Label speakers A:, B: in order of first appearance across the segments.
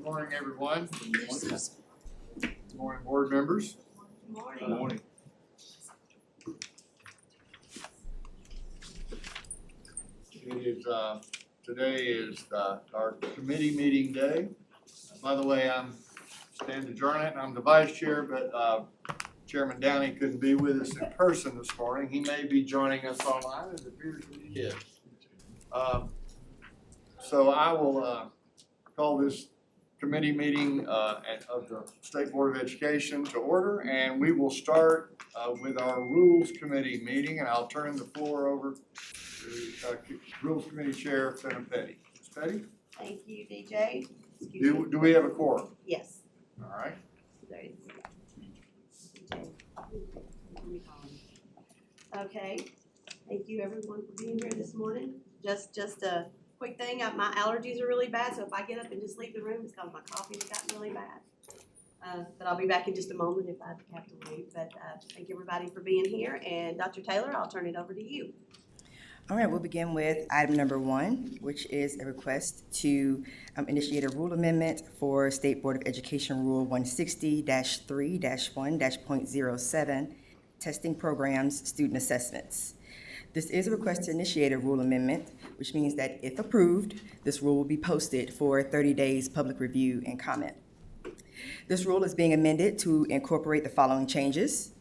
A: Good morning, everyone. Good morning. Good morning, board members.
B: Good morning.
A: Good morning. Today is our committee meeting day. By the way, I'm Stan DeJarnett, and I'm the vice chair, but Chairman Downey couldn't be with us in person this morning. He may be joining us online, it appears that he is. So I will call this committee meeting of the State Board of Education to order, and we will start with our Rules Committee meeting, and I'll turn the floor over to Rules Committee Chair Fenna Petty. Ms. Petty?
B: Thank you, DJ.
A: Do we have a quorum?
B: Yes.
A: All right.
B: Okay, thank you everyone for being here this morning. Just a quick thing, my allergies are really bad, so if I get up and just leave the room, it's because my coffee has gotten really bad. But I'll be back in just a moment if I have to leave. But thank everybody for being here, and Dr. Taylor, I'll turn it over to you.
C: All right, we'll begin with item number 1, which is a request to initiate a rule amendment for State Board of Education Rule 160-3-1-.07, testing programs, student assessments. This is a request to initiate a rule amendment, which means that if approved, this rule will be posted for 30 days public review and comment. This rule is being amended to incorporate the following changes.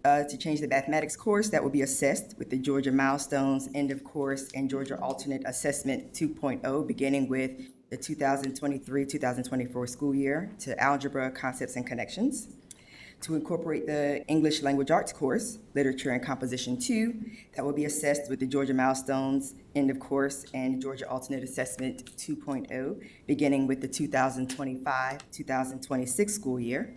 C: To change the mathematics course that will be assessed with the Georgia Milestones End of Course and Georgia Alternate Assessment 2.0 beginning with the 2023-2024 school year to Algebra, Concepts, and Connections. To incorporate the English Language Arts course, Literature and Composition 2, that will be assessed with the Georgia Milestones End of Course and Georgia Alternate Assessment 2.0 beginning with the 2025-2026 school year.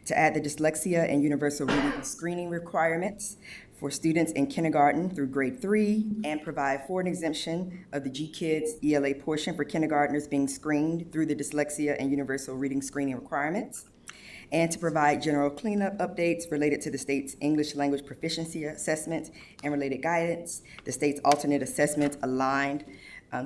C: To add the dyslexia and universal reading screening requirements for students in kindergarten through grade 3 and provide for an exemption of the GKIDS ELA portion for kindergartners being screened through the dyslexia and universal reading screening requirements. And to provide general cleanup updates related to the state's English language proficiency assessment and related guidance, the state's alternate assessment aligned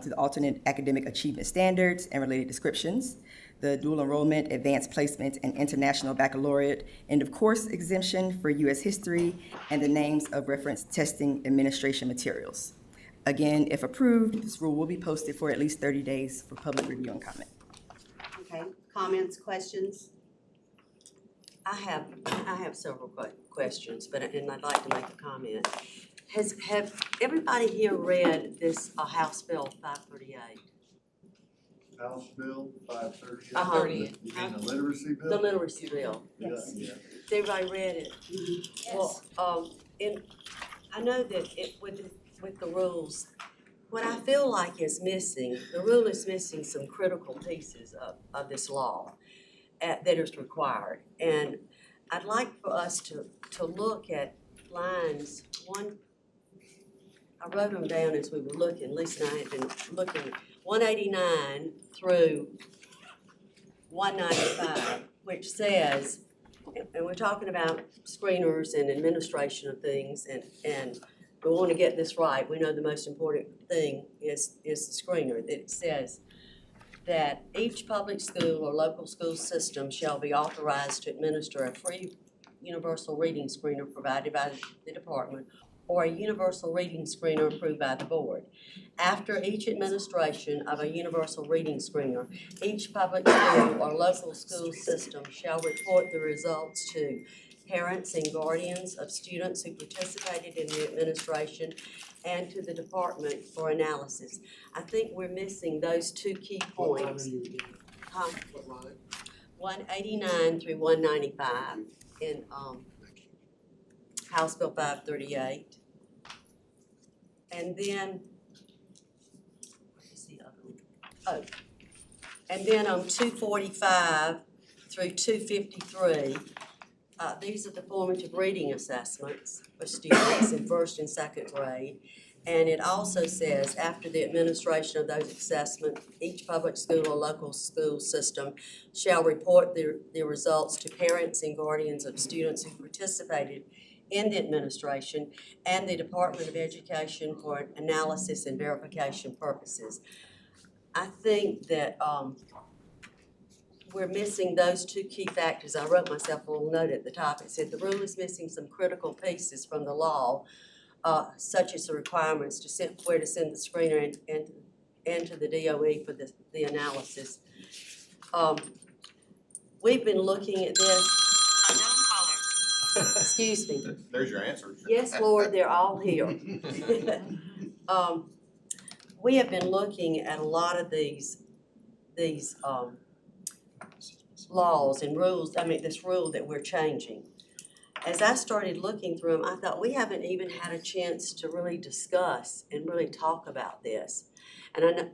C: to the alternate academic achievement standards and related descriptions, the dual enrollment, advanced placement, and international baccalaureate end of course exemption for U.S. history, and the names of reference testing administration materials. Again, if approved, this rule will be posted for at least 30 days for public review and comment.
B: Okay, comments, questions?
D: I have several questions, and I'd like to make a comment. Have everybody here read this House Bill 538?
A: House Bill 538.
D: Uh-huh.
A: You mean the literacy bill?
D: The literacy bill.
B: Yes.
A: Yeah.
D: Has everybody read it?
B: Yes.
D: Well, I know that with the rules, what I feel like is missing, the rule is missing some critical pieces of this law that is required. And I'd like for us to look at lines 1, I wrote them down as we were looking, Lisa and I had been looking, 189 through 195, which says, and we're talking about screeners and administration of things, and we want to get this right. We know the most important thing is the screener. It says that each public school or local school system shall be authorized to administer a free universal reading screener provided by the department or a universal reading screener approved by the board. After each administration of a universal reading screener, each public school or local school system shall report the results to parents and guardians of students who participated in the administration and to the department for analysis. I think we're missing those two key points. 189 through 195 in House Bill 538. And then, what is the other one? Oh, and then on 245 through 253, these are the formative reading assessments for students in 1st and 2nd grade. And it also says, after the administration of those assessments, each public school or local school system shall report their results to parents and guardians of students who participated in the administration and the Department of Education for analysis and verification purposes. I think that we're missing those two key factors. I wrote myself a little note at the top. It said the rule is missing some critical pieces from the law, such as the requirements to send, where to send the screener and to the DOE for the analysis. We've been looking at this. Excuse me.
A: There's your answer.
D: Yes, Lord, they're all here. We have been looking at a lot of these laws and rules, this rule that we're changing. As I started looking through them, I thought we haven't even had a chance to really discuss and really talk about this. And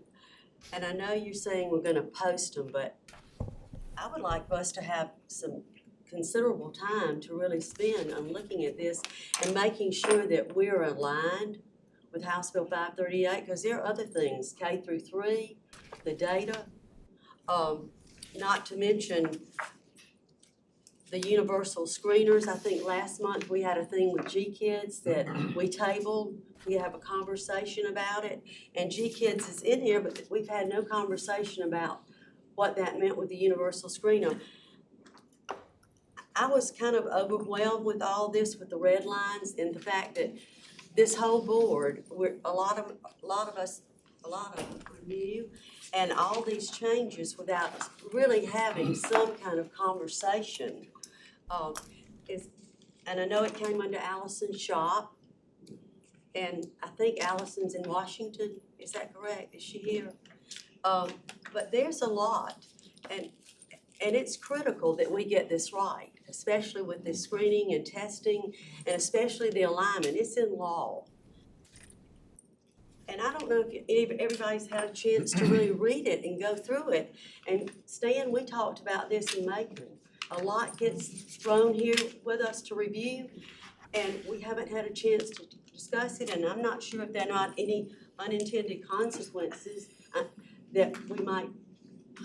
D: I know you're saying we're gonna post them, but I would like for us to have some considerable time to really spend on looking at this and making sure that we're aligned with House Bill 538, because there are other things, K through 3, the data, not to mention the universal screeners. I think last month we had a thing with G-Kids that we tabled. We have a conversation about it, and G-Kids is in here, but we've had no conversation about what that meant with the universal screener. I was kind of overwhelmed with all this, with the red lines and the fact that this whole board, a lot of us are new, and all these changes without really having some kind of conversation. And I know it came under Allison's shop, and I think Allison's in Washington. Is that correct? Is she here? But there's a lot, and it's critical that we get this right, especially with the screening and testing, and especially the alignment. It's in law. And I don't know if everybody's had a chance to really read it and go through it. And Stan, we talked about this in Macon. A lot gets thrown here with us to review, and we haven't had a chance to discuss it, and I'm not sure if there are not any unintended consequences that we might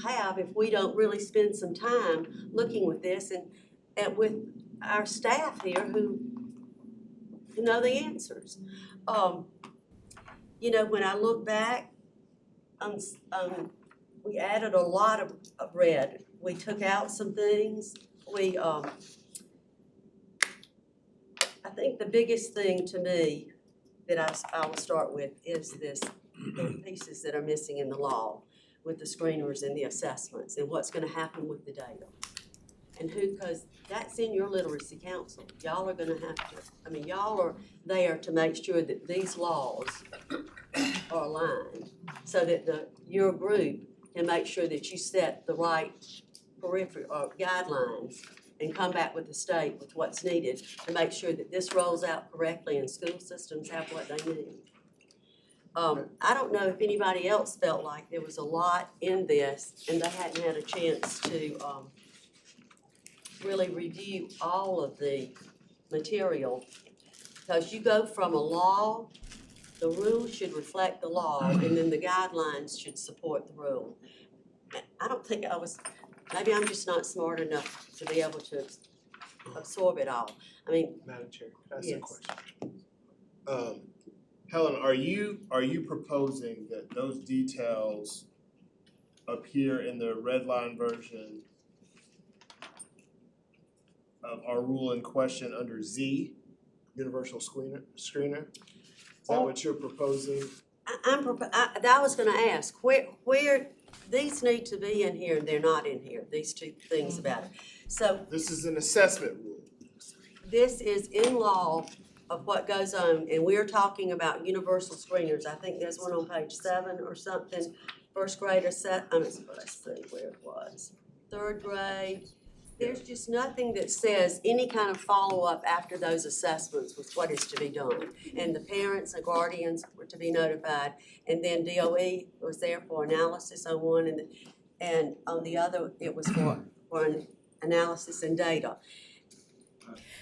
D: have if we don't really spend some time looking with this and with our staff here who know the answers. When I look back, we added a lot of red. We took out some things. I think the biggest thing to me that I will start with is the pieces that are missing in the law with the screeners and the assessments and what's gonna happen with the data. And because that's in your literacy council. Y'all are gonna have to, y'all are there to make sure that these laws are aligned so that your group can make sure that you set the right periphery or guidelines and come back with the state with what's needed to make sure that this rolls out correctly and school systems have what they need. I don't know if anybody else felt like there was a lot in this and they hadn't had a chance to really review all of the material. Because you go from a law, the rule should reflect the law, and then the guidelines should support the rule. I don't think maybe I'm just not smart enough to be able to absorb it all.
E: Madam Chair, can I ask
D: Yes.
E: a question? Helen, are you proposing that those details appear in the red line version of our rule in question under Z, universal screener? Is that what you're proposing?
D: I was gonna ask, where these need to be in here and they're not in here, these two things about it. So
E: This is an assessment rule.
D: this is in law of what goes on, and we're talking about universal screeners. I think there's one on page 7 or something, first grade let's see where it was, 3rd grade. There's just nothing that says any kind of follow-up after those assessments with what is to be done. And the parents and guardians were to be notified, and then DOE was there for analysis on one, and on the other, it was for an analysis and data.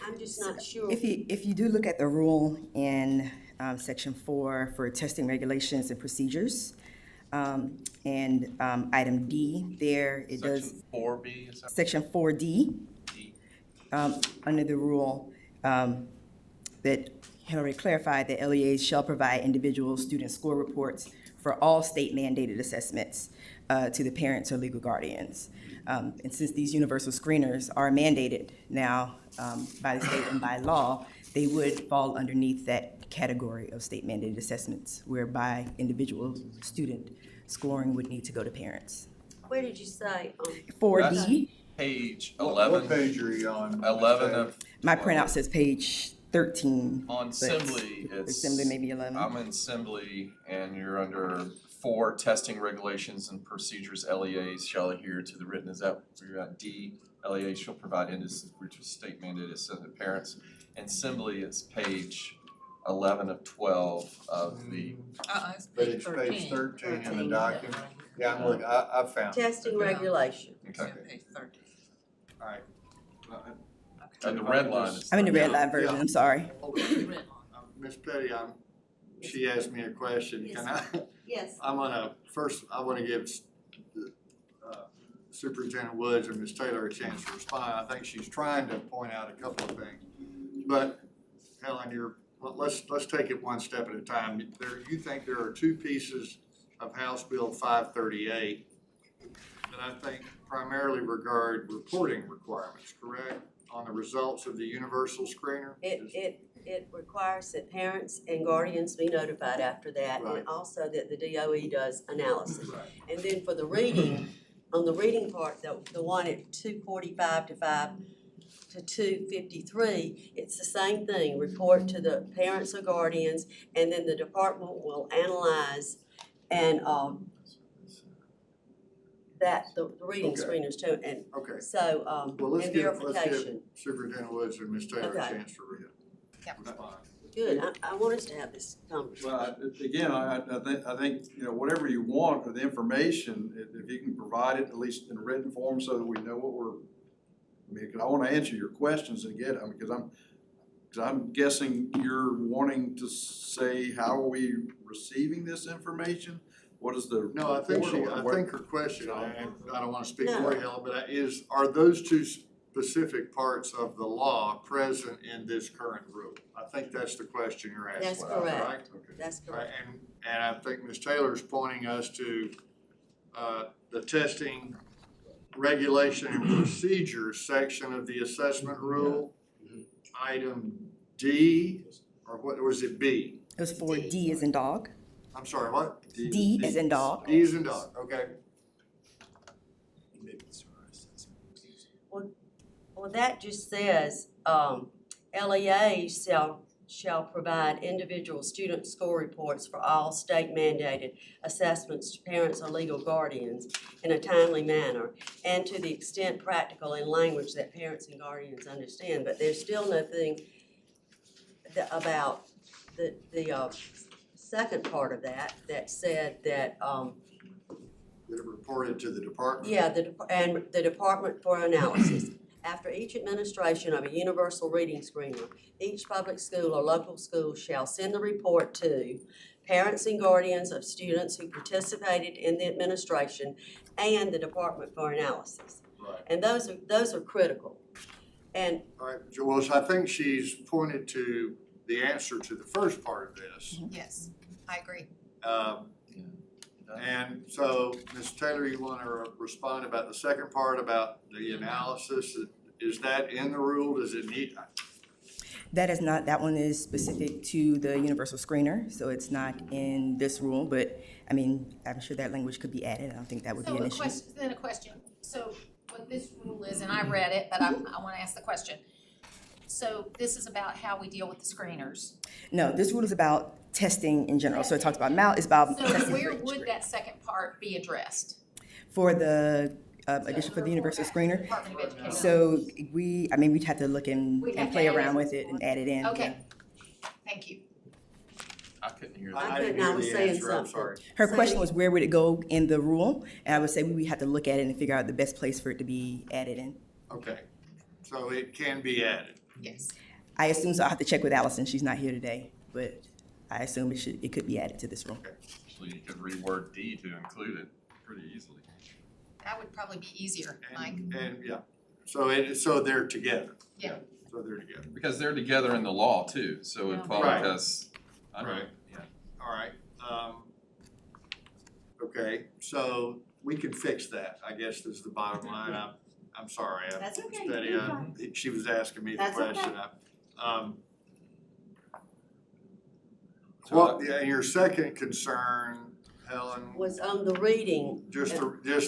D: I'm just not sure.
C: If you do look at the rule in section 4 for testing regulations and procedures, and item D there, it does.
F: Section 4B, is that?
C: Section 4D,
F: D.
C: under the rule that Hillary clarified that LEAs shall provide individual student score reports for all state mandated assessments to the parents or legal guardians. And since these universal screeners are mandated now by the state and by law, they would fall underneath that category of state mandated assessments, whereby individual student scoring would need to go to parents.
D: Where did you say?
C: 4D,
F: Page
A: What
F: 11.
A: page are you on?
F: 11 of.
C: my printout says page 13.
F: On
C: but
F: Assembly, it's.
C: Assembly maybe 11.
F: I'm in Assembly and you're under 4, testing regulations and procedures, LEAs shall adhere to the written, is that where you're at? D, LEAs shall provide which is state mandated assessment to parents. And Assembly, it's page 11 of 12 of the,
G: It's page
A: Page 13 in the
D: 13.
A: document. Yeah, I'm looking, I found it.
D: Testing regulation.
F: okay.
G: Page 13.
A: All right.
F: And the red line is.
C: I'm in the red line
A: Yeah,
C: version,
A: yeah.
C: I'm sorry.
G: Red line.
A: Miss Petty, she asked me a question.
B: Yes.
A: Can I?
B: Yes,
A: I wanna give Superintendent Woods and Ms. Taylor a chance to respond. I think she's trying to point out a couple of things. But Helen, let's take it one step at a time. You think there are two pieces of House Bill 538 that I think primarily regard reporting requirements, correct? On the results of the universal screener?
D: It requires that parents and guardians be notified after that,
A: Right.
D: and also that the DOE does analysis.
A: Right.
D: And then for the reading, on the reading part, the one at 245 to 5 to 253, it's the same thing, report to the parents or guardians, and then the department will analyze and, the reading
A: Okay.
D: screeners too, and
A: Okay.
D: so,
A: Well, let's
D: and
A: give
D: verification.
A: Superintendent Woods and Ms. Taylor a
D: Okay.
A: chance to read it.
G: Yep.
A: Respond.
D: Good, I want us to have this conversation.
H: Well, again, I think, you know, whatever you want for the information, if you can provide it at least in a written form so that we know what we're, I mean, because I want to answer your questions and get them, because I'm guessing you're wanting to say, how are we receiving this information? What is the?
A: No, I think
H: report or what-
A: her question, and I don't wanna speak
D: No.
A: for you, Helen, but are those two specific parts of the law present in this current rule? I think that's the question you're asking.
D: That's
A: right?
D: correct.
A: Okay.
D: That's
A: Right,
D: correct.
A: and I think Ms. Taylor's pointing us to, the testing regulation and procedures section of the assessment rule. Item D, or what, was it B?
C: It was 4D as in dog.
A: I'm sorry, what?
C: D as in dog.
A: D as in dog, okay.
D: Well, that just says, LEAs shall provide individual student score reports for all state mandated assessments to parents or legal guardians in a timely manner and to the extent practical in language that parents and guardians understand, but there's still nothing about the second part of that said that,
A: That it reported to the department?
D: yeah, and the Department for Analysis. After each administration of a universal reading screener, each public school or local school shall send the report to parents and guardians of students who participated in the administration and the Department for Analysis.
A: Right.
D: And those are critical. And
A: All right, well, so I think she's pointed to the answer to the first part of this.
G: Yes, I agree.
A: And so, Ms. Taylor, you want to respond about the second part about the analysis? Is that in the rule? Does it need?
C: That is not, that one is specific to the universal screener, so it's not in this rule, but, I mean, I'm sure that language could be added. I don't think that would be an issue.
G: Then a question, so what this rule is, and I read it, but I wanna ask the question. So this is about how we deal with the screeners.
C: No, this rule is about testing in general, so it talks about it's about
G: So
C: testing.
G: where
C: for each
G: would
C: grade.
G: that second part be addressed?
C: For the addition for the universal screener,
G: Department of Education.
C: so we'd have to look and
G: We'd have to
C: play
G: add
C: around
G: it.
C: with it and add it in.
G: Okay, thank you.
F: I couldn't hear
D: I
F: that.
A: didn't
D: couldn't, I
A: hear
D: was
A: the
D: saying
A: answer, I'm
D: something.
A: sorry.
C: Her
D: So-
C: question was, where would it go in the rule? And I would say we have to look at it and figure out the best place for it to be added in.
A: Okay, so it can be added.
G: Yes.
C: I assume so. I'll have to check with Allison. She's not here today, but I assume it could be added to this rule.
F: Actually, you could reword D to include it pretty easily.
G: That would probably be easier, Mike.
A: And, yeah, so they're together.
G: Yeah.
A: So they're together.
F: Because they're together in the law too, so it
G: Yeah.
F: probably
A: Right.
F: has, I don't know,
A: Right.
F: yeah.
A: All right, Okay, so we can fix that, I guess is the bottom line. I'm sorry.
B: That's okay,
A: Steady,
B: you're fine.
A: she was asking me the
B: That's okay.
A: question.
F: So
A: Well, yeah, your second concern, Helen,
D: Was on the reading.
A: just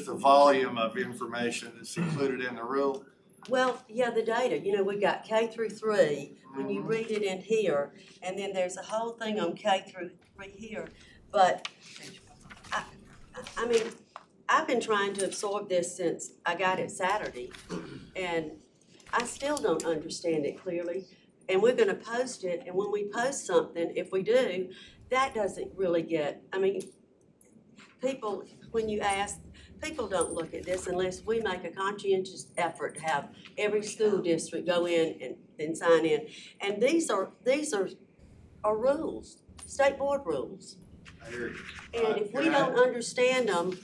A: the volume of information that's included in the rule.
D: Well, yeah, the data, you know, we've got K through 3, when you
A: Mhm.
D: read it in here, and then there's a whole thing on K through 3 here. But, I mean, I've been trying to absorb this since I got it Saturday, and I still don't understand it clearly. And we're gonna post it, and when we post something, if we do, that doesn't really get, I mean, people, when you ask, people don't look at this unless we make a conscientious effort to have every school district go in and sign in. And these are rules, state board rules.
A: I hear you.
D: And if we
A: Can I-
D: don't understand them,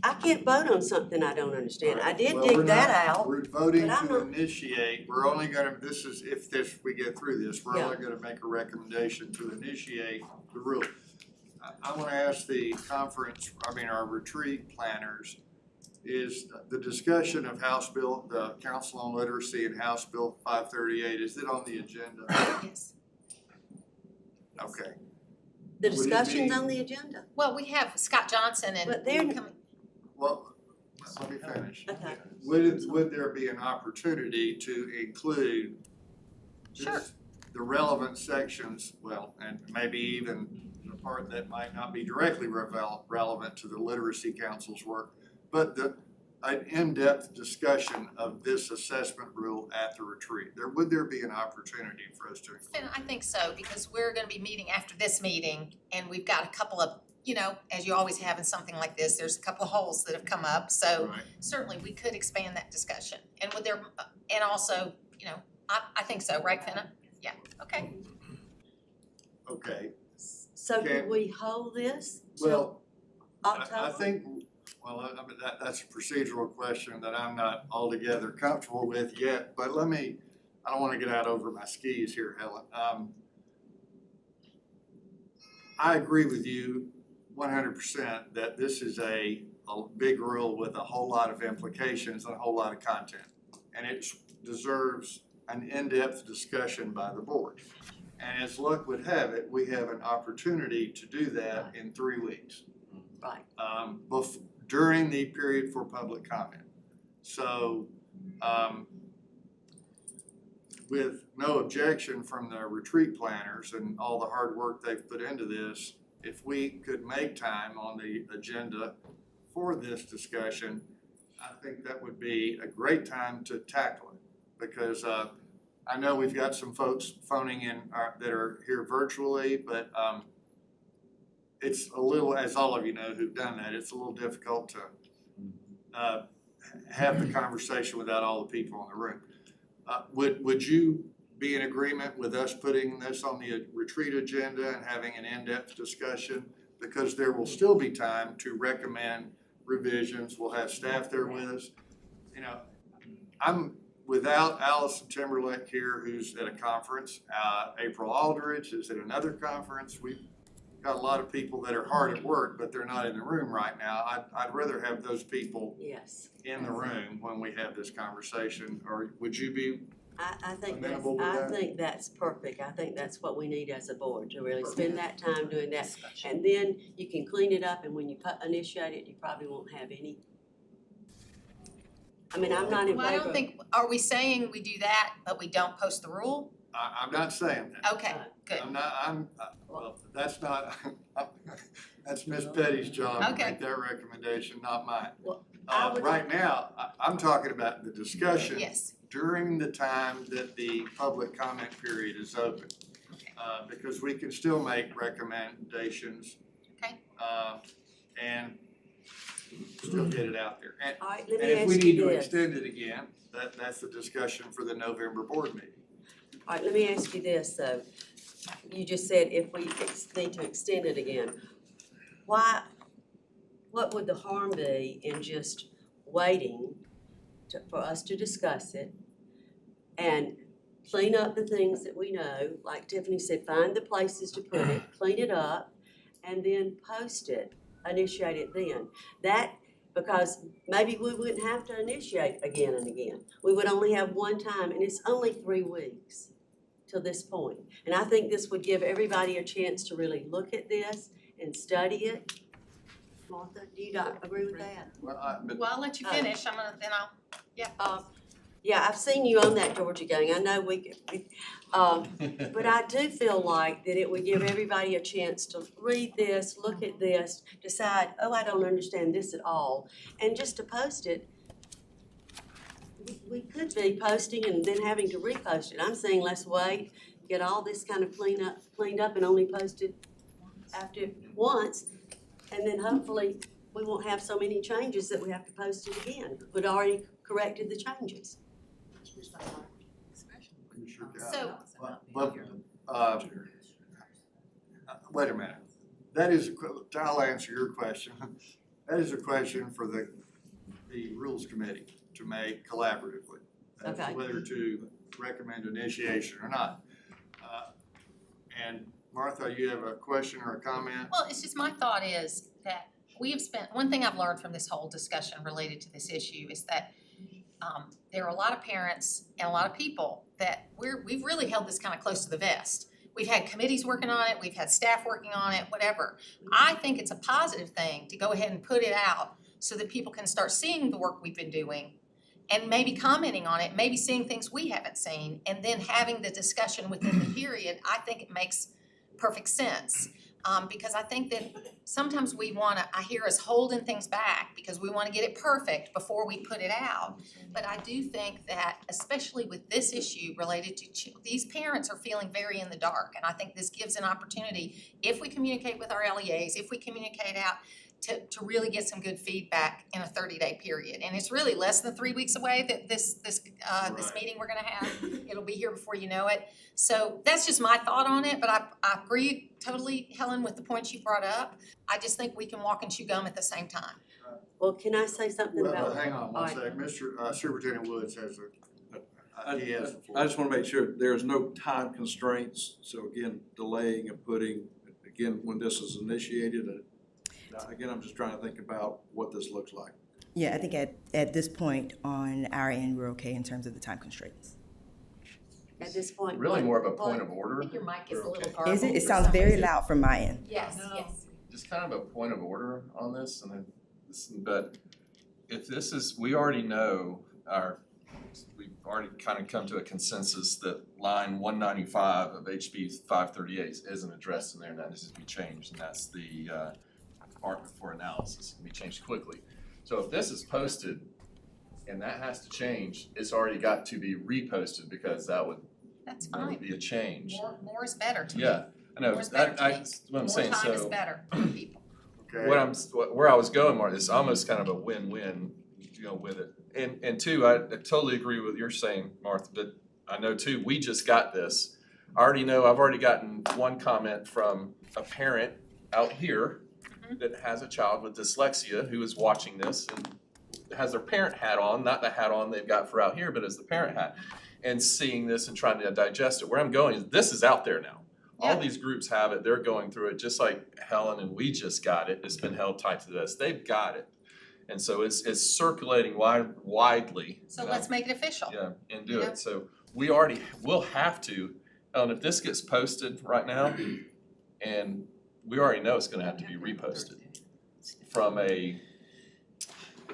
D: I can't vote on something I don't understand. I did
A: Well, we're
D: dig that
A: not-
D: out.
A: We're voting
D: but I'm
A: to
D: not-
A: initiate, we're only gonna, if we get through this, we're
D: Yeah.
A: only gonna make a recommendation to initiate the rule. I wanna ask the conference, our retreat planners, is the discussion of House Bill, the Council on Literacy and House Bill 538, is it on the agenda?
G: Yes.
A: Okay,
D: The
A: Would it
D: discussion's
A: be-
D: on the agenda.
G: Well, we have Scott Johnson and.
D: But they're-
A: well, let me finish.
D: Okay.
A: Would there be an opportunity to include
G: Sure.
A: just the relevant sections, well, and maybe even the part that might not be directly relevant to the literacy council's work, but an in-depth discussion of this assessment rule at the retreat? Would there be an opportunity for us to include?
G: And I think so, because we're gonna be meeting after this meeting, and we've got a couple of, as you always have in something like this, there's a couple of holes that have come up, so
A: Right.
G: certainly we could expand that discussion. And would there, and also, I think so, right, Fenna? Yeah, okay.
A: Okay,
D: So
A: Okay.
D: could we hold this till
A: well,
D: October?
A: I think, that's a procedural question that I'm not altogether comfortable with yet, but I don't wanna get out over my skis here, Helen. I agree with you 100% that this is a big rule with a whole lot of implications and a whole lot of content. And it deserves an in-depth discussion by the board. And as luck would have it, we have an opportunity to do that in 3 weeks.
D: Right.
A: During the period for public comment. So, with no objection from the retreat planners and all the hard work they've put into this, if we could make time on the agenda for this discussion, I think that would be a great time to tackle it. Because I know we've got some folks phoning in that are here virtually, but it's a little, as all of you know who've done that, it's a little difficult to have the conversation without all the people in the room. Would you be in agreement with us putting this on the retreat agenda and having an in-depth discussion? Because there will still be time to recommend revisions. We'll have staff there with us. I'm without Allison Timberlake here, who's at a conference. April Aldridge is at another conference. We've got a lot of people that are hard at work, but they're not in the room right now. I'd rather have those people
D: Yes.
A: in the room when we have this conversation. Or would you be?
D: I think that's,
A: Amenable to
D: I
A: that?
D: think that's perfect. I think that's what we need as a board, to really spend that time doing that. And then you can clean it up, and when you initiate it, you probably won't have any. I mean, I'm not in
G: Well, I
D: favor.
G: don't think, are we saying we do that, but we don't post the rule?
A: I'm not saying that.
G: Okay, good.
A: Well, that's not, that's Ms. Petty's job to
G: Okay.
A: make that recommendation, not mine.
D: Well, I would-
A: Right now, I'm talking about the discussion
G: Yes,
A: during the time that the public comment period is open.
G: okay,
A: Because we can still make recommendations.
G: Okay.
A: And still get it out there.
D: All right,
A: And
D: let me
A: if we
D: ask
A: need
D: you
A: to
D: this.
A: extend it again, that's the discussion for the November board meeting.
D: All right, let me ask you this, though. You just said if we need to extend it again. What would the harm be in just waiting for us to discuss it and clean up the things that we know, like Tiffany said, find the places to put it, clean it up, and then post it initiate it then. That, because maybe we wouldn't have to initiate again and again. We would only have one time, and it's only 3 weeks till this point. And I think this would give everybody a chance to really look at this and study it. Martha, do you not agree with that?
A: Well,
G: Well, I'll let you finish, then I'll,
D: Yeah, I've seen you on that Georgia gang. I know but I do feel like that it would give everybody a chance to read this, look at this, decide, oh, I don't understand this at all, and just to post it. We could be posting and then having to repost it. I'm saying let's wait, get all this kind of cleaned up and only post it after once, and then hopefully we won't have so many changes that we have to post it again. We'd already corrected the changes.
G: so,
A: wait a minute. That is, I'll answer your question. That is a question for the Rules Committee to make collaboratively. As to
D: Okay.
A: whether to recommend initiation or not. And Martha, you have a question or a comment?
G: well, it's just my thought is that we have spent, one thing I've learned from this whole discussion related to this issue is that there are a lot of parents and a lot of people that we've really held this kind of close to the vest. We've had committees working on it, we've had staff working on it, whatever. I think it's a positive thing to go ahead and put it out so that people can start seeing the work we've been doing and maybe commenting on it, maybe seeing things we haven't seen, and then having the discussion within the period. I think it makes perfect sense. Because I think that sometimes I hear us holding things back because we wanna get it perfect before we put it out. But I do think that, especially with this issue related to these parents are feeling very in the dark. And I think this gives an opportunity, if we communicate with our LEAs, if we communicate out, to really get some good feedback in a 30-day period. And it's really less than 3 weeks away that this meeting we're gonna have. It'll be here before you know it. So that's just my thought on it, but I agree totally, Helen, with the points you brought up. I just think we can walk and chew gum at the same time.
D: Well, can I say something about?
A: Well, hang on
D: all
A: one
D: right.
A: second. Mr. Superintendent Woods has he has the floor.
H: I just wanna make sure there's no time constraints, so again, delaying and putting, again, when this is initiated, again, I'm just trying to think about what this looks like.
C: Yeah, I think at this point on our end, we're okay in terms of the time constraints.
D: At this point.
F: Really more of a
D: what-
F: point of order.
G: I think your mic is a little
F: Okay.
G: garbled.
C: Is it? It
G: for
C: sounds
G: some
C: very
G: reason.
C: loud from my end.
G: Yes, yes.
F: Just kind of a point of order on this, and then but if this is, we already know we've already kind of come to a consensus that line 195 of HB 538 isn't addressed in there, and that needs to be changed, and that's the Department for Analysis, it can be changed quickly. So if this is posted and that has to change, it's already got to be reposted because that would
G: That's fine.
F: be a change.
G: More is better to me.
F: Yeah, I know,
G: More is better to me.
F: that's what I'm saying,
G: More time is
F: so
G: better for people.
A: Okay.
F: where I was going, Martin, is almost kind of a win-win, with it. And two, I totally agree with what you're saying, Martha, but I know too, we just got this. I've already gotten one comment from a parent out here that has a child with dyslexia who is watching this and has their parent hat on, not the hat on they've got for out here, but as the parent hat, and seeing this and trying to digest it. Where I'm going is this is out there now. All
G: Yeah.
F: these groups have it, they're going through it, just like Helen and we just got it, it's been held tight to this, they've got it. And so it's circulating widely.
G: So let's make it official.
F: Yeah, and do
G: You know?
F: it, so we'll have to, Helen, if this gets posted right now, and we already know it's gonna have to be reposted from a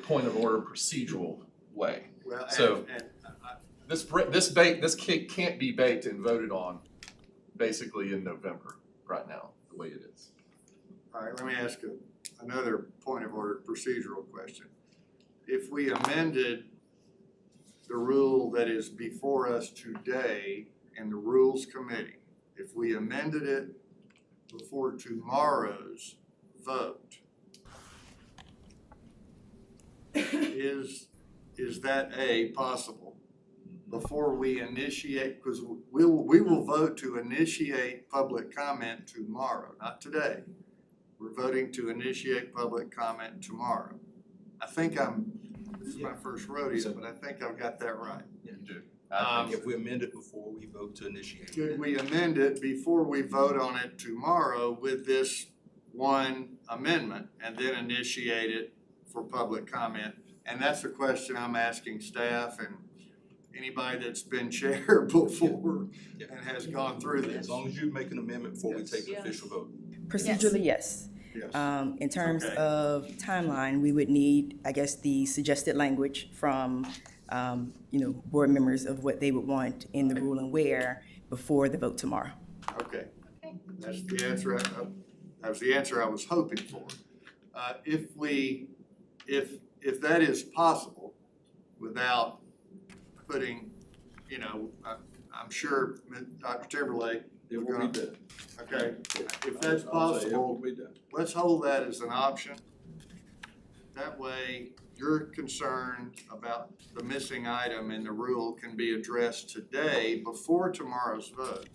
F: point of order procedural way.
A: Well,
F: So-
A: and
F: This kid can't be baked and voted on basically in November right now, the way it is.
A: all right, let me ask another point of order procedural question. If we amended the rule that is before us today in the Rules Committee, if we amended it before tomorrow's vote, is that possible? Before we initiate, because we will vote to initiate public comment tomorrow, not today. We're voting to initiate public comment tomorrow. This is my first rodeo, but I think I've got that right.
F: You do.
I: If we amend it before we vote to initiate.
A: Could we amend it before we vote on it tomorrow with this one amendment and then initiate it for public comment. And that's a question I'm asking staff and anybody that's been chair before and has gone through this.
I: As long as you make an amendment before we take an official vote.
C: Procedurally, yes.
A: Yes.
C: In terms
A: Okay.
C: of timeline, we would need, I guess, the suggested language from, board members of what they would want in the rule and where before the vote tomorrow.
A: Okay. That's the answer, that was the answer I was hoping for. If that is possible, without putting, I'm sure Dr. Timberlake,
H: It will be done.
A: okay, if that's
H: I'll say it will
A: possible,
H: be done.
A: let's hold that as an option. That way, your concern about the missing item in the rule can be addressed today before tomorrow's vote.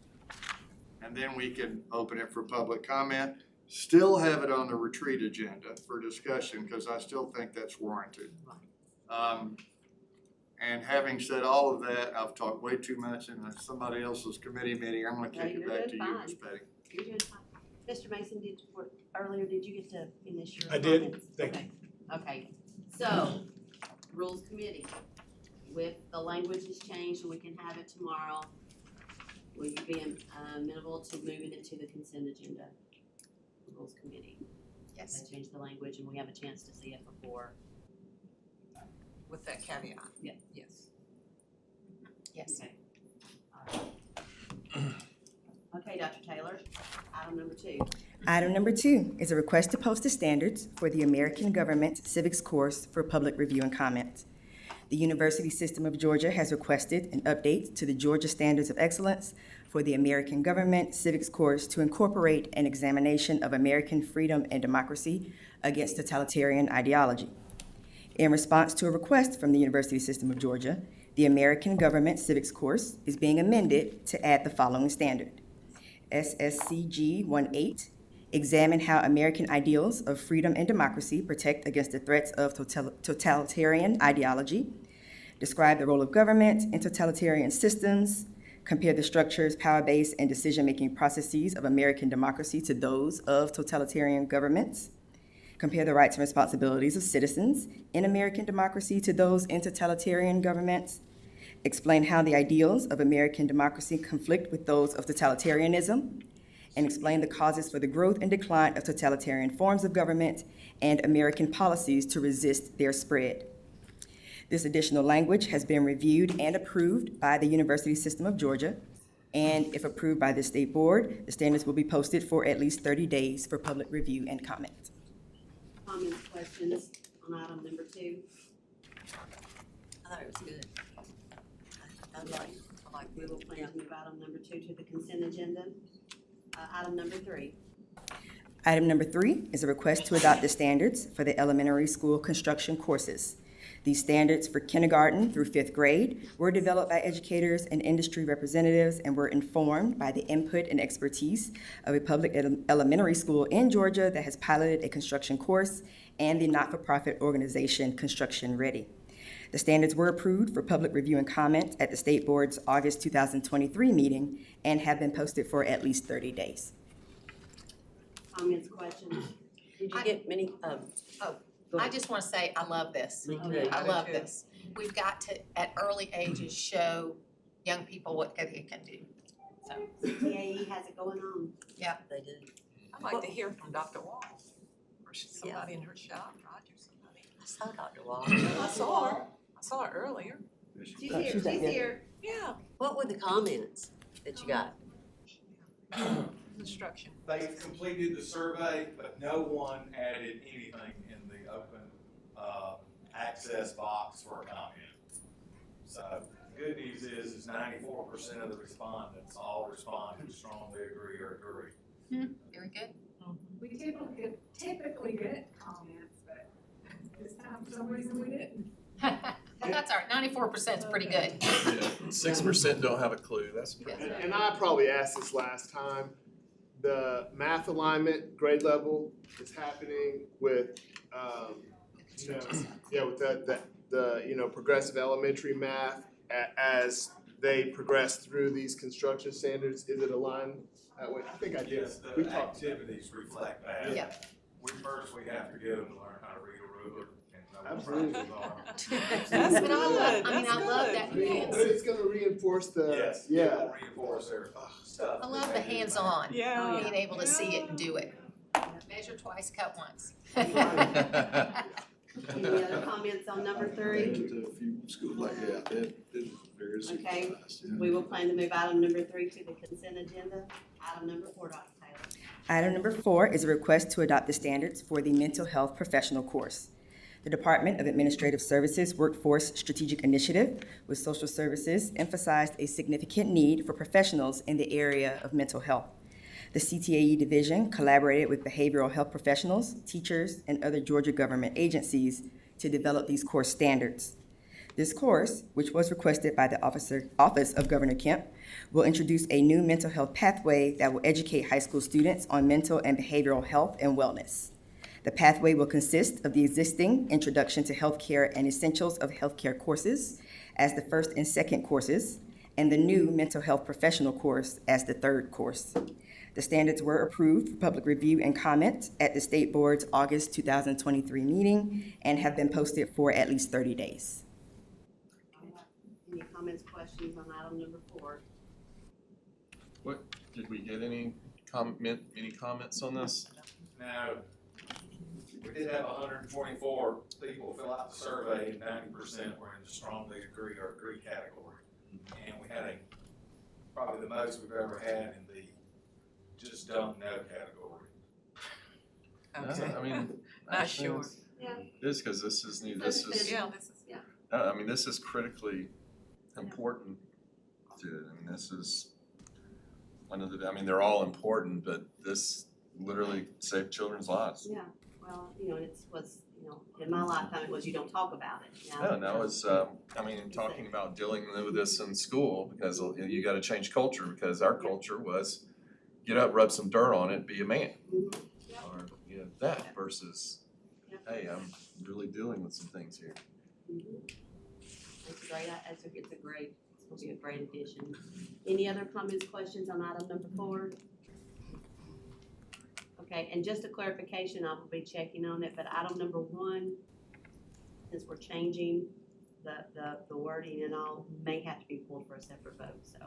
A: And then we can open it for public comment, still have it on the retreat agenda for discussion, because I still think that's warranted. And having said all of that, I've talked way too much in somebody else's committee meeting. I'm gonna
B: No,
A: kick it
B: you're
A: back
B: doing
A: to you,
B: fine.
A: Ms. Petty.
B: You're doing fine. Mr. Mason, did you get to finish your
E: I did.
B: comments?
E: Thank
B: Okay. Okay, so, Rules Committee, with the language is changed and we can have it tomorrow, will you be amenable to moving it to the consent agenda? Rules Committee,
G: Yes.
B: they changed the language and we have a chance to see it before.
J: With that caveat.
B: Yeah.
J: Yes.
G: Yes.
B: Okay. All right. Okay, Dr. Taylor, item number 2.
C: Item number 2 is a request to post the standards for the American Government Civics course for public review and comment. The University System of Georgia has requested an update to the Georgia Standards of Excellence for the American Government Civics course to incorporate an examination of American freedom and democracy against totalitarian ideology. In response to a request from the University System of Georgia, the American Government Civics course is being amended to add the following standard. SSCG 18, examine how American ideals of freedom and democracy protect against the threats of totalitarian ideology, describe the role of government in totalitarian systems, compare the structures, power base, and decision-making processes of American democracy to those of totalitarian governments, compare the rights and responsibilities of citizens in American democracy to those in totalitarian governments, explain how the ideals of American democracy conflict with those of totalitarianism, and explain the causes for the growth and decline of totalitarian forms of government and American policies to resist their spread. This additional language has been reviewed and approved by the University System of Georgia, and if approved by the State Board, the standards will be posted for at least 30 days for public review and comment.
B: Comments, questions on item number 2?
D: I thought it was good. I like
B: We will plan to move item number 2 to the consent agenda. Item number 3.
C: Item number 3 is a request to adopt the standards for the elementary school construction courses. These standards for kindergarten through 5th grade were developed by educators and industry representatives and were informed by the input and expertise of a public elementary school in Georgia that has piloted a construction course and the not-for-profit organization Construction Ready. The standards were approved for public review and comment at the State Board's August 2023 meeting and have been posted for at least 30 days.
B: Comments, questions?
D: Did you get many, go
G: I
D: ahead.
G: just want to say, I love this.
D: Me too.
G: I
J: I do
G: love
J: too.
G: this. We've got to, at early ages, show young people what they can do. So,
B: CTAE has it going on.
D: They did.
J: I'd like to hear from Dr. Wall, or she's somebody in her shop, Roger, somebody.
D: I saw Dr. Wall.
J: I saw her. I saw her earlier.
B: She's here, she's here.
J: Yeah.
D: What were the comments that you got?
J: Instruction.
K: They completed the survey, but no one added anything in the open, access box for a comment. So, the good news is 94% of the respondents all responded strongly agree or agree.
G: very good.
L: We typically get comments, but this time for some reason we didn't.
G: Well, that's all right. 94% is pretty good.
F: 6% don't have a clue, that's pretty good.
E: And I probably asked this last time, the math alignment grade level is happening with, with the progressive elementary math as they progress through these construction standards? Is it aligned that way? I think I did.
K: Yes,
E: We
K: the
E: talked.
K: activities reflect that.
G: Yeah.
K: We have to get them to learn how to read a ruler and know what
E: Absolutely.
K: fractions are.
D: That's
G: But I love, I mean,
D: That's
G: I love
D: good.
G: that
E: But
G: hands,
E: it's gonna reinforce the,
K: Yes,
E: yeah.
K: it'll reinforce their stuff.
G: I love the hands-on,
D: Yeah.
G: being able to see it and do it. Measure twice, cut once.
B: Any other comments on number
H: I've
B: 3?
H: been to a few schools like that, it is very
B: Okay.
H: supervised, yeah.
B: We will plan to move item number 3 to the consent agenda. Item number 4, Dr. Taylor.
C: Item number 4 is a request to adopt the standards for the mental health professional course. The Department of Administrative Services Workforce Strategic Initiative with Social Services emphasized a significant need for professionals in the area of mental health. The CTAE division collaborated with behavioral health professionals, teachers, and other Georgia government agencies to develop these course standards. This course, which was requested by the Office of Governor Kemp, will introduce a new mental health pathway that will educate high school students on mental and behavioral health and wellness. The pathway will consist of the existing Introduction to Healthcare and Essentials of Healthcare courses as the first and second courses, and the new Mental Health Professional course as the third course. The standards were approved for public review and comment at the State Board's August 2023 meeting and have been posted for at least 30 days.
B: Any comments, questions on item number 4?
F: What, did we get any comments on this?
K: Now, we did have 124 people fill out the survey, and 90% were in the strongly agree or agree category. And we had probably the most we've ever had in the just don't know category.
J: Okay.
F: I mean,
J: Not
F: actually,
J: sure.
B: Yeah.
F: it is, because this is new, this is,
J: Yeah, this is.
F: I mean, this is critically important to, I mean, this is one of the, I mean, they're all important, but this literally saved children's lives.
B: Yeah, well, and it's was, in my lifetime, it was you don't talk about it.
F: Yeah, now it's, I mean, talking about dealing with this in school, because you gotta change culture, because our culture was get up, rub some dirt on it, be a man.
B: Mhm.
F: Or, that versus, hey, I'm really dealing with some things here.
B: It's great, it's gonna be a great addition. Any other comments, questions on item number 4? Okay, and just a clarification, I will be checking on it, but item number 1, since we're changing the wording and all, may have to be pulled for a separate vote, so.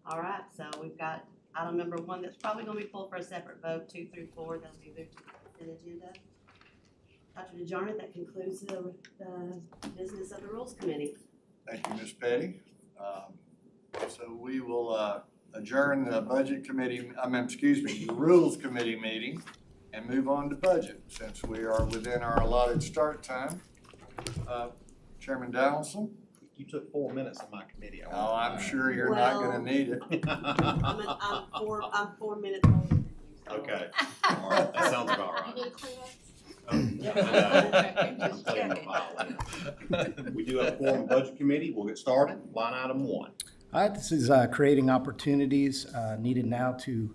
B: All right, so we've got item number 1 that's probably gonna be pulled for a separate vote, 2 through 4, that'll be moved to the consent agenda. Dr. DeJarnett, that concludes the business of the Rules Committee.
A: Thank you, Ms. Petty. So we will adjourn the Budget Committee, the Rules Committee meeting and move on to budget, since we are within our allotted start time. Chairman Donaldson?
M: You took 4 minutes on my committee.
A: Oh, I'm sure you're not gonna need it.
B: I'm 4 minutes older than you, so.
M: Okay, all right, that sounds about
G: You
M: right.
G: need a Kleenex?
M: I'm putting the file in. We do have a form budget committee. We'll get started. Line item 1.
N: All right, this is creating opportunities needed now to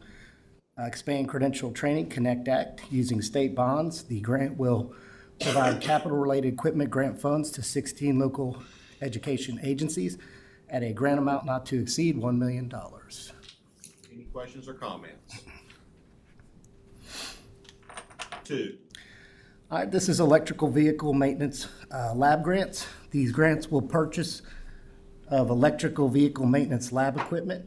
N: expand credential training, Connect Act, using state bonds. The grant will provide capital-related equipment grant funds to 16 local education agencies at a grant amount not to exceed $1 million.
M: Any questions or comments? 2.
N: All right, this is electrical vehicle maintenance lab grants. These grants will purchase of electrical vehicle maintenance lab equipment,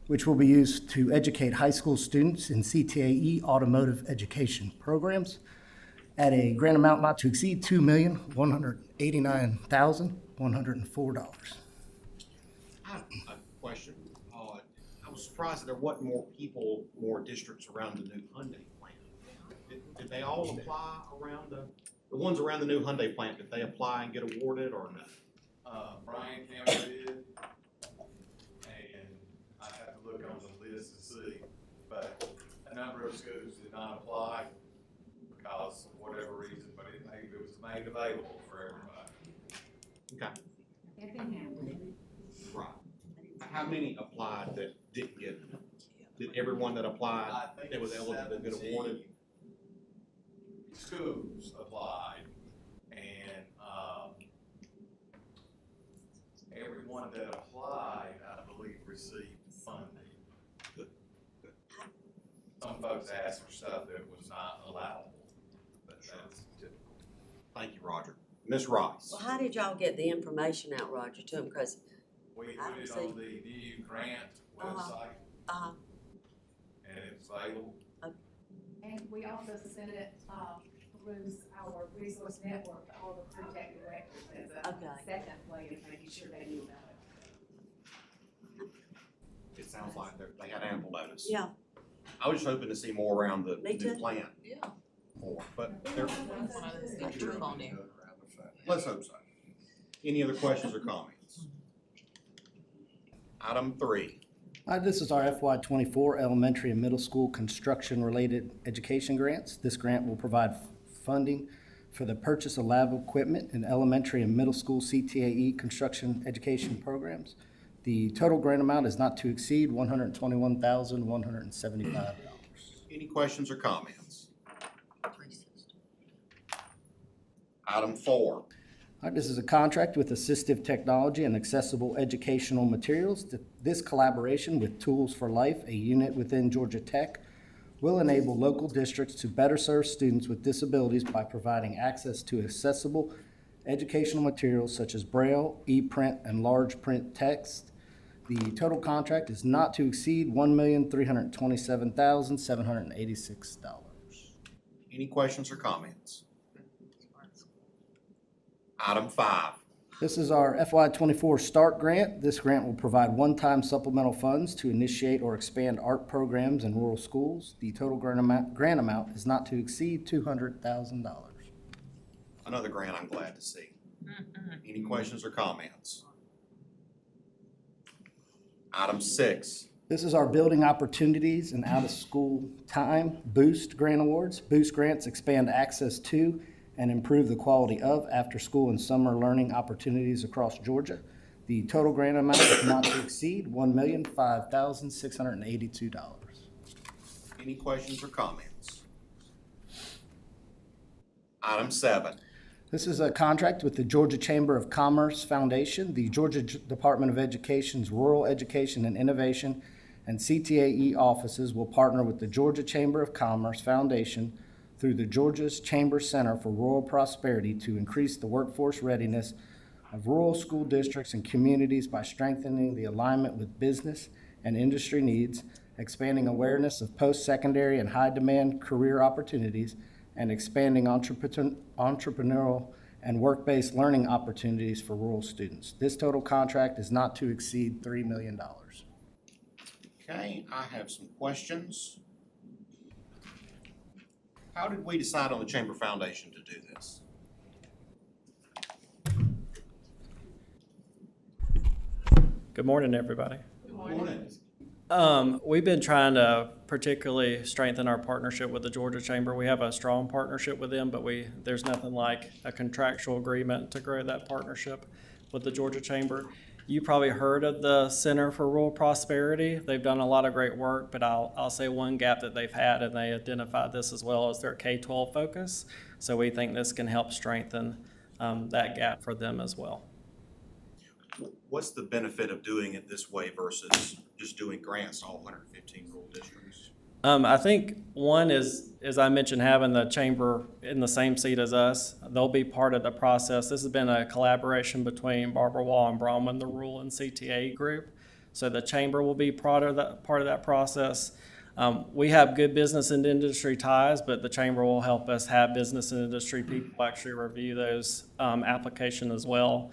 N: which will be used to educate high school students in CTAE automotive education programs at a grant amount not to exceed $2,189,104.
M: I have a question. I was surprised that there wasn't more districts around the new Hyundai plant. Did they all apply around the ones around the new Hyundai plant, did they apply and get awarded or no?
K: Bryan County did, and I have to look on the list to see, but a number of schools did not apply because of whatever reason, but it was made available for everybody.
M: Okay. Right. How many applied that didn't get it? Did everyone that applied that was eligible get awarded?
K: Schools applied, and everyone that applied, I believe, received funding. Some folks asked for stuff that was not allowable, but that's typical.
M: Thank you, Roger. Ms. Rice?
D: Well, how did y'all get the information out, Roger, to them? Because,
K: We
D: I
K: put it
D: see.
K: on the DU grant website, and it's available.
L: And we also send it, through our resource network, to all the protected records as a
D: Okay.
L: second way of making sure they knew about it.
M: It sounds like they had ample notice.
D: yeah,
M: I was just hoping to see more around the
D: Me
M: new
D: too.
M: plan.
J: Yeah.
M: More, but there,
J: On there.
M: let's hope so. Any other questions or comments? Item 3.
N: This is our FY '24 elementary and middle school construction-related education grants. This grant will provide funding for the purchase of lab equipment in elementary and middle school CTAE construction education programs. The total grant amount is not to exceed $121,175.
M: Any questions or comments? Item 4.
N: This is a contract with Assistive Technology and Accessible Educational Materials. This collaboration with Tools for Life, a unit within Georgia Tech, will enable local districts to better serve students with disabilities by providing access to accessible educational materials such as Braille, e-print, and large print text. The total contract is not to exceed $1,327,786.
M: Any questions or comments? Item 5.
N: This is our FY '24 START grant. This grant will provide one-time supplemental funds to initiate or expand art programs in rural schools. The total grant amount is not to exceed $200,000.
M: Another grant I'm glad to see. Any questions or comments? Item 6.
N: This is our Building Opportunities and Out-of-School Time Boost Grant Awards. Boost grants expand access to and improve the quality of after-school and summer learning opportunities across Georgia. The total grant amount is not to exceed $1,005,682.
M: Any questions or comments? Item 7.
N: This is a contract with the Georgia Chamber of Commerce Foundation, the Georgia Department of Education's Rural Education and Innovation, and CTAE offices will partner with the Georgia Chamber of Commerce Foundation through the Georgia's Chamber Center for Rural Prosperity to increase the workforce readiness of rural school districts and communities by strengthening the alignment with business and industry needs, expanding awareness of post-secondary and high-demand career opportunities, and expanding entrepreneurial and work-based learning opportunities for rural students. This total contract is not to exceed $3 million.
M: Okay, I have some questions. How did we decide on the Chamber Foundation to do this?
O: Good morning, everybody.
M: Good morning.
O: We've been trying to particularly strengthen our partnership with the Georgia Chamber. We have a strong partnership with them, but there's nothing like a contractual agreement to grow that partnership with the Georgia Chamber. You probably heard of the Center for Rural Prosperity. They've done a lot of great work, but I'll say one gap that they've had, and they identified this as well, as their K-12 focus. So we think this can help strengthen that gap for them as well.
M: What's the benefit of doing it this way versus just doing grants to all 115 rural districts?
O: I think one is, as I mentioned, having the chamber in the same seat as us. They'll be part of the process. This has been a collaboration between Barbara Wall and Bronwyn, the rural and CTA group. So the chamber will be part of that process. We have good business and industry ties, but the chamber will help us have business and industry people actually review those applications as well.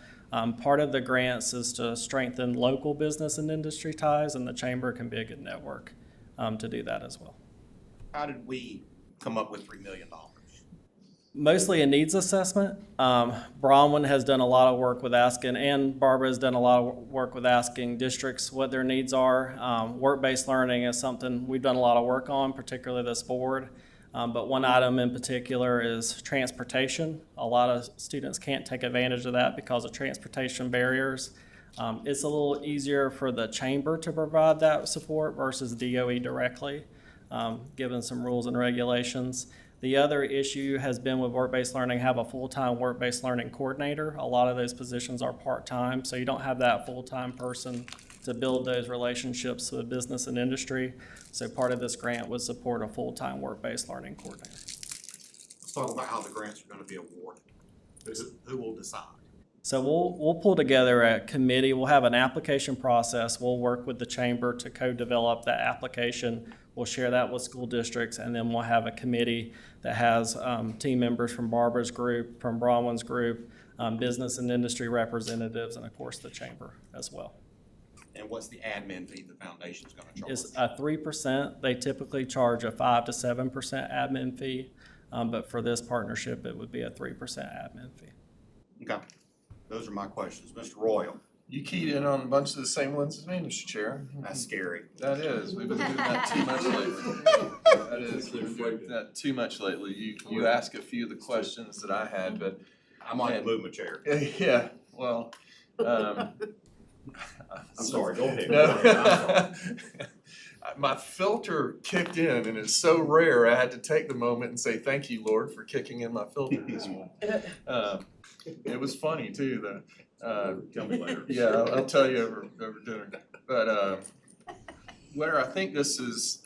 O: Part of the grants is to strengthen local business and industry ties, and the chamber can be a good network to do that as well.
M: How did we come up with $3 million?
O: Mostly a needs assessment. Bronwyn has done a lot of work with asking, and Barbara has done a lot of work with asking districts what their needs are. Work-based learning is something we've done a lot of work on, particularly this board. But one item in particular is transportation. A lot of students can't take advantage of that because of transportation barriers. It's a little easier for the chamber to provide that support versus DOE directly, given some rules and regulations. The other issue has been with work-based learning, have a full-time work-based learning coordinator. A lot of those positions are part-time, so you don't have that full-time person to build those relationships with business and industry. So part of this grant would support a full-time work-based learning coordinator.
M: Let's talk about how the grants are gonna be awarded. Who will decide?
O: So we'll pull together a committee. We'll have an application process. We'll work with the chamber to co-develop that application. We'll share that with school districts, and then we'll have a committee that has team members from Barbara's group, from Bronwyn's group, business and industry representatives, and of course the chamber as well.
M: And what's the admin fee the foundation's gonna charge?
O: It's 3%. They typically charge a 5 to 7% admin fee, but for this partnership, it would be a 3% admin fee.
M: Okay, those are my questions. Mr. Royal,
F: You keyed in on a bunch of the same ones as me, Mr. Chair.
M: that's scary.
F: That is, we've been doing that too much lately. That is, we've been doing that too much lately. You asked a few of the questions that I had, but.
M: I'm on the movement chair.
F: Yeah, well,
M: I'm sorry, go ahead.
F: No. My filter kicked in, and it's so rare, I had to take the moment and say, thank you, Lord, for kicking in my filter this morning. It was funny too, though.
M: Tell me later.
F: Yeah, I'll tell you over dinner. But where I think this is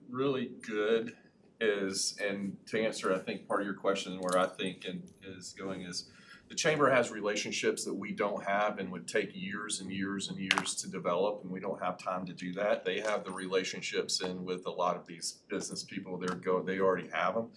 F: really good is, and to answer, I think, part of your question, where I think is going is, the chamber has relationships that we don't have and would take years and years and years to develop, and we don't have time to do that. They have the relationships in with a lot of these business people. They already have them.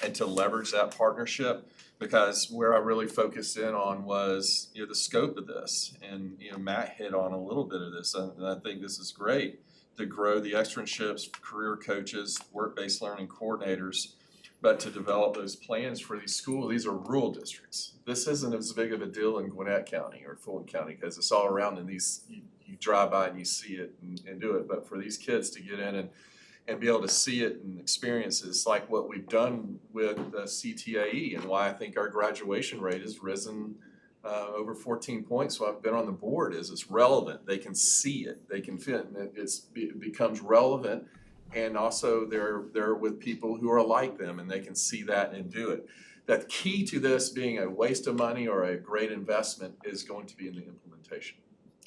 F: And to leverage that partnership, because where I really focused in on was, the scope of this. And, Matt hit on a little bit of this, and I think this is great, to grow the externships, career coaches, work-based learning coordinators, but to develop those plans for these schools. These are rural districts. This isn't as big of a deal in Gwinnett County or Fulton County, because it's all around, and you drive by and you see it and do it. But for these kids to get in and be able to see it and experience it, it's like what we've done with CTAE, and why I think our graduation rate has risen over 14 points. So I've been on the board, is it's relevant. They can see it, they can fit, and it becomes relevant. And also they're with people who are like them, and they can see that and do it. The key to this being a waste of money or a great investment is going to be in the implementation.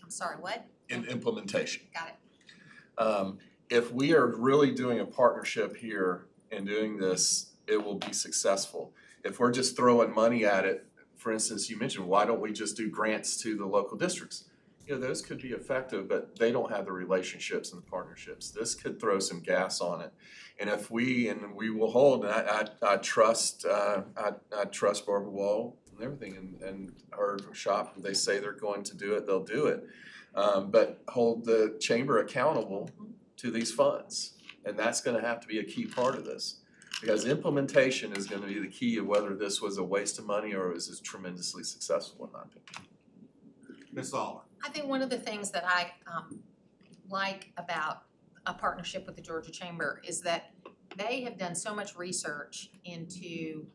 G: I'm sorry, what?
F: In implementation.
G: Got it.
F: If we are really doing a partnership here and doing this, it will be successful. If we're just throwing money at it, for instance, you mentioned, why don't we just do grants to the local districts? Those could be effective, but they don't have the relationships and the partnerships. This could throw some gas on it. And if we will hold, and I trust Barbara Wall and everything, and her shop, they say they're going to do it, they'll do it. But hold the chamber accountable to these funds. And that's gonna have to be a key part of this. Because implementation is gonna be the key of whether this was a waste of money or was tremendously successful in my opinion.
M: Ms. Aller.
G: I think one of the things that I like about a partnership with the Georgia Chamber is that they have done so much research into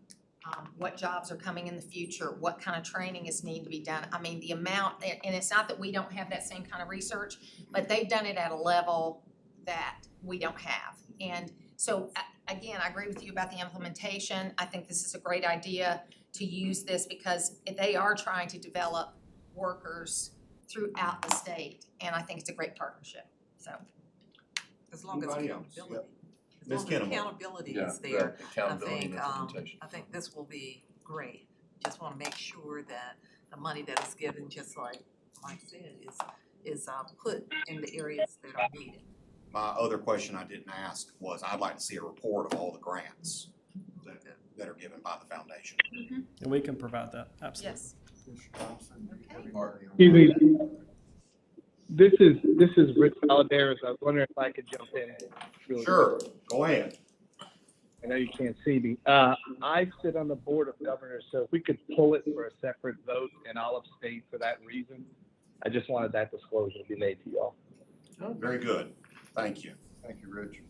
G: what jobs are coming in the future, what kind of training is needed to be done. I mean, the amount, and it's not that we don't have that same kind of research, but they've done it at a level that we don't have. And so, again, I agree with you about the implementation. I think this is a great idea to use this because they are trying to develop workers throughout the state, and I think it's a great partnership, so.
J: As long as
M: Anybody else?
J: accountability. As
M: Ms.
J: long as
M: Kinnaman.
J: accountability
F: Yeah,
J: is there,
F: accountability and implementation.
J: I think this will be great. Just wanna make sure that the money that is given, just like Mike said, is put in the areas that are needed.
M: My other question I didn't ask was, I'd like to see a report of all the grants that are given by the foundation.
O: And we can provide that, absolutely.
G: Yes.
P: Excuse me. This is Rich Valadares. I was wondering if I could jump in. Really
M: Sure,
P: quick.
M: go ahead.
P: I know you can't see me. I sit on the board of governors, so if we could pull it for a separate vote, and I'll abstain for that reason. I just wanted that disclosure to be made to y'all.
M: Very good. Thank you.
A: Thank you, Rich.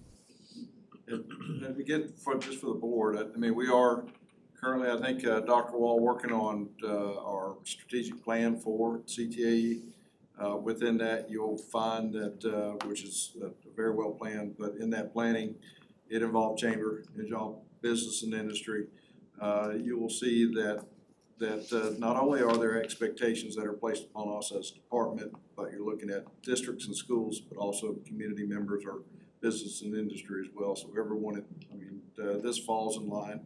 H: And again, just for the board, I mean, we are currently, I think, Dr. Wall working on our strategic plan for CTAE. Within that, you'll find that, which is very well planned, but in that planning it involved chamber, it involved business and industry. You will see that not only are there expectations that are placed upon us as a department, but you're looking at districts and schools, but also community members or business and industry as well. So everyone, this falls in line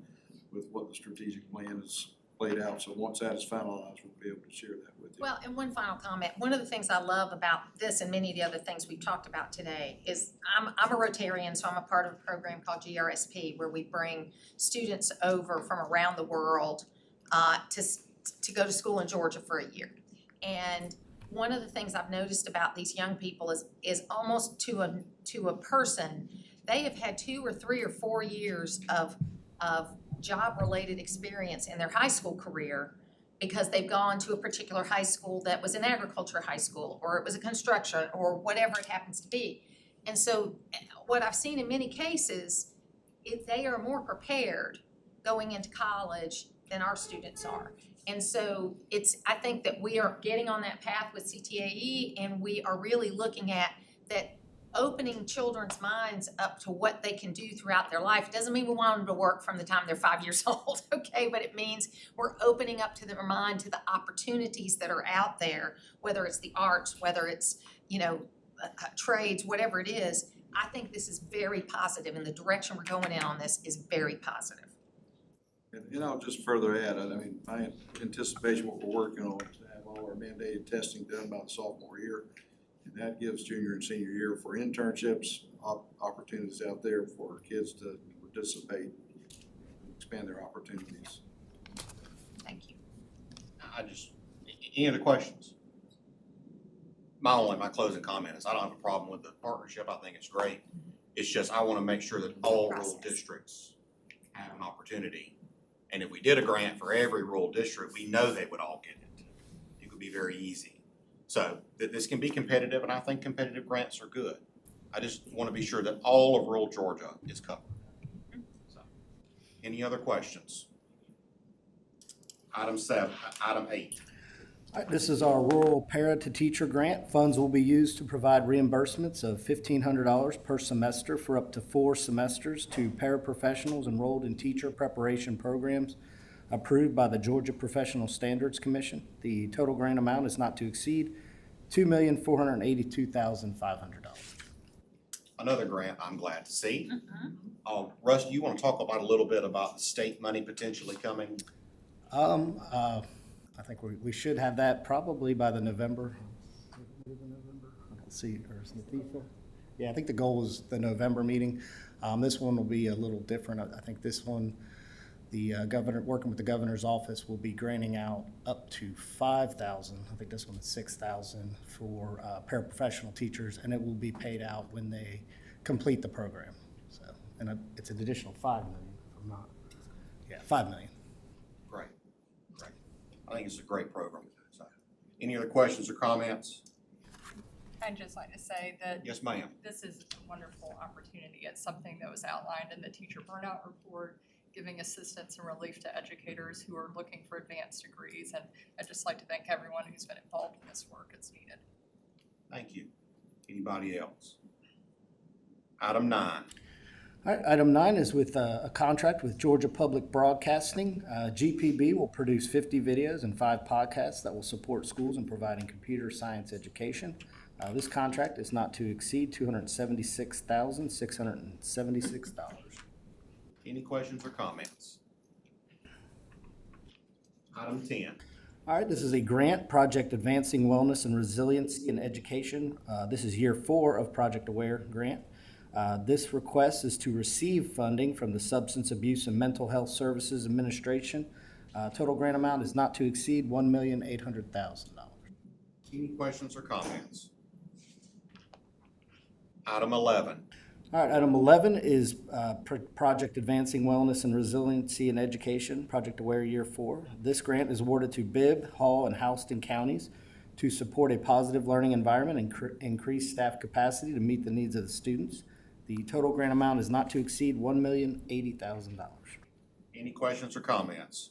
H: with what the strategic plan is laid out. So once that is finalized, we'll be able to share that with you.
G: Well, and one final comment. One of the things I love about this and many of the other things we've talked about today is I'm a Rotarian, so I'm a part of a program called GRSP where we bring students over from around the world to go to school in Georgia for a year. And one of the things I've noticed about these young people is almost to a person, they have had 2 or 3 or 4 years of job-related experience in their high school career because they've gone to a particular high school that was an agriculture high school, or it was a construction, or whatever it happens to be. And so what I've seen in many cases is they are more prepared going into college than our students are. And so I think that we are getting on that path with CTAE, and we are really looking at that, opening children's minds up to what they can do throughout their life. It doesn't mean we want them to work from the time they're 5 years old, okay? But it means we're opening up to their mind to the opportunities that are out there, whether it's the arts, whether it's, trades, whatever it is. I think this is very positive, and the direction we're going in on this is very positive.
H: And I'll just further add, my anticipation, what we're working on is to have all our mandated testing done by the sophomore year. And that gives junior and senior year for internships, opportunities out there for kids to participate, expand their opportunities.
G: Thank you.
M: Any other questions? My closing comment is I don't have a problem with the partnership. I think it's great. It's just I want to make sure that all rural districts have an opportunity. And if we did a grant for every rural district, we know they would all get it. It would be very easy. So this can be competitive, and I think competitive grants are good. I just want to be sure that all of rural Georgia is covered. So, any other questions? Item 8.
N: All right, this is our rural para to teacher grant. Funds will be used to provide reimbursements of $1,500 per semester for up to 4 semesters to paraprofessionals enrolled in teacher preparation programs approved by the Georgia Professional Standards Commission. The total grant amount is not to exceed $2,482,500.
M: Another grant I'm glad to see. Russ, you want to talk about a little bit about the state money potentially coming?
N: I think we should have that probably by the November. Let's see, or is it Latifa? Yeah, I think the goal is the November meeting. This one will be a little different. I think this one, the governor, working with the governor's office, will be granting out up to $5,000. I think this one is $6,000 for paraprofessional teachers, and it will be paid out when they complete the program. So, and it's an additional $5 million. If I'm not, yeah, $5 million.
M: Great. I think it's a great program. So, any other questions or comments?
Q: I'd just like to say that
M: Yes, ma'am.
Q: this is a wonderful opportunity. It's something that was outlined in the teacher burnout report, giving assistance and relief to educators who are looking for advanced degrees. And I'd just like to thank everyone who's been involved in this work. It's needed.
M: Thank you. Anybody else? Item 9.
N: All right, item 9 is with a contract with Georgia Public Broadcasting. GPB will produce 50 videos and 5 podcasts that will support schools in providing computer science education. This contract is not to exceed $276,676.
M: Any questions or comments? Item 10.
N: All right, this is a grant, Project Advancing Wellness and Resiliency in Education. This is year 4 of Project Aware grant. This request is to receive funding from the Substance Abuse and Mental Health Services Administration. Total grant amount is not to exceed $1,800,000.
M: Any questions or comments? Item 11.
N: All right, item 11 is Project Advancing Wellness and Resiliency in Education, Project Aware Year 4. This grant is awarded to Bibb, Hall, and Houston counties to support a positive learning environment and increase staff capacity to meet the needs of the students. The total grant amount is not to exceed $1,080,000.
M: Any questions or comments?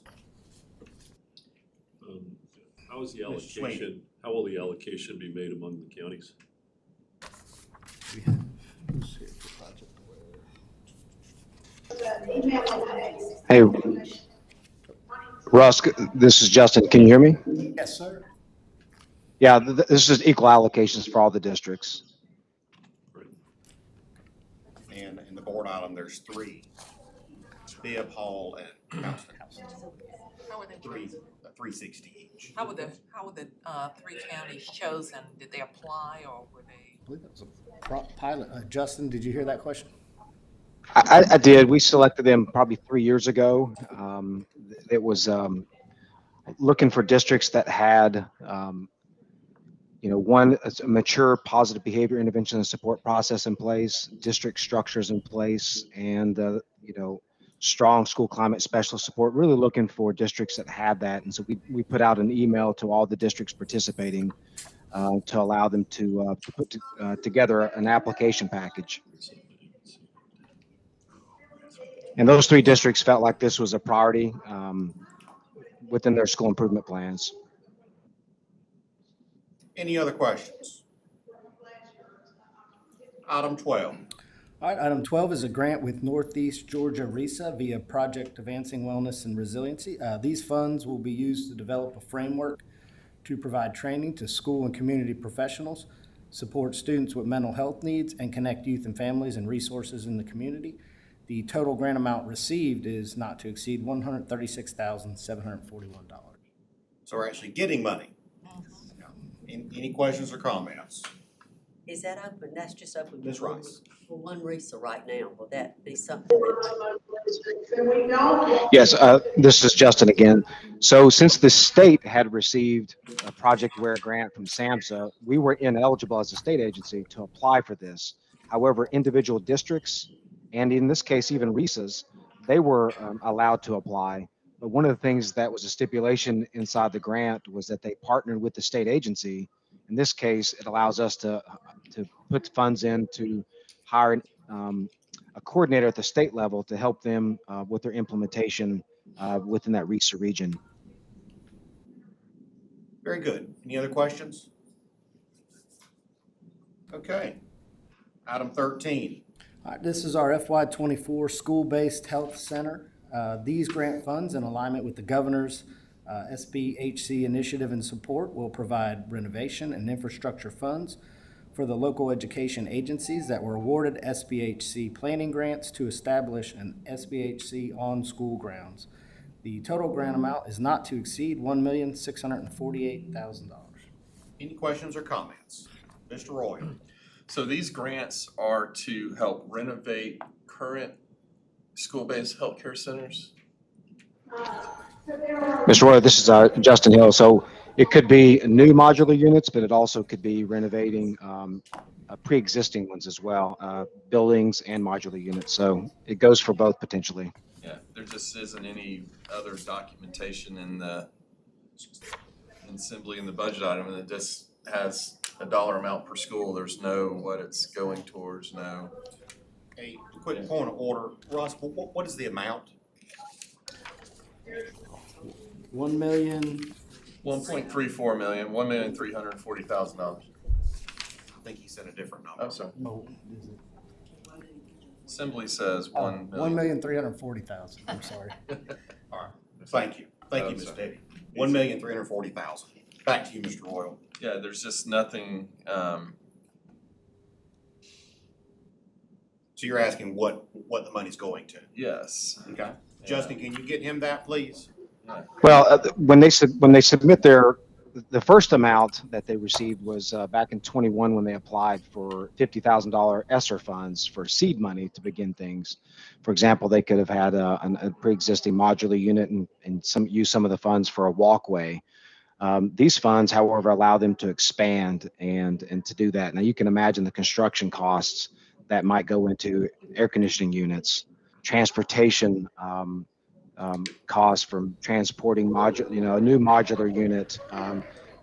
R: How is the allocation? How will the allocation be made among the counties?
N: We have, let's see, for Project Aware.
S: Hey, Russ, this is Justin. Can you hear me?
N: Yes, sir.
S: Yeah, this is equal allocations for all the districts.
A: And in the board item, there's three. Bibb, Hall, and Houston.
J: How were they
A: Three,
J: chosen?
A: 360 each.
J: How were the three counties chosen? Did they apply or were they?
N: I believe that was a pilot. Justin, did you hear that question?
S: I did. We selected them probably 3 years ago. It was looking for districts that had, one, a mature positive behavior intervention and support process in place, district structures in place, and, strong school climate specialist support, really looking for districts that had that. And so we put out an email to all the districts participating to allow them to put together an application package. And those three districts felt like this was a priority within their school improvement plans.
A: Any other questions? Item 12.
N: All right, item 12 is a grant with Northeast Georgia RESA via Project Advancing Wellness and Resiliency. These funds will be used to develop a framework to provide training to school and community professionals, support students with mental health needs, and connect youth and families and resources in the community. The total grant amount received is not to exceed $136,741.
A: So we're actually getting money. Any questions or comments?
D: Is that open? That's just open.
A: Ms. Rice.
D: For one RESA right now. Will that be something that?
S: Yes, this is Justin again. So since the state had received a Project Aware grant from SAMHSA, we were ineligible as a state agency to apply for this. However, individual districts, and in this case, even RESAs, they were allowed to apply. But one of the things that was a stipulation inside the grant was that they partnered with the state agency. In this case, it allows us to put funds in to hire a coordinator at the state level to help them with their implementation within that RESA region.
A: Very good. Any other questions? Okay. Item 13.
N: All right, this is our FY24 School-Based Health Center. These grant funds, in alignment with the governor's SBHC initiative and support, will provide renovation and infrastructure funds for the local education agencies that were awarded SBHC planning grants to establish an SBHC on school grounds. The total grant amount is not to exceed $1,648,000.
A: Any questions or comments? Mr. Roy.
F: So these grants are to help renovate current school-based healthcare centers?
S: Mr. Roy, this is Justin Hill. So it could be new modular units, but it also could be renovating pre-existing ones as well, buildings and modular units. So it goes for both potentially.
F: Yeah, there just isn't any other documentation simply in the budget item, and it just has a dollar amount per school. There's no what it's going towards, no.
A: A quick point of order. Russ, what is the amount?
F: 1.34 million, $1,340,000.
A: I think he said a different number.
F: I'm sorry.
N: Oh, is it?
F: Assembly says 1 million.
N: $1,340,000. I'm sorry.
A: All right. Thank you. Thank you, Ms. Debbie. 1,340,000. Back to you, Mr. Royal.
F: Yeah, there's just nothing.
A: So you're asking what the money's going to?
F: Yes.
A: Okay. Justin, can you get him that, please?
S: Well, when they submit the first amount that they received was back in 21 when they applied for $50,000 ESSER funds for seed money to begin things. For example, they could have had a pre-existing modular unit and use some of the funds for a walkway. These funds, however, allow them to expand and to do that. Now you can imagine the construction costs that might go into air conditioning units, transportation costs from transporting a new modular unit,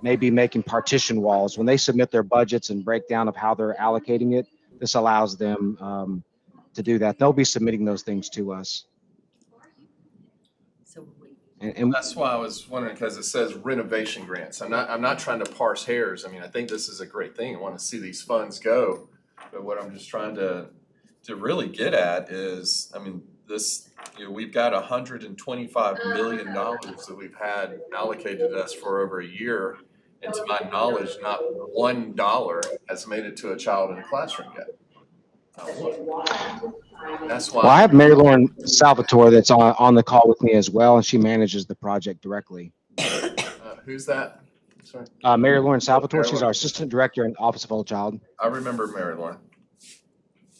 S: maybe making partition walls. When they submit their budgets and breakdown of how they're allocating it, this allows them to do that. They'll be submitting those things to us.
F: And that's why I was wondering, because it says renovation grants. I'm not trying to parse hairs. I mean, I think this is a great thing. I want to see these funds go. But what I'm just trying to really get at is, I mean, this you know, we've got $125 million that we've had allocated to us for over a year. And to my knowledge, not $1 has made it to a child in a classroom yet. Not one. That's why.
S: Well, I have Mary Lauren Salvatore that's on the call with me as well, and she manages the project directly.
F: Who's that? Sorry.
S: Mary Lauren Salvatore,
F: Mary
S: she's
F: Lauren.
S: our assistant director in Office of Old Child.
F: I remember Mary Lauren.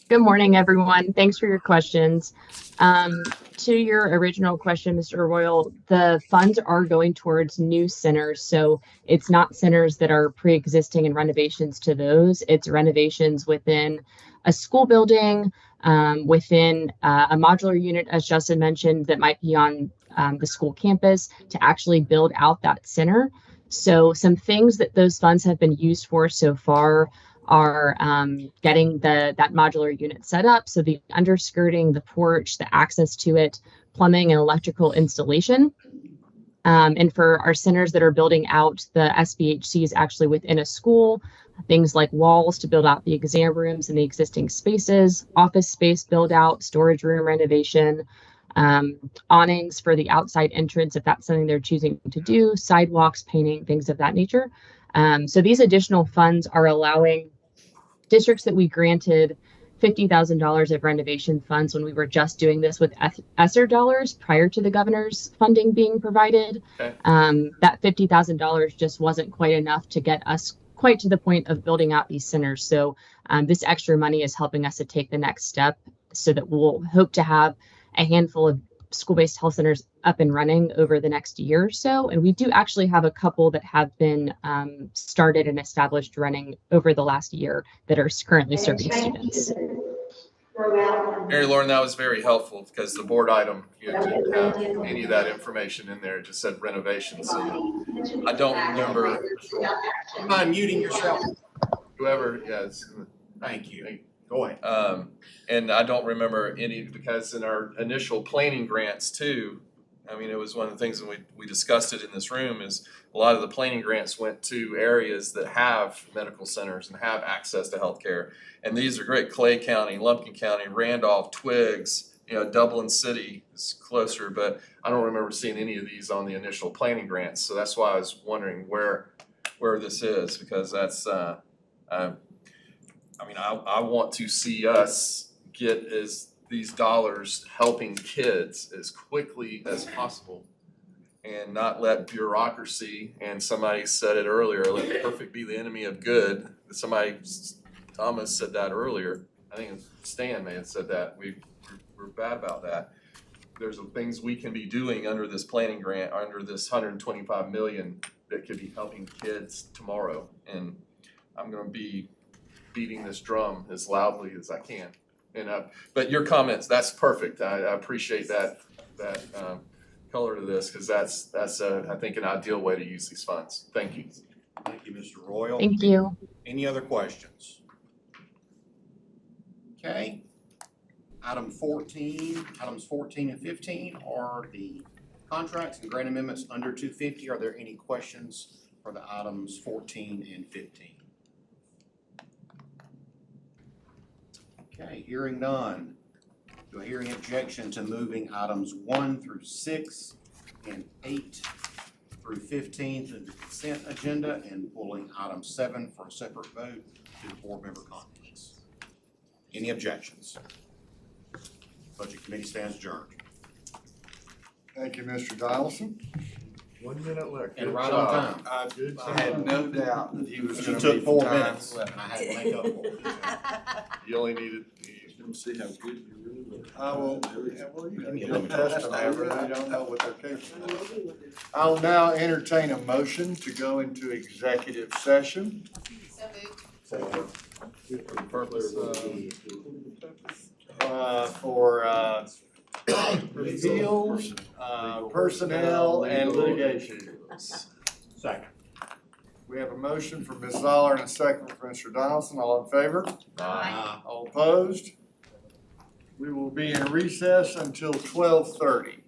T: Good morning, everyone. Thanks for your questions. To your original question, Mr. Royal, the funds are going towards new centers. So it's not centers that are pre-existing and renovations to those. It's renovations within a school building, within a modular unit, as Justin mentioned, that might be on the school campus to actually build out that center. So some things that those funds have been used for so far are getting that modular unit set up. So the underskirting, the porch, the access to it, plumbing and electrical installation. And for our centers that are building out the SBHCs actually within a school, things like walls to build out the exam rooms and the existing spaces, office space build out, storage room renovation, awnings for the outside entrance if that's something they're choosing to do, sidewalks, painting, things of that nature. So these additional funds are allowing districts that we granted $50,000 of renovation funds when we were just doing this with ESSER dollars prior to the governor's funding being provided.
F: Okay.
T: That $50,000 just wasn't quite enough to get us quite to the point of building out these centers. So this extra money is helping us to take the next step so that we'll hope to have a handful of school-based health centers up and running over the next year or so. And we do actually have a couple that have been started and established running over the last year that are currently serving students.
F: Mary Lauren, that was very helpful because the board item, you know, didn't have any of that information in there. It just said renovations. And I don't remember.
M: Mind muting yourself.
F: Whoever, yes.
M: Thank you. Go ahead.
F: And I don't remember any, because in our initial planning grants too, I mean, it was one of the things when we discussed it in this room is a lot of the planning grants went to areas that have medical centers and have access to healthcare. And these are great. Clay County, Lumpkin County, Randolph, Twiggs, you know, Dublin City is closer, but I don't remember seeing any of these on the initial planning grants. So that's why I was wondering where this is, because that's, I mean, I want to see us get these dollars helping kids as quickly as possible and not let bureaucracy, and somebody said it earlier, let perfect be the enemy of good. Thomas said that earlier. I think Stan may have said that. We're bad about that. There's things we can be doing under this planning grant, under this $125 million that could be helping kids tomorrow. And I'm gonna be beating this drum as loudly as I can. And but your comments, that's perfect. I appreciate that color to this, because that's I think an ideal way to use these funds. Thank you.
M: Thank you, Mr. Royal.
T: Thank you.
M: Any other questions? Okay. Items 14 and 15 are the contracts and grant amendments under 250. Are there any questions for the items 14 and 15? Okay, hearing none. Do I hear any objection to moving items 1 through 6 and 8 through 15 to the consent agenda and pulling item 7 for a separate vote to the board member comments? Any objections? Budget committee stands adjourned.
A: Thank you, Mr. Dialson.
F: 1 minute left.
M: And right on time.
A: I had no doubt that he was
M: She
A: gonna
M: took
A: be
M: 4
A: time.
M: minutes and I had to make up for it.
F: You only needed.
R: See how good you really look.
A: I will, yeah, well, you
M: Give me a
A: don't
M: lemon
A: test
M: twist.
A: them ever, you don't know what they're capable of. I'll now entertain a motion to go into executive session
G: So moved.
F: For the purpose
A: for appeals, personnel, and litigation.
M: Second.
A: We have a motion from Ms. Zoller and a second from Mr. Donaldson. All in favor?
F: Aye.
A: All opposed? We will be in recess until 12:30.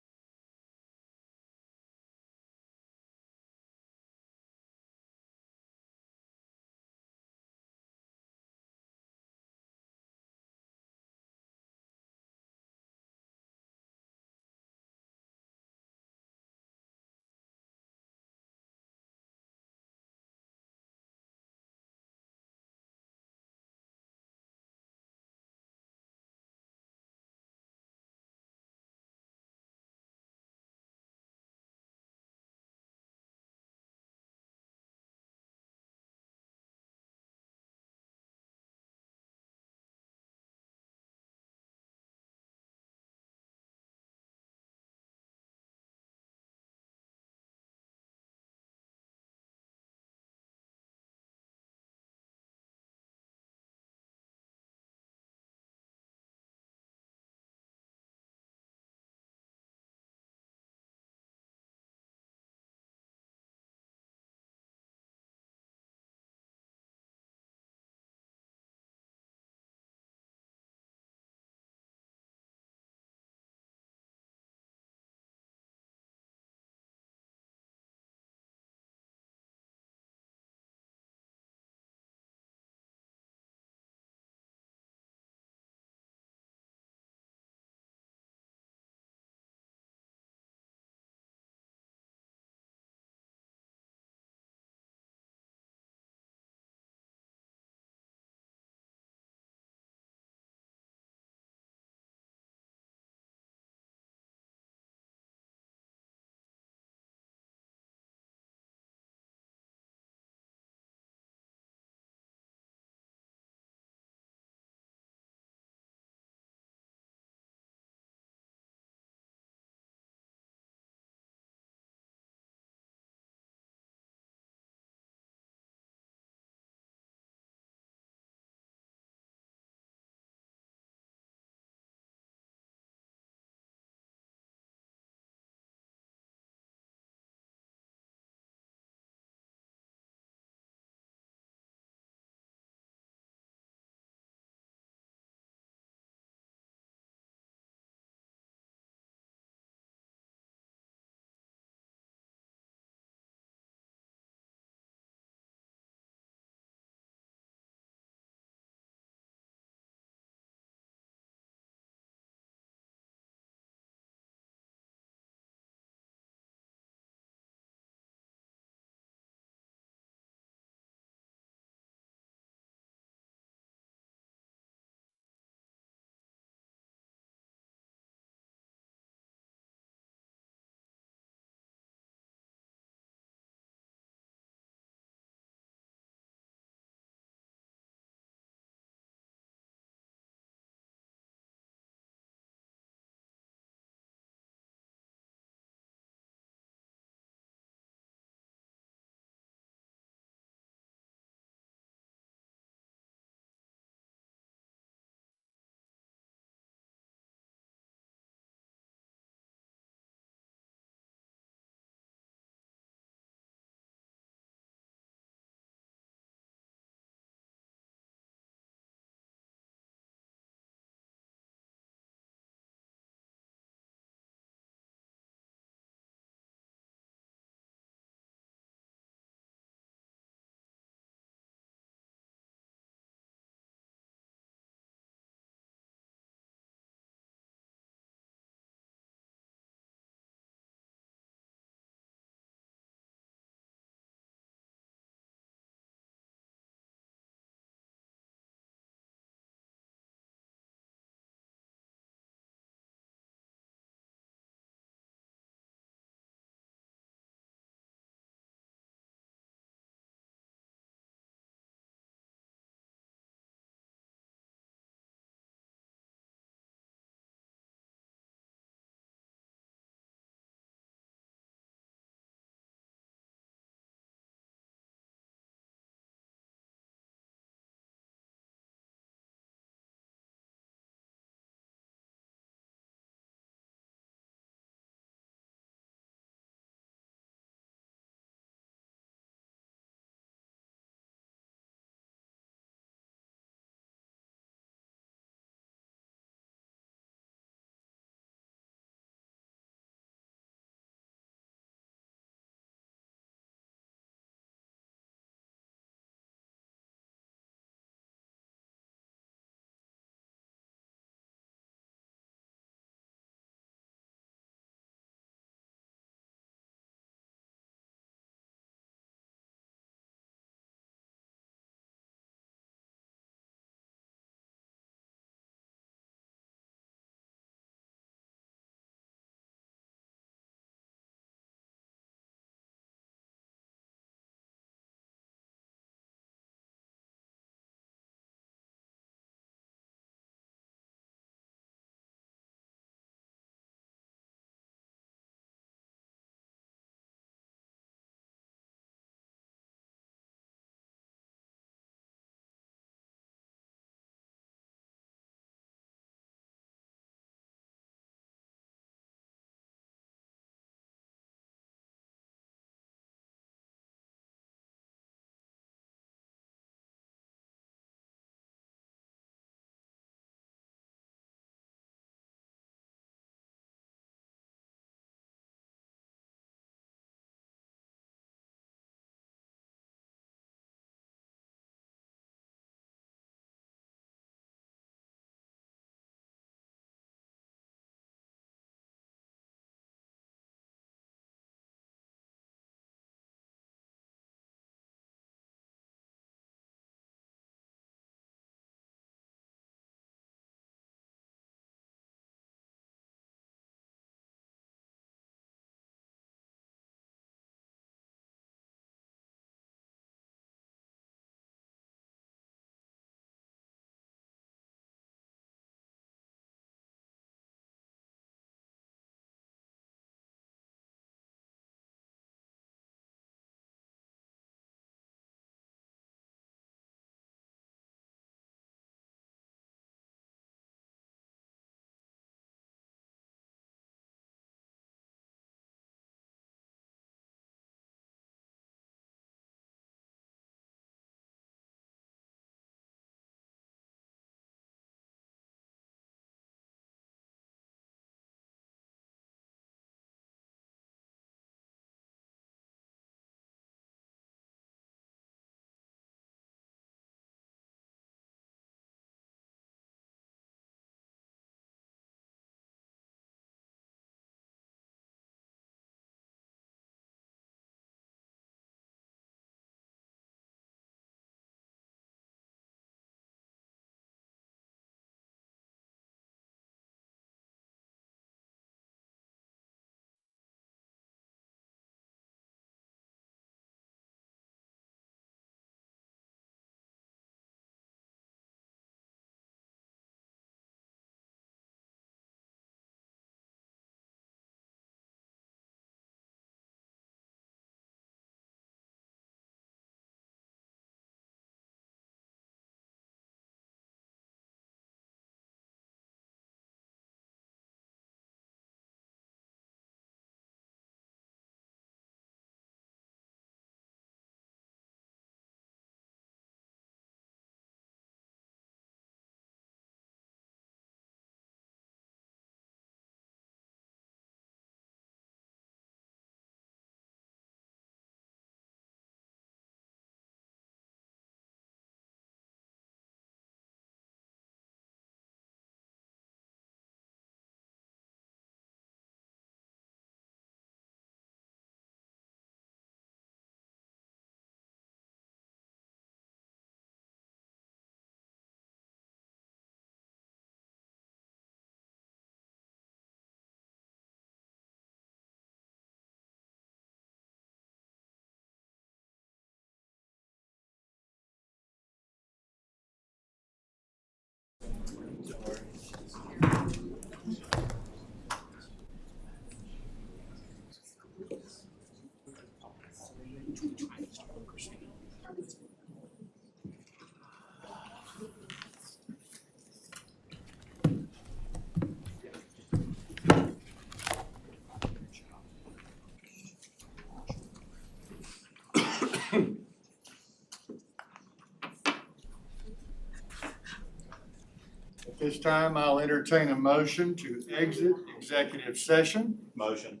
A: At this time, I'll entertain a motion to exit executive session.
K: Motion.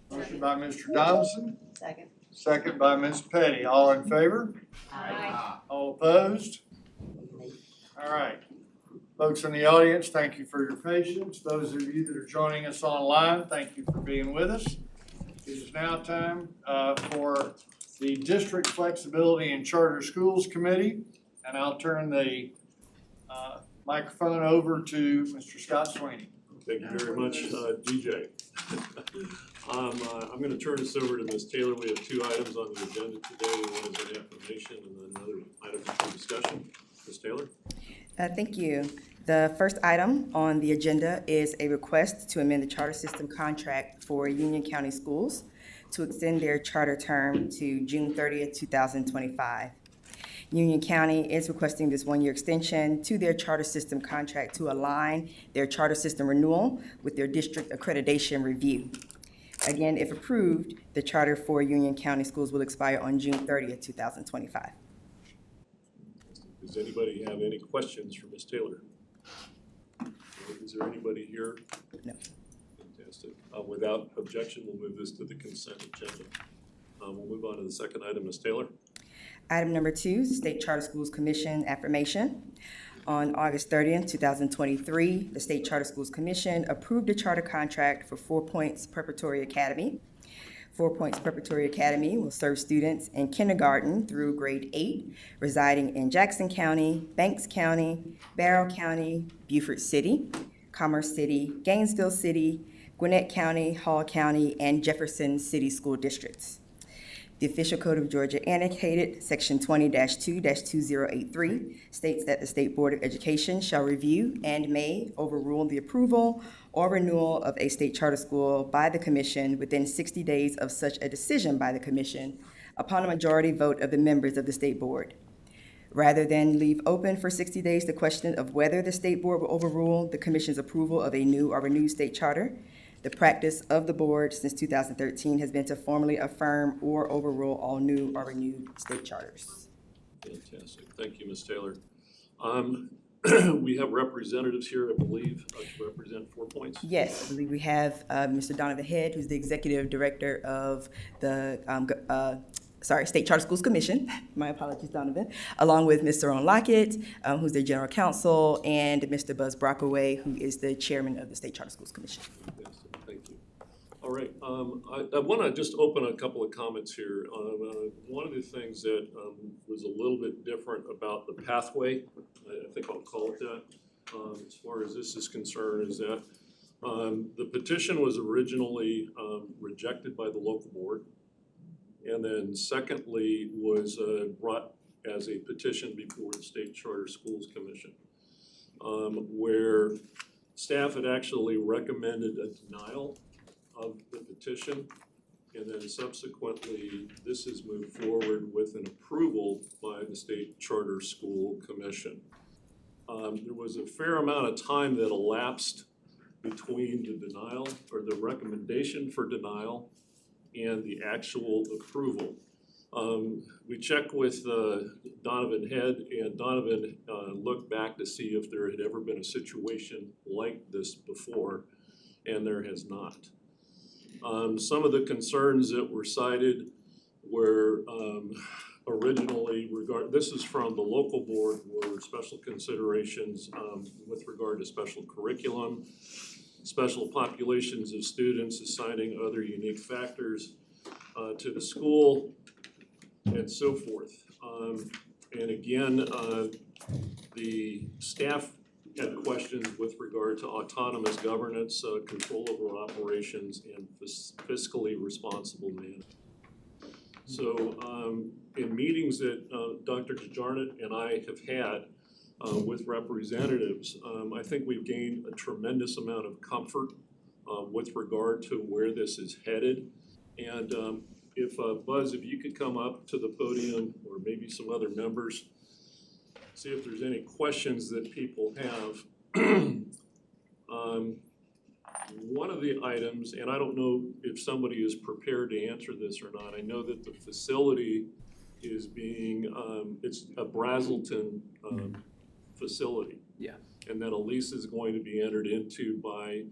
A: Motion by Mr. Donaldson,
B: Second.
A: second by Ms. Petty. All in favor?
B: Aye.
A: All opposed? All right. Folks in the audience, thank you for your patience. Those of you that are joining us online, thank you for being with us. It is now time for the District Flexibility and Charter Schools Committee, and I'll turn the microphone over to Mr. Scott Sweeney.
R: Thank you very much, DJ. I'm going to turn this over to Ms. Taylor. We have two items on the agenda today. One is an affirmation and then another item for discussion. Ms. Taylor?
C: Thank you. The first item on the agenda is a request to amend the charter system contract for Union County Schools to extend their charter term to June 30th, 2025. Union County is requesting this one-year extension to their charter system contract to align their charter system renewal with their district accreditation review. Again, if approved, the charter for Union County Schools will expire on June 30th, 2025.
R: Does anybody have any questions for Ms. Taylor? Is there anybody here?
C: No.
R: Fantastic. Without objection, we'll move this to the consent agenda. We'll move on to the second item, Ms. Taylor.
C: Item number 2, State Charter Schools Commission affirmation. On August 30th, 2023, the State Charter Schools Commission approved a charter contract for 4 Points Preparatory Academy. 4 Points Preparatory Academy will serve students in kindergarten through grade 8, residing in Jackson County, Banks County, Barrow County, Beaufort City, Commerce City, Gainesville City, Gwinnett County, Hall County, and Jefferson City School Districts. The Official Code of Georgia annotated Section 20-2-2083 states that the State Board of Education shall review and may overrule the approval or renewal of a state charter school by the Commission within 60 days of such a decision by the Commission upon a majority vote of the members of the State Board. Rather than leave open for 60 days the question of whether the State Board will overrule the Commission's approval of a new or renewed state charter, the practice of the board since 2013 has been to formally affirm or overrule all new or renewed state charters.
R: Fantastic. Thank you, Ms. Taylor. We have representatives here, I believe, to represent 4 Points.
C: Yes, I believe we have Mr. Donovan Head, who's the Executive Director of the State Charter Schools Commission. My apologies, Donovan. Along with Mr. Ron Lockett, who's the General Counsel, and Mr. Buzz Brockaway, who is the Chairman of the State Charter Schools Commission.
R: Thank you. All right, I want to just open a couple of comments here. One of the things that was a little bit different about the pathway, I think I'll call it that, as far as this is concerned, is that the petition was originally rejected by the local board, and then secondly was brought as a petition before the State Charter Schools Commission, where staff had actually recommended a denial of the petition, and then subsequently this has moved forward with an approval by the State Charter School Commission. There was a fair amount of time that elapsed between the denial or the recommendation for denial and the actual approval. We checked with Donovan Head, and Donovan looked back to see if there had ever been a situation like this before, and there has not. Some of the concerns that were cited were originally this is from the local board, were special considerations with regard to special curriculum, special populations of students, assigning other unique factors to the school, and so forth. And again, the staff had questions with regard to autonomous governance, control over operations, and fiscally responsible management. So in meetings that Dr. DeJarnett and I have had with representatives, I think we've gained a tremendous amount of comfort with regard to where this is headed. And if Buzz, if you could come up to the podium, or maybe some other members, see if there's any questions that people have. One of the items, and I don't know if somebody is prepared to answer this or not, I know that the facility is being, it's a Brazelton facility.
O: Yeah.
R: and then a lease is going to be entered into by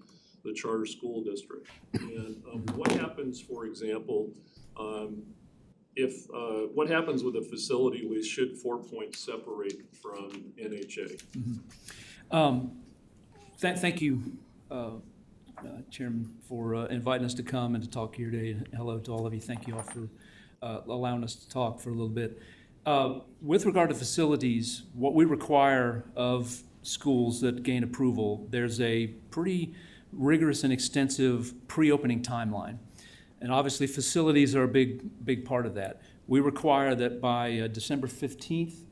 R: the charter school district. And what happens, for example, what happens with a facility lease should 4 Points separate from NHA?
U: Thank you, Chairman, for inviting us to come and to talk here today. And hello to all of you. Thank you all for allowing us to talk for a little bit. With regard to facilities, what we require of schools that gain approval, there's a pretty rigorous and extensive pre-opening timeline. And obviously facilities are a big part of that. We require that by December 15th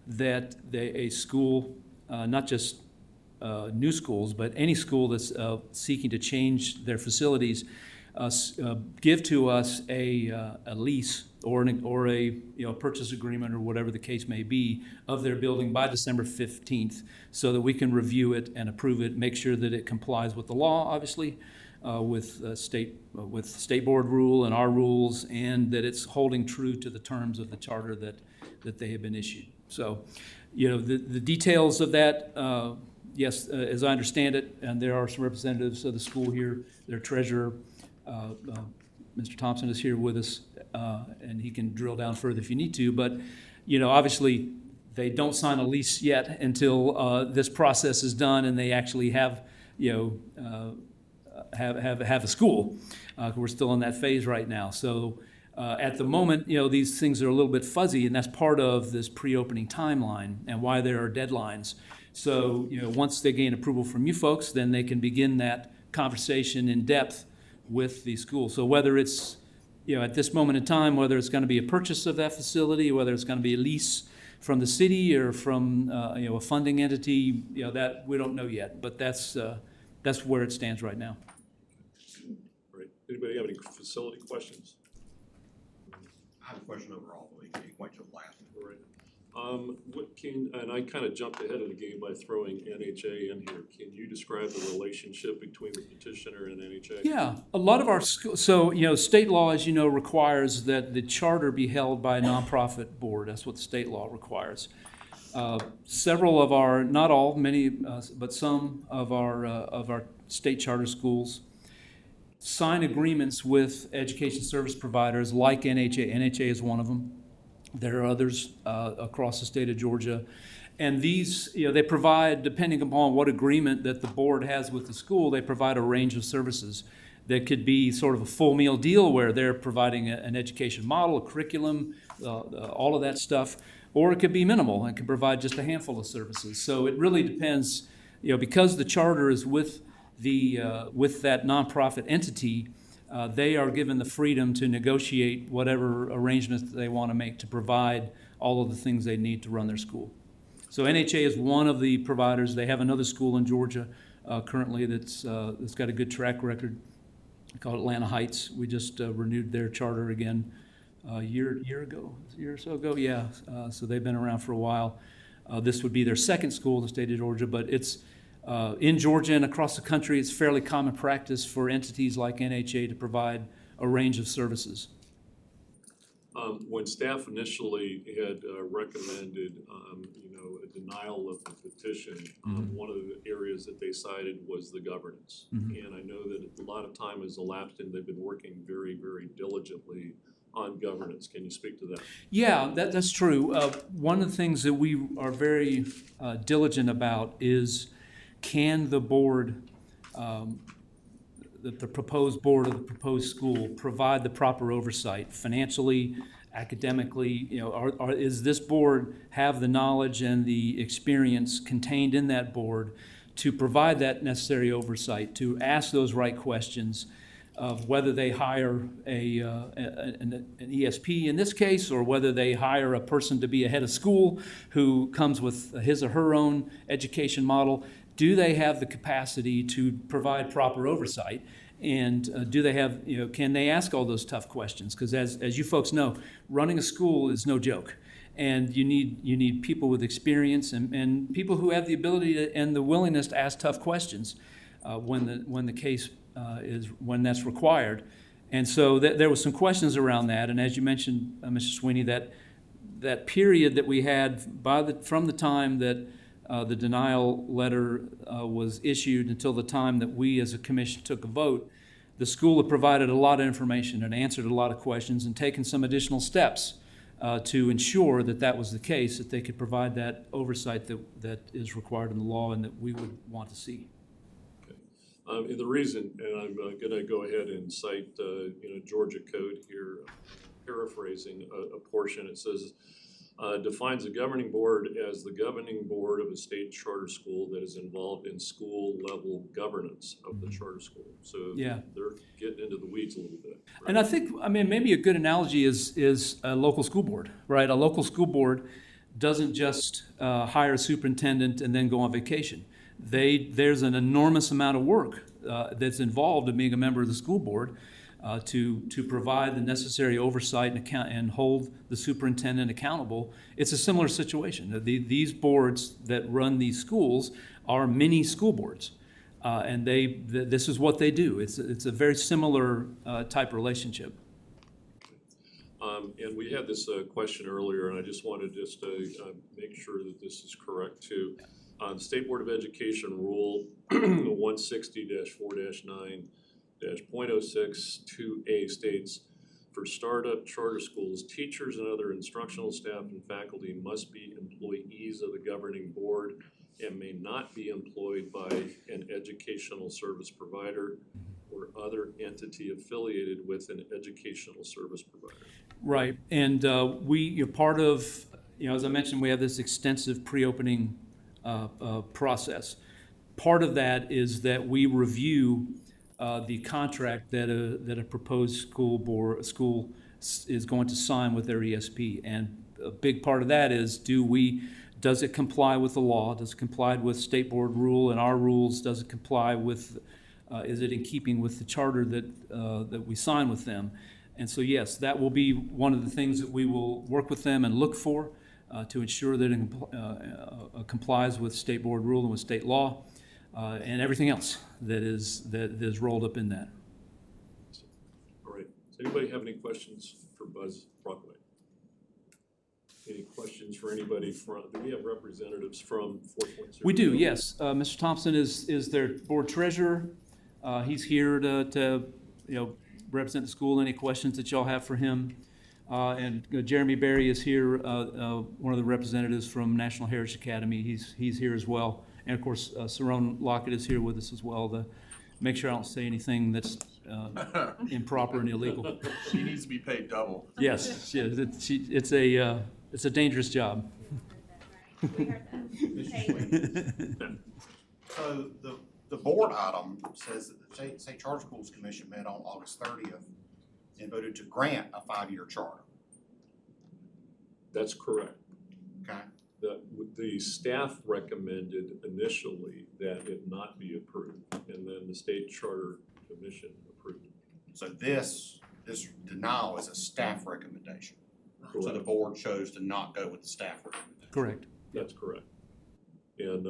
U: that a school, not just new schools, but any school that's seeking to change their facilities, give to us a lease or a purchase agreement or whatever the case may be of their building by December 15th, so that we can review it and approve it, make sure that it complies with the law, obviously, with state board rule and our rules, and that it's holding true to the terms of the charter that they have been issued. So, the details of that. Yes, as I understand it, and there are some representatives of the school here, their treasurer, Mr. Thompson is here with us, and he can drill down further if you need to. But, obviously, they don't sign a lease yet until this process is done and they actually have, have a school. We're still in that phase right now. So at the moment, these things are a little bit fuzzy, and that's part of this pre-opening timeline and why there are deadlines. So, once they gain approval from you folks, then they can begin that conversation in depth with the school. So whether it's, at this moment in time, whether it's going to be a purchase of that facility, whether it's going to be a lease from the city or from, a funding entity, that we don't know yet, but that's where it stands right now.
R: Right. Anybody have any facility questions?
M: I have a question overall, but we can wait till last.
R: All right. And I kind of jumped ahead of the game by throwing NHA in here. Can you describe the relationship between the petitioner and NHA?
U: Yeah, a lot of our schools, so, state law, as you know, requires that the charter be held by a nonprofit board. That's what the state law requires. Several of our, not all, many, but some of our state charter schools sign agreements with education service providers like NHA. NHA is one of them. There are others across the state of Georgia. And these, they provide, depending upon what agreement that the board has with the school, they provide a range of services that could be sort of a full meal deal where they're providing an education model, a curriculum, all of that stuff, or it could be minimal and can provide just a handful of services. So it really depends, because the charter is with that nonprofit entity, they are given the freedom to negotiate whatever arrangements that they want to make to provide all of the things they need to run their school. So NHA is one of the providers. They have another school in Georgia currently that's got a good track record called Atlanta Heights. We just renewed their charter again a year or so ago. Yeah, so they've been around for a while. This would be their second school in the state of Georgia, but it's in Georgia and across the country, it's fairly common practice for entities like NHA to provide a range of services.
R: When staff initially had recommended, a denial of the petition, one of the areas that they cited was the governance. And I know that a lot of time has elapsed and they've been working very, very diligently on governance. Can you speak to that? Yeah,
U: that's true. One of the things that we are very diligent about is, can the board, the proposed board of the proposed school, provide the proper oversight financially, academically? Is this board have the knowledge and the experience contained in that board to provide that necessary oversight, to ask those right questions of whether they hire an ESP in this case, or whether they hire a person to be a head of school who comes with his or her own education model? Do they have the capacity to provide proper oversight? And do they have, can they ask all those tough questions? Because as you folks know, running a school is no joke. And you need people with experience and people who have the ability and the willingness to ask tough questions when the case when that's required. And so there was some questions around that. And as you mentioned, Mr. Sweeney, that period that we had from the time that the denial letter was issued until the time that we as a commission took a vote, the school had provided a lot of information and answered a lot of questions and taken some additional steps to ensure that that was the case, that they could provide that oversight that is required in the law and that we would want to see.
R: And the reason, and I'm gonna go ahead and cite, Georgia code here, paraphrasing a portion. It says, defines a governing board as the governing board of a state charter school that is involved in school level governance of the charter school. So
U: yeah,
R: they're getting into the weeds a little bit. Right?
U: And I think, maybe a good analogy is a local school board, right? A local school board doesn't just hire a superintendent and then go on vacation. There's an enormous amount of work that's involved in being a member of the school board to provide the necessary oversight and hold the superintendent accountable. It's a similar situation. These boards that run these schools are mini school boards, and this is what they do. It's a very similar type relationship.
R: And we had this question earlier, and I just wanted to make sure that this is correct too. The State Board of Education Rule 160-4-9-.062A states, for startup charter schools, teachers and other instructional staff and faculty must be employees of the governing board and may not be employed by an educational service provider or other entity affiliated with an educational service provider.
U: Right, and you're part of, as I mentioned, we have this extensive pre-opening process. Part of that is that we review the contract that a proposed school is going to sign with their ESP, and a big part of that is does it comply with the law? Does it comply with state board rule and our rules? Does it comply with? Is it in keeping with the charter that we sign with them? And so yes, that will be one of the things that we will work with them and look for. To ensure that it complies with state board rule and with state law, and everything else that is rolled up in that.
R: All right. Does anybody have any questions for Buzz Brockway? Any questions for anybody do we have representatives from 4.0?
U: We do, yes. Mr. Thompson is their board treasurer. He's here to represent the school. Any questions that y'all have for him? And Jeremy Berry is here, one of the representatives from National Heritage Academy. He's here as well. And of course, Saron Lockett is here with us as well to make sure I don't say anything that's improper and illegal.
F: She needs to be paid double.
U: Yes, it's a dangerous job.
M: So the board item says that the State Charter Schools Commission met on August 30th and voted to grant a 5-year charter.
R: That's correct.
M: Okay.
R: The staff recommended initially that it not be approved, and then the State Charter Commission approved it.
M: So this denial is a staff recommendation.
R: Correct.
M: So the board chose to not go with the staff recommendation.
U: Correct.
R: That's correct. And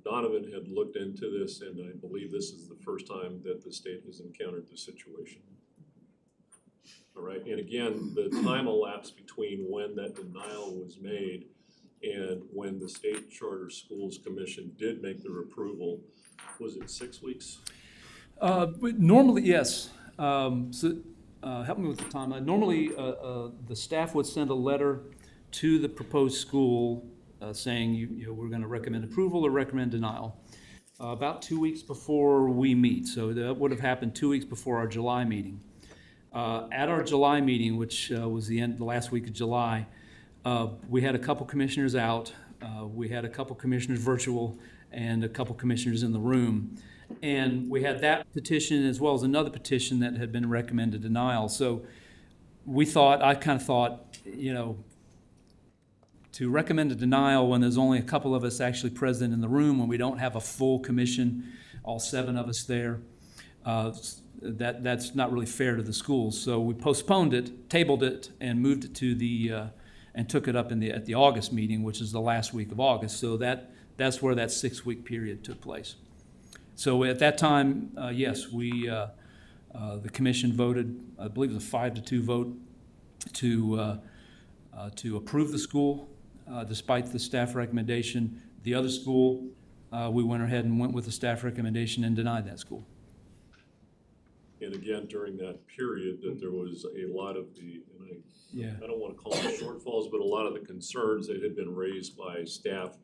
R: Donovan had looked into this, and I believe this is the first time that the state has encountered this situation. All right, and again, the time elapsed between when that denial was made and when the State Charter Schools Commission did make their approval, was it 6 weeks?
U: Normally, yes. Help me with the timeline. Normally, the staff would send a letter to the proposed school saying, we're going to recommend approval or recommend denial. About 2 weeks before we meet, so that would have happened 2 weeks before our July meeting. At our July meeting, which was the last week of July, we had a couple commissioners out. We had a couple commissioners virtual and a couple commissioners in the room. And we had that petition as well as another petition that had been recommended denial. So I kind of thought, to recommend a denial when there's only a couple of us actually present in the room, when we don't have a full commission, all 7 of us there, that's not really fair to the schools. So we postponed it, tabled it, and moved it to and took it up at the August meeting, which is the last week of August. So that's where that 6-week period took place. So at that time, yes, the commission voted, I believe it was a 5-2 vote to approve the school despite the staff recommendation. The other school, we went ahead and went with the staff recommendation and denied that school.
R: And again, during that period, that there was a lot of the, and I don't want to call them shortfalls, but a lot of the concerns that had been raised by staff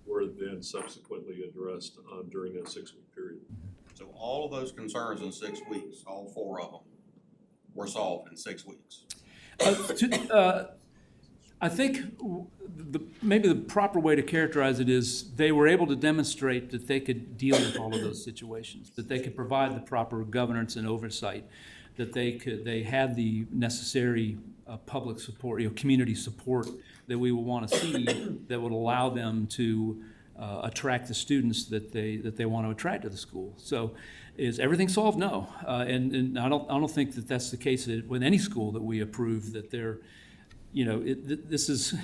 R: were then subsequently addressed during that 6-week period.
I: So all of those concerns in 6 weeks, all 4 of them, were solved in 6 weeks.
U: I think maybe the proper way to characterize it is they were able to demonstrate that they could deal with all of those situations, that they could provide the proper governance and oversight, that they had the necessary public support, community support that we would want to see that would allow them to attract the students that they want to attract to the school. So, is everything solved? No, and I don't think that that's the case with any school that we approve. That they're, this is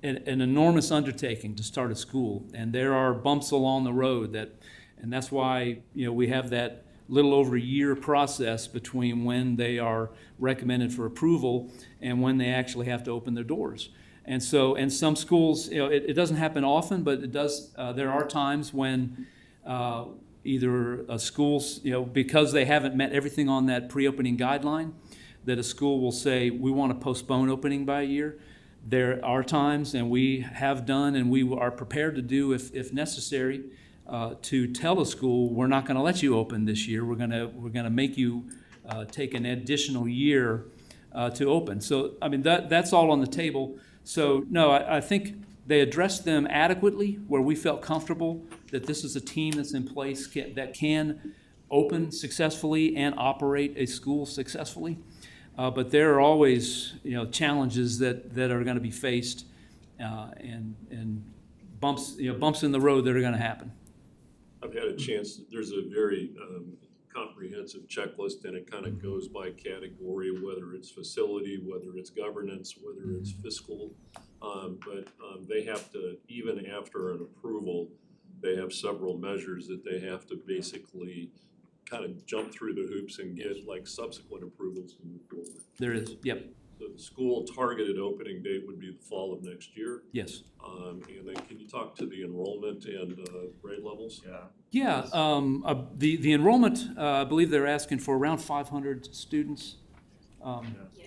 U: an enormous undertaking to start a school, and there are bumps along the road and that's why we have that little over a year process between when they are recommended for approval and when they actually have to open their doors. And so, in some schools, it doesn't happen often, but it does. There are times when either schools, because they haven't met everything on that pre-opening guideline, that a school will say, we want to postpone opening by a year. There are times, and we have done, and we are prepared to do if necessary, to tell a school, we're not going to let you open this year. We're going to make you take an additional year to open. So, I mean, that's all on the table. So, no, I think they addressed them adequately where we felt comfortable that this is a team that's in place that can open successfully and operate a school successfully. But there are always, challenges that are going to be faced and bumps in the road that are going to happen.
R: I've had a chance, there's a very comprehensive checklist, and it kind of goes by category, whether it's facility, whether it's governance, whether it's fiscal. But they have to, even after an approval, they have several measures that they have to basically kind of jump through the hoops and get like subsequent approvals to move forward.
U: There is, yep.
R: So the school targeted opening date would be the fall of next year.
U: Yes.
R: And then can you talk to the enrollment and grade levels?
U: Yeah, the enrollment, I believe they're asking for around 500 students.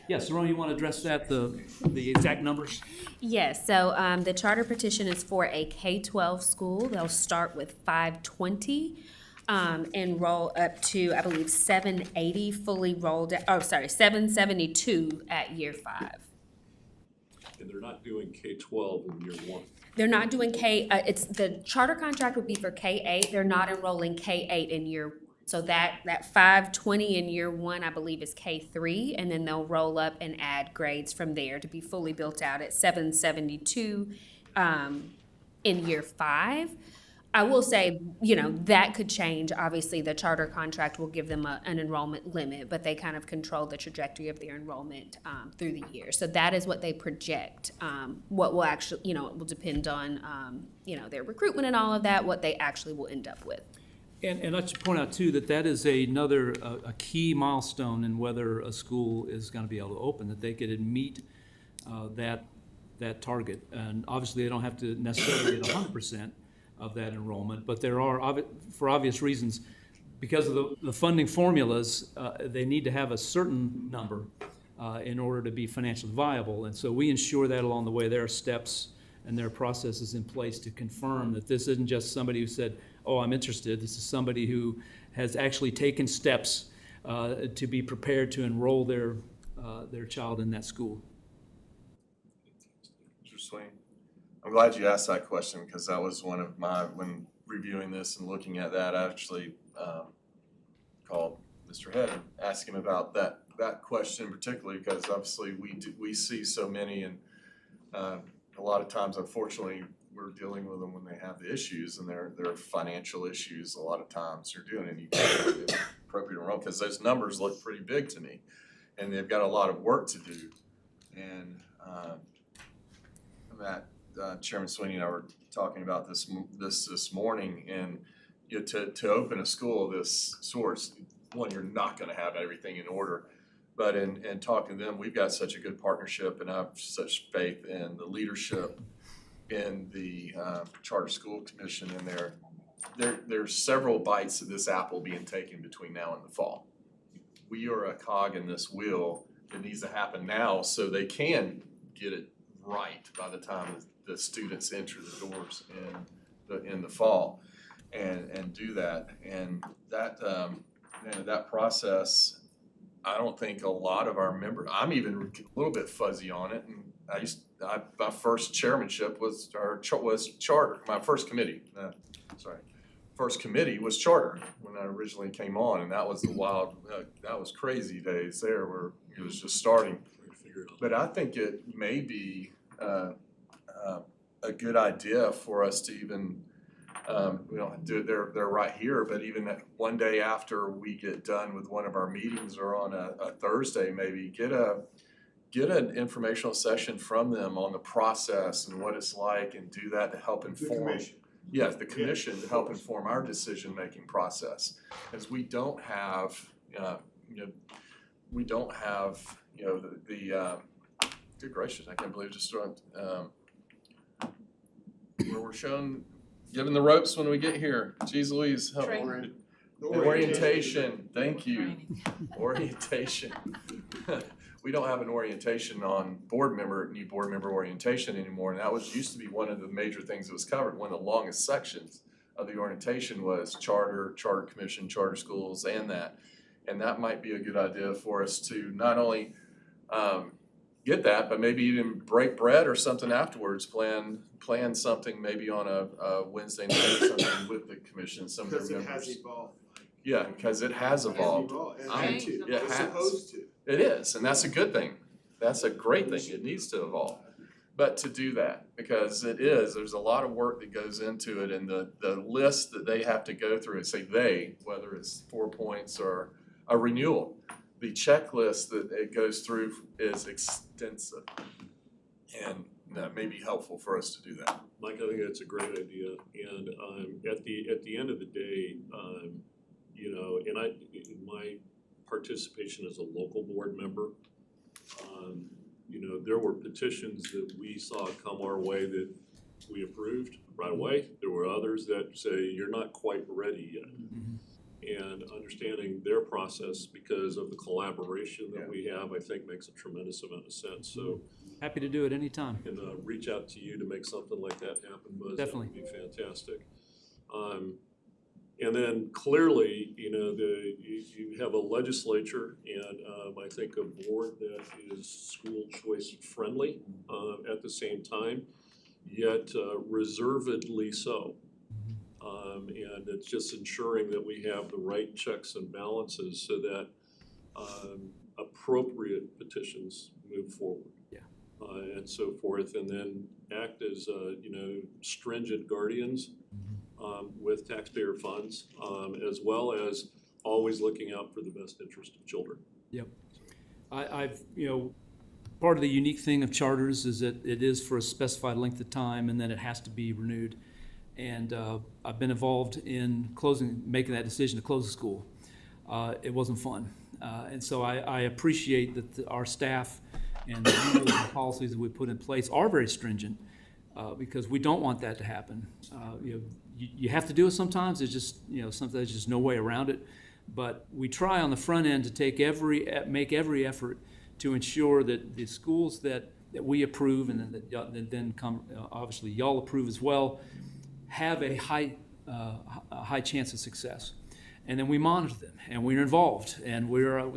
U: Yes, Ron, you want to address that, the exact numbers?
V: Yes, so the charter petition is for a K-12 school. They'll start with 520 and roll up to, I believe, 780 fully rolled, 772 at year 5.
R: And they're not doing K-12 in year 1.
V: They're not doing it's the charter contract would be for K-8. They're not enrolling K-8 in year. So that 520 in year 1, I believe, is K-3, and then they'll roll up and add grades from there to be fully built out at 772 in year 5. I will say, that could change. Obviously, the charter contract will give them an enrollment limit, but they kind of control the trajectory of their enrollment through the year. So that is what they project. What will actually, it will depend on, their recruitment and all of that, what they actually will end up with.
U: And I should point out, too, that is another key milestone in whether a school is going to be able to open, that they could meet that target. And obviously, they don't have to necessarily get 100% of that enrollment, but there are, for obvious reasons, because of the funding formulas, they need to have a certain number in order to be financially viable. And so we ensure that along the way. There are steps and there are processes in place to confirm that this isn't just somebody who said, oh, I'm interested. This is somebody who has actually taken steps to be prepared to enroll their child in that school.
F: Mr. Swain, I'm glad you asked that question because that was one of when reviewing this and looking at that, I actually called Mr. Head and asked him about that question particularly because obviously we see so many and a lot of times, unfortunately, we're dealing with them when they have the issues and they're financial issues. A lot of times you're doing it, you can't get appropriate enrollment because those numbers look pretty big to me, and they've got a lot of work to do. And Chairman Sweeney and I were talking about this morning, and to open a school of this sort, one, you're not going to have everything in order. But in talking to them, we've got such a good partnership, and I have such faith in the leadership in the Charter School Commission in there's several bites of this apple being taken between now and the fall. We are a cog in this wheel. It needs to happen now so they can get it right by the time the students enter the doors in the fall and do that. And that that process, I don't think a lot of our members, I'm even a little bit fuzzy on it. And my first chairmanship was charter. My first committee, first committee was charter when I originally came on, and that was the wild, that was crazy days there where it was just starting. But I think it may be a good idea for us to even, we don't do it, they're right here, but even one day after we get done with one of our meetings or on a Thursday, maybe get an informational session from them on the process and what it's like, and do that to help inform. Yes, the commission to help inform our decision-making process, as we don't have, good gracious, I can't believe just throwing, where we're shown, given the ropes when we get here. Geez Louise, help. Orientation, thank you. Orientation. We don't have an orientation on new board member orientation anymore, and that used to be one of the major things that was covered. One of the longest sections of the orientation was charter commission, charter schools, and that might be a good idea for us to not only get that, but maybe even break bread or something afterwards. Plan something maybe on a Wednesday night or something with the commission, some of their members.
E: Because it has evolved.
F: Yeah, because it has evolved. It has. It is, and that's a good thing. That's a great thing. It needs to evolve. But to do that, because there's a lot of work that goes into it, and the list that they have to go through, and say whether it's 4 points or a renewal, the checklist that it goes through is extensive. And that may be helpful for us to do that.
R: Mike, I think that's a great idea. And at the end of the day, in my participation as a local board member, there were petitions that we saw come our way that we approved right away. There were others that say you're not quite ready yet. And understanding their process because of the collaboration that we have, I think makes a tremendous amount of sense. So
U: happy to do it anytime.
R: And reach out to you to make something like that happen, Buzz.
U: Definitely.
R: That would be fantastic. And then clearly, you have a legislature and I think a board that is school choice friendly at the same time, yet reservedly so. And it's just ensuring that we have the right checks and balances so that appropriate petitions move forward.
U: Yeah.
R: And so forth, and then act as stringent guardians with taxpayer funds, as well as always looking out for the best interest of children.
U: Yep. I've part of the unique thing of charters is that it is for a specified length of time, and then it has to be renewed. And I've been involved in making that decision to close the school. It wasn't fun. And so I appreciate that our staff and the rules and policies that we put in place are very stringent because we don't want that to happen. You have to do it sometimes. There's just, sometimes there's just no way around it. But we try on the front end to make every effort to ensure that the schools that we approve and that then come, obviously y'all approve as well, have a high chance of success. And then we monitor them, and we're involved, and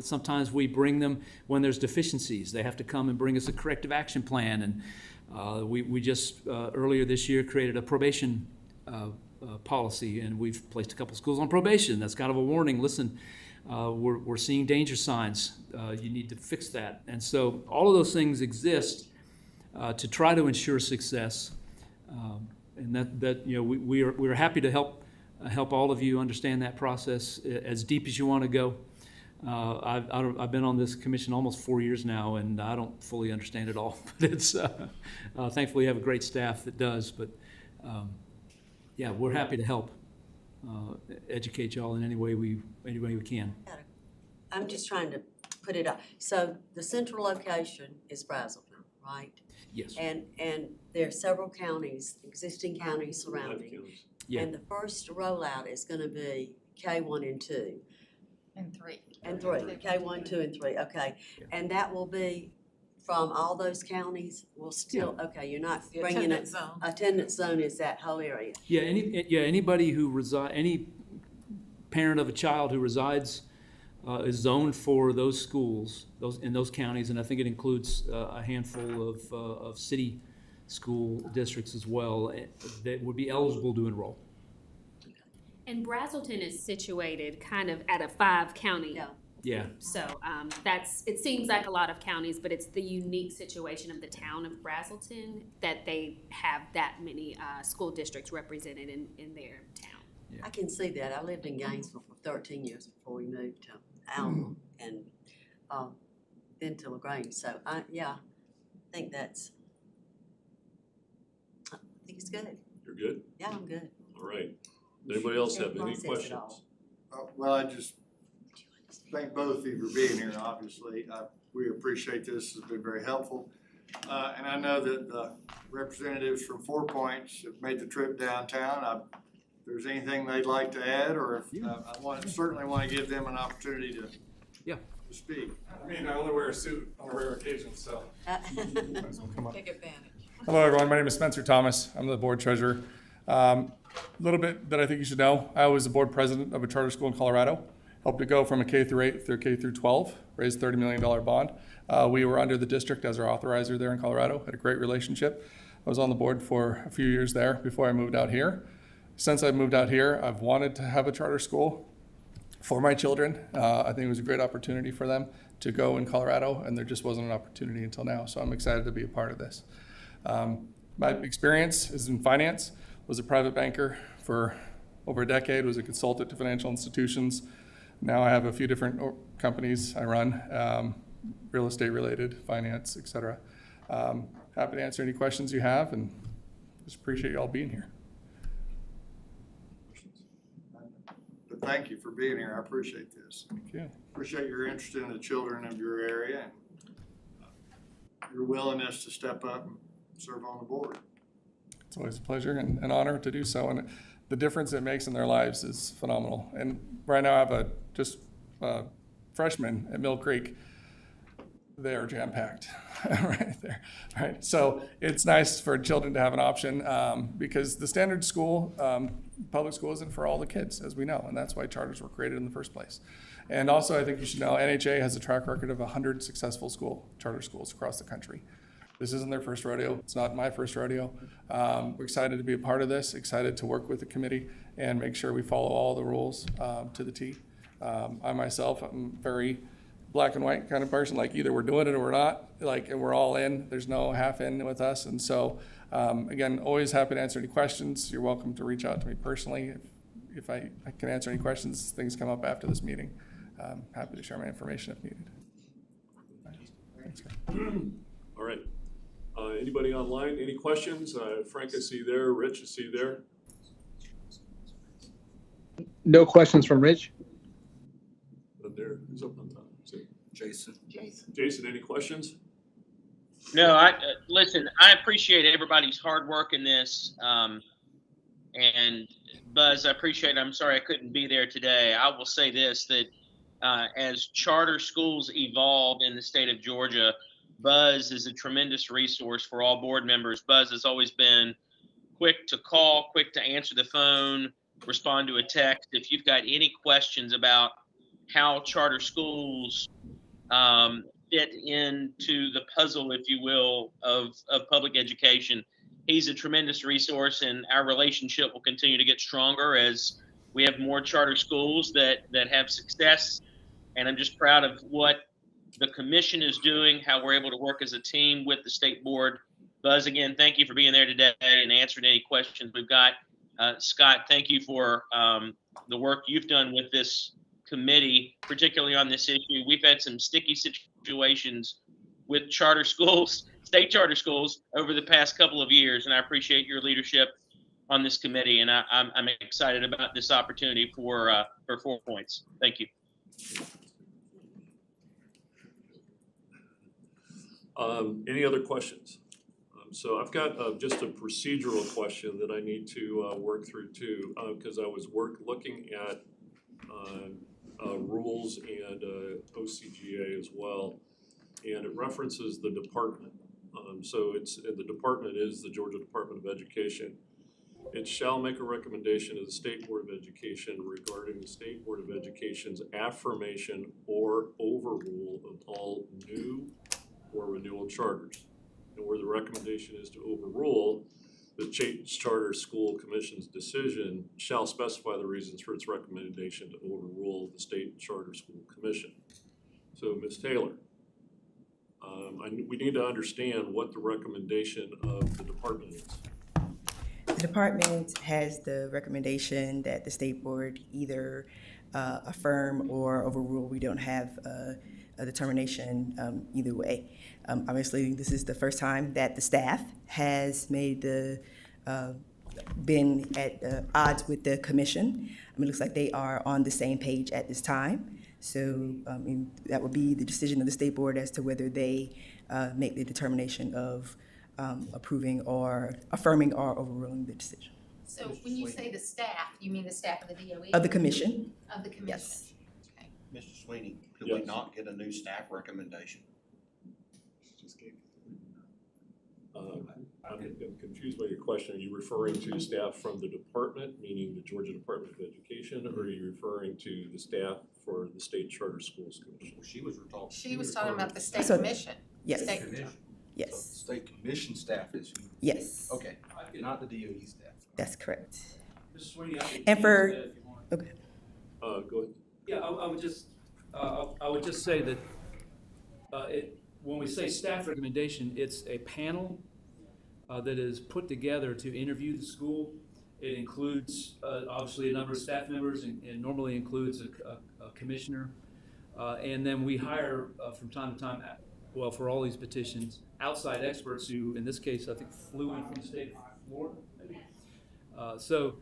U: sometimes we bring them when there's deficiencies. They have to come and bring us a corrective action plan, and we just earlier this year created a probation policy, and we've placed a couple schools on probation. That's kind of a warning. Listen, we're seeing danger signs. You need to fix that. And so all of those things exist to try to ensure success. And that we're happy to help all of you understand that process as deep as you want to go. I've been on this commission almost 4 years now, and I don't fully understand it all. But it's thankfully we have a great staff that does. But we're happy to help educate y'all in any way we can.
D: I'm just trying to put it up. So the central location is Brazelton, right?
U: Yes.
D: And there are several counties, existing counties surrounding.
U: Yeah.
D: And the first rollout is gonna be K1 and 2.
G: And 3.
D: And 3, K1, 2, and 3, okay. And that will be from all those counties, will still, okay, you're not
J: The
D: bringing it.
J: attendance zone.
D: Attendance zone is that whole area.
U: Yeah, anybody who any parent of a child who resides is zoned for those schools, in those counties, and I think it includes a handful of city school districts as well, that would be eligible to enroll.
V: And Brazelton is situated kind of at a 5-county.
D: Yeah.
U: Yeah.
V: So it seems like a lot of counties, but it's the unique situation of the town of Brazelton that they have that many school districts represented in their town.
D: I can see that. I lived in Gainesville for 13 years before we moved to Alma and then to LaGrange. So I think it's good.
R: You're good?
D: Yeah, I'm good.
R: All right. Anybody else have any
D: Process it
R: questions?
D: all.
A: Well, I just thank both of you for being here, obviously. We appreciate this. It's been very helpful. And I know that the representatives from 4 Points have made the trip downtown. If there's anything they'd like to add, or if certainly want to give them an opportunity to speak.
E: I mean, I only wear a suit on a rare occasion, so.
J: Take advantage.
E: Hello, everyone. My name is Spencer Thomas. I'm the board treasurer. A little bit that I think you should know. I was the board president of a charter school in Colorado. Helped it go from a K through 8 through K through 12, raised $30 million bond. We were under the district as our authorizer there in Colorado, had a great relationship. I was on the board for a few years there before I moved out here. Since I moved out here, I've wanted to have a charter school for my children. I think it was a great opportunity for them to go in Colorado, and there just wasn't an opportunity until now, so I'm excited to be a part of this. My experience is in finance, was a private banker for over a decade, was a consultant to financial institutions. Now I have a few different companies I run, real estate related, finance, et cetera. Happy to answer any questions you have, and just appreciate you all being here.
A: But thank you for being here. I appreciate this.
E: Thank you.
A: Appreciate your interest in the children of your area and your willingness to step up and serve on the board.
E: It's always a pleasure and an honor to do so, and the difference it makes in their lives is phenomenal. And right now I have a freshman at Mill Creek. They are jam-packed right there, right? So it's nice for children to have an option because the standard school, public school isn't for all the kids, as we know, and that's why charters were created in the first place. And also, I think you should know, NHA has a track record of 100 successful charter schools across the country. This isn't their first rodeo. It's not my first rodeo. We're excited to be a part of this, excited to work with the committee and make sure we follow all the rules to the T. I myself, I'm very black and white kind of person, like either we're doing it or we're not, and we're all in. There's no half in with us. And so, again, always happy to answer any questions. You're welcome to reach out to me personally. If I can answer any questions, things come up after this meeting. Happy to share my information if needed. Thanks, guys.
R: All right. Anybody online? Any questions? Frank, I see there. Rich, I see there.
P: No questions from Rich.
R: There, who's up on top? Is it
I: Jason.
R: Jason, any questions?
L: No, listen, I appreciate everybody's hard work in this. And Buzz, I appreciate it. I'm sorry I couldn't be there today. I will say this, that as charter schools evolve in the state of Georgia, Buzz is a tremendous resource for all board members. Buzz has always been quick to call, quick to answer the phone, respond to a text. If you've got any questions about how charter schools fit into the puzzle, if you will, of public education, he's a tremendous resource, and our relationship will continue to get stronger as we have more charter schools that have success. And I'm just proud of what the commission is doing, how we're able to work as a team with the state board. Buzz, again, thank you for being there today and answering any questions we've got. Scott, thank you for the work you've done with this committee, particularly on this issue. We've had some sticky situations with charter schools, state charter schools, over the past couple of years, and I appreciate your leadership on this committee, and I'm excited about this opportunity for 4 Points. Thank you.
R: Any other questions? So I've got just a procedural question that I need to work through too, because I was looking at rules and OCGA as well, and it references the department. So the department is the Georgia Department of Education. It shall make a recommendation to the State Board of Education regarding the State Board of Education's affirmation or overrule of all new or renewal charters. And where the recommendation is to overrule, the Charter School Commission's decision shall specify the reasons for its recommendation to overrule the State Charter School Commission. So, Ms. Taylor, we need to understand what the recommendation of the department is.
C: The department has the recommendation that the state board either affirm or overrule. We don't have a determination either way. Obviously, this is the first time that the staff has made been at odds with the commission. It looks like they are on the same page at this time. So that would be the decision of the state board as to whether they make the determination of approving or affirming or overruling the decision.
G: So when you say the staff, you mean the staff of the DOE?
C: Of the commission?
G: Of the commission.
C: Yes.
G: Okay.
M: Mr. Sweeney, could we not get a new staff recommendation?
R: I'm confused by your question. Are you referring to staff from the department, meaning the Georgia Department of Education, or are you referring to the staff for the State Charter Schools Commission?
M: Well, she was
G: talking about the state
C: So-
G: commission.
C: Yes.
G: State-
C: Yes.
H: State commission staff is.
C: Yes.
H: Okay, not the DOE staff.
C: That's correct.
U: Mr. Sweeney, I could
C: And for-
U: use that if you want.
C: Okay.
R: Go ahead.
U: Yeah, I would just say that when we say staff recommendation, it's a panel that is put together to interview the school. It includes obviously a number of staff members and normally includes a commissioner. And then we hire from time to time, well, for all these petitions, outside experts who, in this case, I think flew in from the state of Florida, maybe. So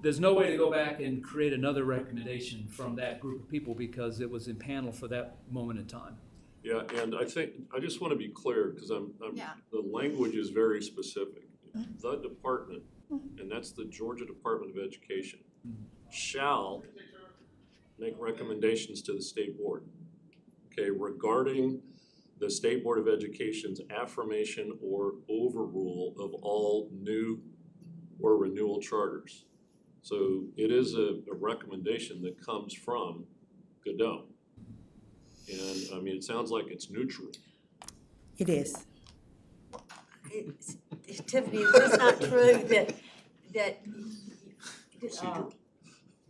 U: there's no way to go back and create another recommendation from that group of people because it was in panel for that moment in time.
R: Yeah, and I just want to be clear, because the language is very specific. The department, and that's the Georgia Department of Education, shall make recommendations to the state board, okay, regarding the State Board of Education's affirmation or overrule of all new or renewal charters. So it is a recommendation that comes from Godot. And I mean, it sounds like it's neutral.
C: It is.
D: Tiffany, is this not true that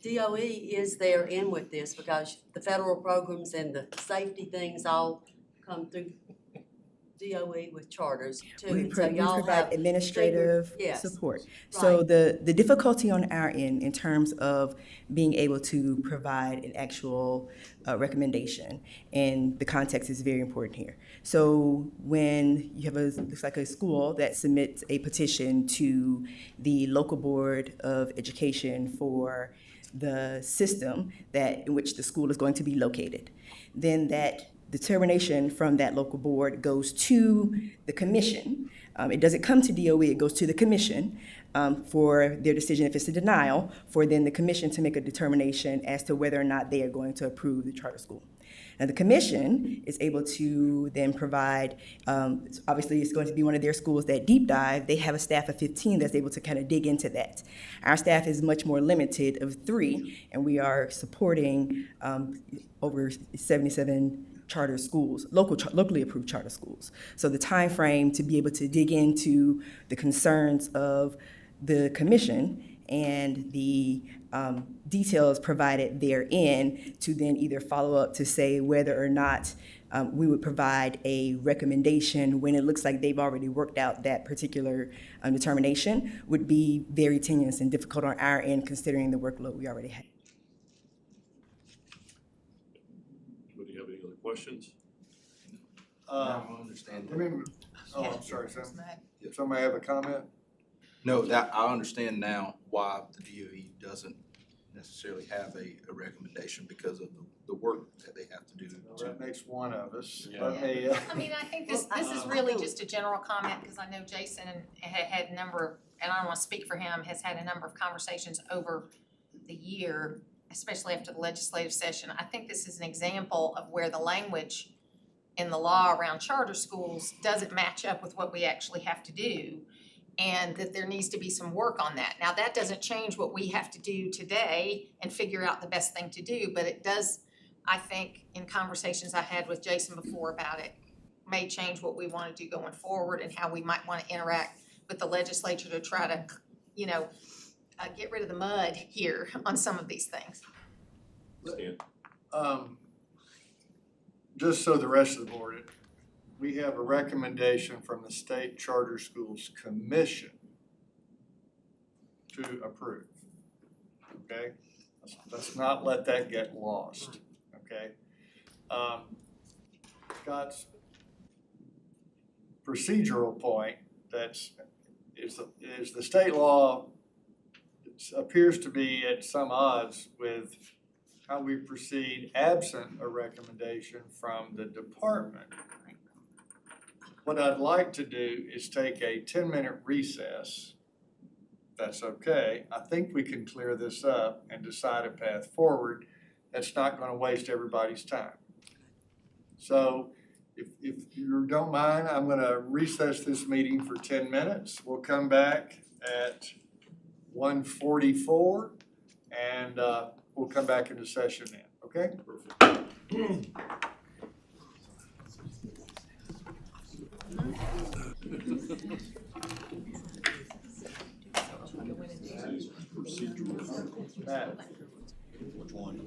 D: DOE is there in with this because the federal programs and the safety things all come through DOE with charters too?
C: We
D: And so y'all
C: provide
D: have
C: administrative
D: yes,
C: support. So
D: right.
C: the difficulty on our end in terms of being able to provide an actual recommendation, and the context is very important here. So when you have looks like a school that submits a petition to the local board of education for the system in which the school is going to be located, then that determination from that local board goes to the commission. It doesn't come to DOE, it goes to the commission for their decision. If it's a denial, for then the commission to make a determination as to whether or not they are going to approve the charter school. Now, the commission is able to then provide, obviously it's going to be one of their schools that deep dive. They have a staff of 15 that's able to kind of dig into that. Our staff is much more limited of 3, and we are supporting over 77 charter schools, locally approved charter schools. So the time frame to be able to dig into the concerns of the commission and the details provided therein to then either follow up to say whether or not we would provide a recommendation when it looks like they've already worked out that particular determination would be very tenuous and difficult on our end considering the workload we already have.
R: Do you have any other questions?
H: I don't understand that.
A: I'm sorry, Sam. Somebody have a comment?
H: No, that, I understand now why the DOE doesn't necessarily have a recommendation because of the work that they have to do.
A: That makes one of us.
E: Yeah.
A: Let me,
G: I mean, I think this is really just a general comment, because I know Jason had a number of, and I don't wanna speak for him, has had a number of conversations over the year, especially after the legislative session. I think this is an example of where the language in the law around charter schools doesn't match up with what we actually have to do, and that there needs to be some work on that. Now, that doesn't change what we have to do today and figure out the best thing to do, but it does, I think, in conversations I had with Jason before about it, may change what we wanna do going forward and how we might wanna interact with the legislature to try to, get rid of the mud here on some of these things.
R: Stan?
A: just so the rest of the board, we have a recommendation from the State Charter Schools Commission to approve, okay? Let's not let that get lost, okay? Scott's procedural point is the state law appears to be at some odds with how we proceed absent a recommendation from the department. What I'd like to do is take a 10-minute recess. That's okay. I think we can clear this up and decide a path forward that's not going to waste everybody's time. So if you don't mind, I'm going to recess this meeting for 10 minutes. We'll come back at 1:44 and we'll come back into session then, okay? Matt.
H: Which one?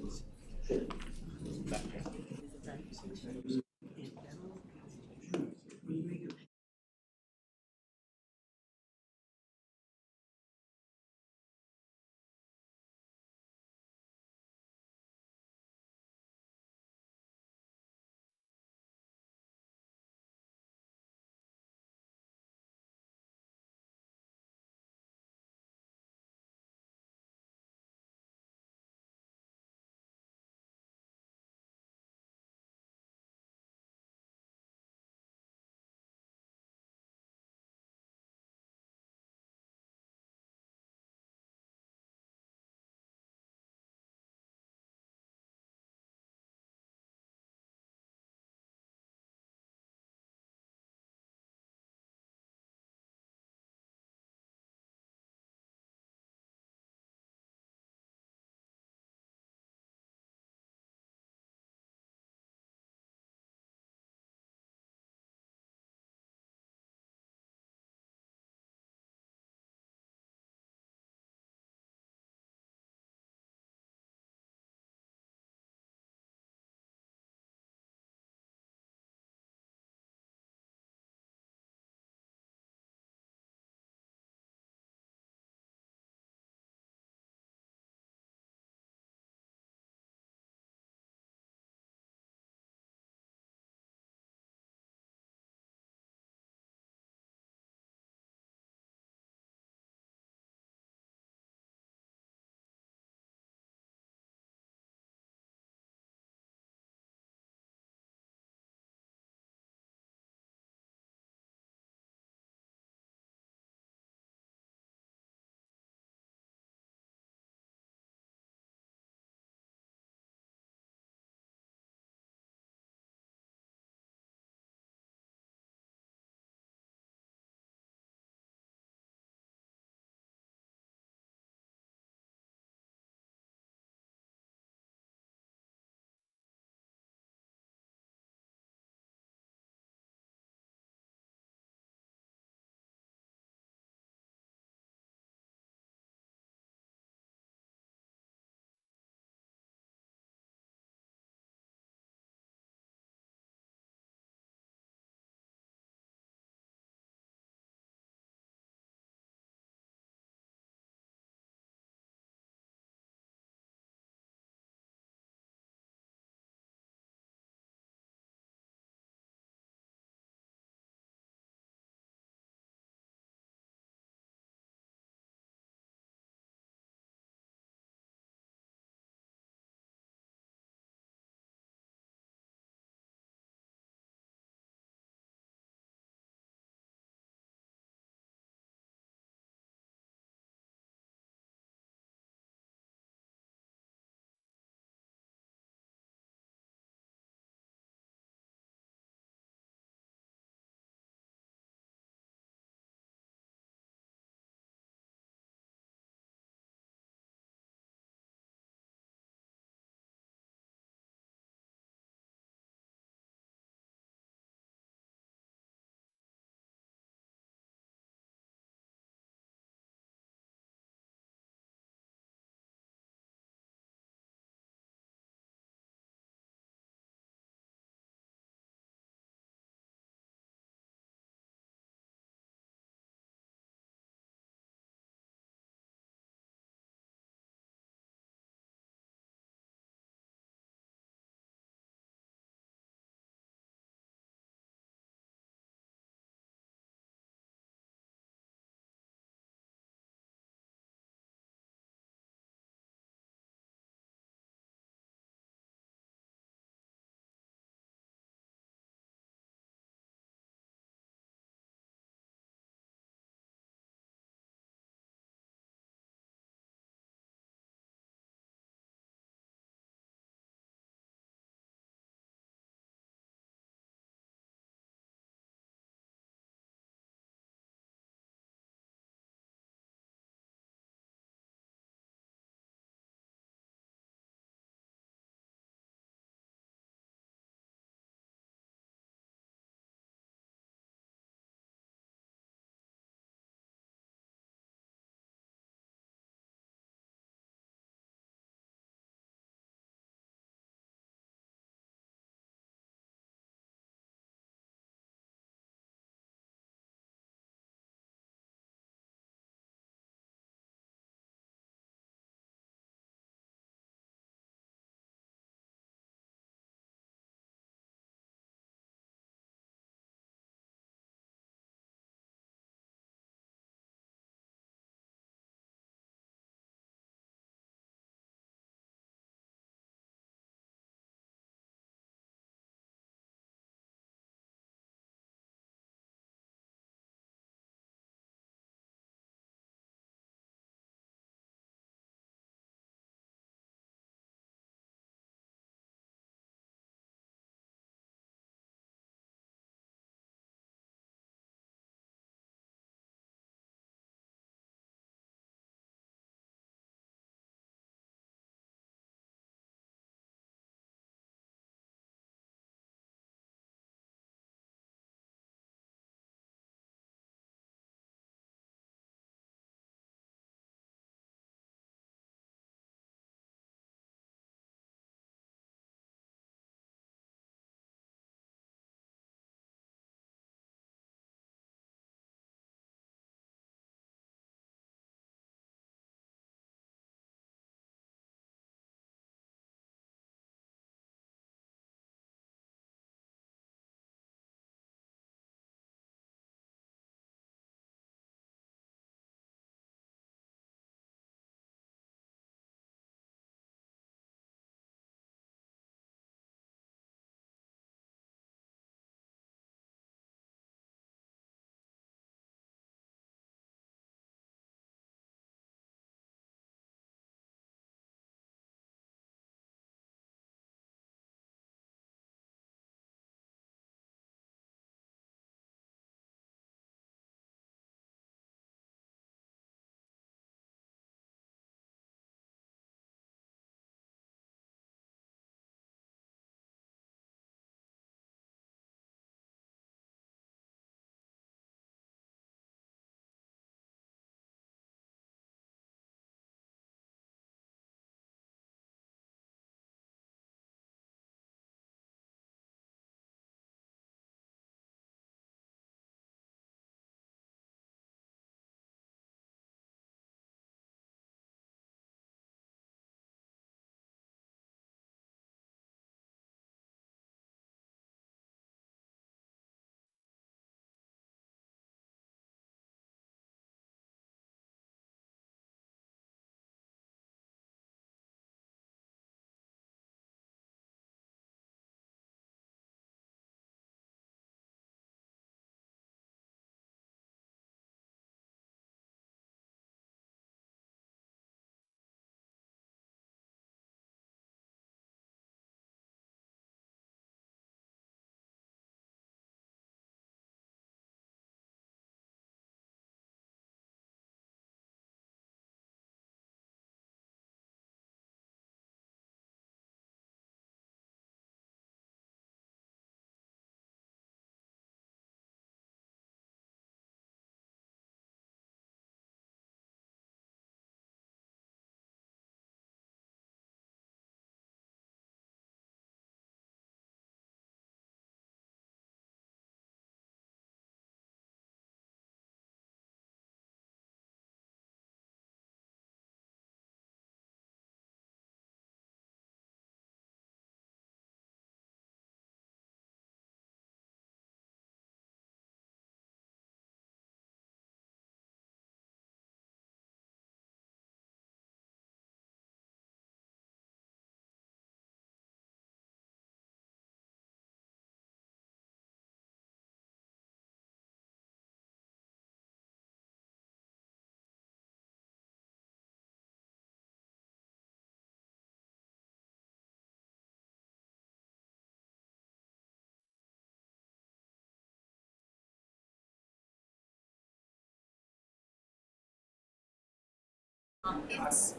G: It's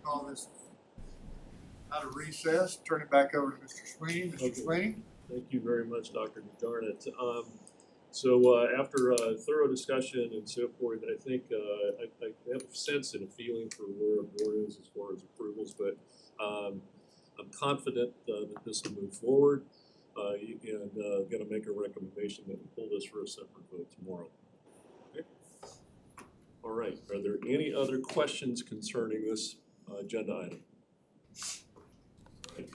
A: Call this out of recess, turn it back over to Mr. Sweeney. Mr.
R: Okay.
A: Sweeney?
R: Thank you very much, Dr. McDarnett. After a thorough discussion and so forth, I think I have a sense and a feeling for where our board is as far as approvals, but I'm confident that this will move forward and going to make a recommendation that we pull this for a separate vote tomorrow. Okay. All right. Are there any other questions concerning this agenda item?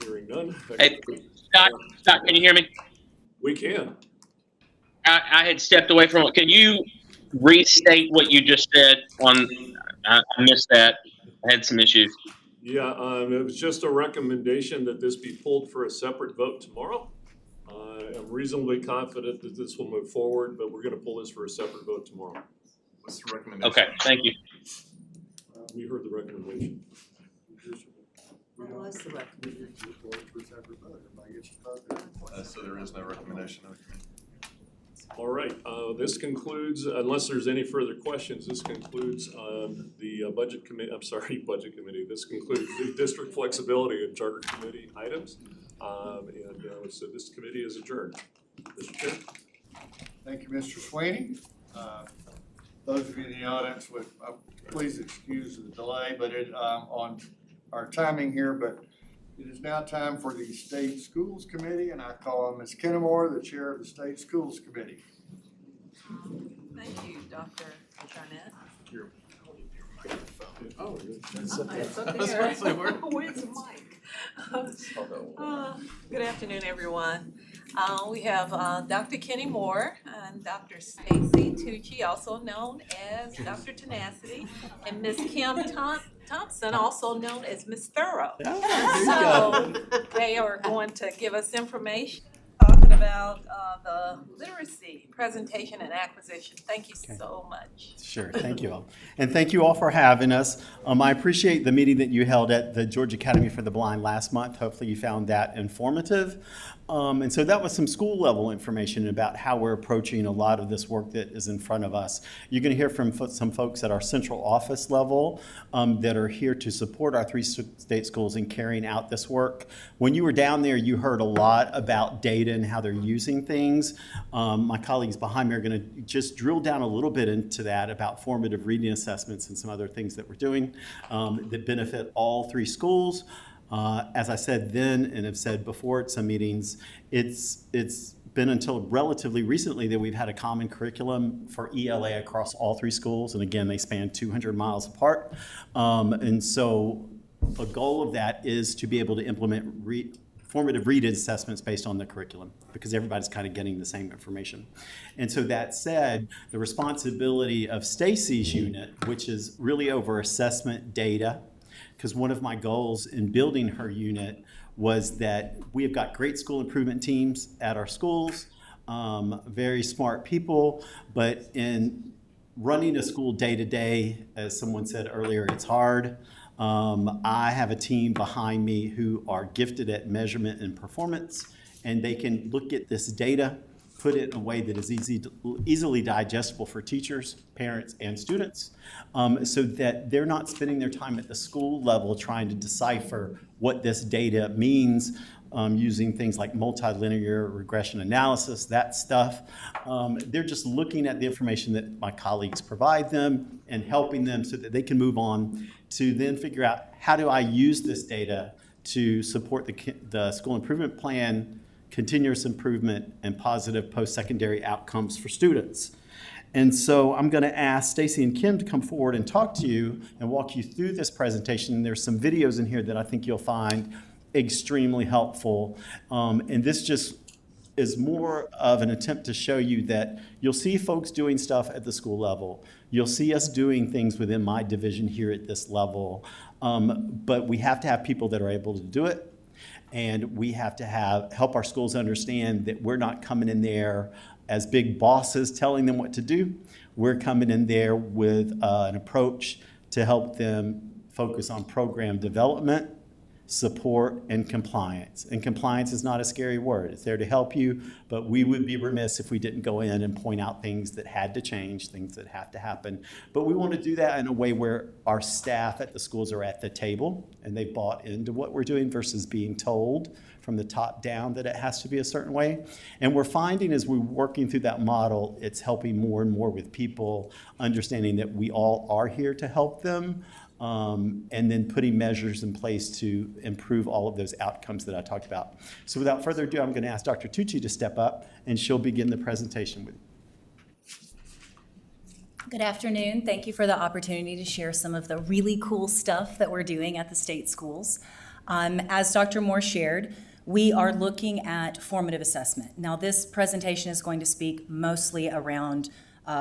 R: Hearing none.
L: Hey, Scott, can you hear me?
R: We can.
L: I had stepped away from it. Can you restate what you just said I missed that. I had some issues.
R: Yeah, it was just a recommendation that this be pulled for a separate vote tomorrow. I'm reasonably confident that this will move forward, but we're going to pull this for a separate vote tomorrow.
F: What's the recommendation?
L: Okay, thank you.
R: We heard the recommendation.
D: What was the recommendation?
F: So there is no recommendation of the committee.
R: All right, this concludes, unless there's any further questions, this concludes the budget committee, budget committee. This concludes the district flexibility and charter committee items. So this committee is adjourned. Mr. Chair.
A: Thank you, Mr. Sweeney. Those of you in the audience would please excuse the delay, but on our timing here, but it is now time for the State Schools Committee, and I call on Ms. Kennemore, the chair of the State Schools Committee.
J: Thank you, Dr. Garnett.
R: Oh,
J: it's up there. Where's the mic? Good afternoon, everyone. We have Dr. Kenny Moore and Dr. Stacy Tucci, also known as Dr. Tenacity, and Ms. Kim Thompson, also known as Ms. Thorough. So they are going to give us information talking about the literacy presentation and acquisition. Thank you so much.
N: Sure, thank you all. And thank you all for having us. I appreciate the meeting that you held at the Georgia Academy for the Blind last month. Hopefully you found that informative. And so that was some school level information about how we're approaching a lot of this work that is in front of us. You're going to hear from some folks at our central office level that are here to support our 3 state schools in carrying out this work. When you were down there, you heard a lot about data and how they're using things. My colleagues behind me are going to just drill down a little bit into that about formative reading assessments and some other things that we're doing that benefit all 3 schools. As I said then and have said before at some meetings, it's been until relatively recently that we've had a common curriculum for ELA across all 3 schools. And again, they span 200 miles apart. And so a goal of that is to be able to implement formative reading assessments based on the curriculum, because everybody's kind of getting the same information. And so that said, the responsibility of Stacy's unit, which is really over assessment data, because one of my goals in building her unit was that we have got great school improvement teams at our schools, very smart people, but in running a school day to day, as someone said earlier, it's hard. I have a team behind me who are gifted at measurement and performance, and they can look at this data, put it in a way that is easily digestible for teachers, parents, and students, so that they're not spending their time at the school level trying to decipher what this data means, using things like multilinear regression analysis, that stuff. They're just looking at the information that my colleagues provide them and helping them so that they can move on to then figure out, how do I use this data to support the school improvement plan, continuous improvement, and positive post-secondary outcomes for students. And so I'm going to ask Stacy and Kim to come forward and talk to you and walk you through this presentation. There's some videos in here that I think you'll find extremely helpful. And this just is more of an attempt to show you that you'll see folks doing stuff at the school level. You'll see us doing things within my division here at this level. But we have to have people that are able to do it. And we have to help our schools understand that we're not coming in there as big bosses telling them what to do. We're coming in there with an approach to help them focus on program development, support, and compliance. And compliance is not a scary word. It's there to help you, but we would be remiss if we didn't go in and point out things that had to change, things that have to happen. But we want to do that in a way where our staff at the schools are at the table and they bought into what we're doing versus being told from the top down that it has to be a certain way. And we're finding as we're working through that model, it's helping more and more with people understanding that we all are here to help them. And then putting measures in place to improve all of those outcomes that I talked about. So without further ado, I'm going to ask Dr. Tucci to step up, and she'll begin the presentation with you.
Q: Good afternoon. Thank you for the opportunity to share some of the really cool stuff that we're doing at the state schools. As Dr. Moore shared, we are looking at formative assessment. Now, this presentation is going to speak mostly around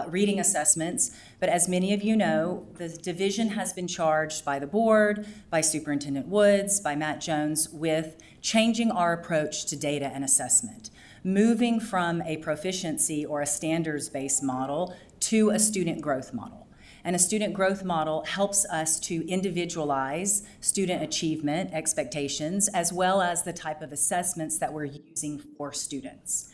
Q: reading assessments, but as many of you know, the division has been charged by the board, by Superintendent Woods, by Matt Jones, with changing our approach to data and assessment, moving from a proficiency or a standards-based model to a student growth model. And a student growth model helps us to individualize student achievement expectations, as well as the type of assessments that we're using for students.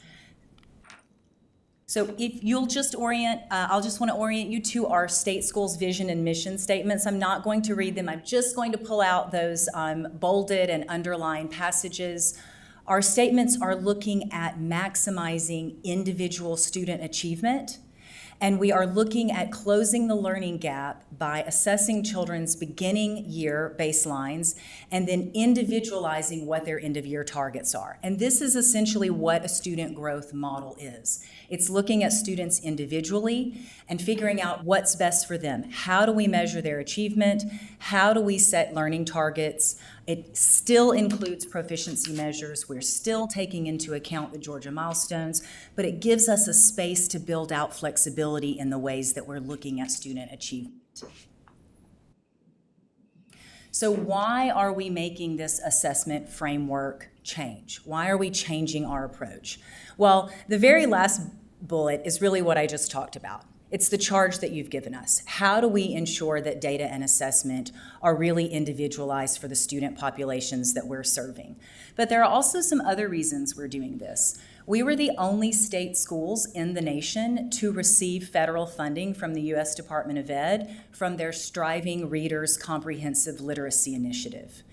Q: So if you'll just I'll just want to orient you to our state schools vision and mission statements. I'm not going to read them. I'm just going to pull out those bolded and underlined passages. Our statements are looking at maximizing individual student achievement, and we are looking at closing the learning gap by assessing children's beginning year baselines and then individualizing what their end of year targets are. And this is essentially what a student growth model is. It's looking at students individually and figuring out what's best for them. How do we measure their achievement? How do we set learning targets? It still includes proficiency measures. We're still taking into account the Georgia milestones, but it gives us a space to build out flexibility in the ways that we're looking at student achievement. So why are we making this assessment framework change? Why are we changing our approach? Well, the very last bullet is really what I just talked about. It's the charge that you've given us. How do we ensure that data and assessment are really individualized for the student populations that we're serving? But there are also some other reasons we're doing this. We were the only state schools in the nation to receive federal funding from the U.S. Department of Ed from their Striving Readers Comprehensive Literacy Initiative.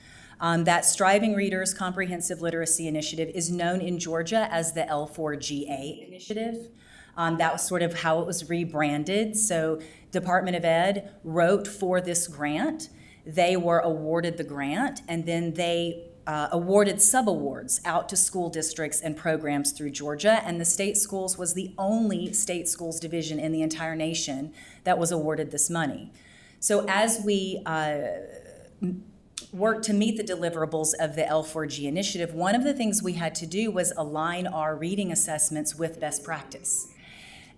Q: That Striving Readers Comprehensive Literacy Initiative is known in Georgia as the L4GA Initiative. That was sort of how it was rebranded. So Department of Ed wrote for this grant. They were awarded the grant, and then they awarded subawards out to school districts and programs through Georgia, and the state schools was the only state schools division in the entire nation that was awarded this money. So as we work to meet the deliverables of the L4G initiative, one of the things we had to do was align our reading assessments with best practice.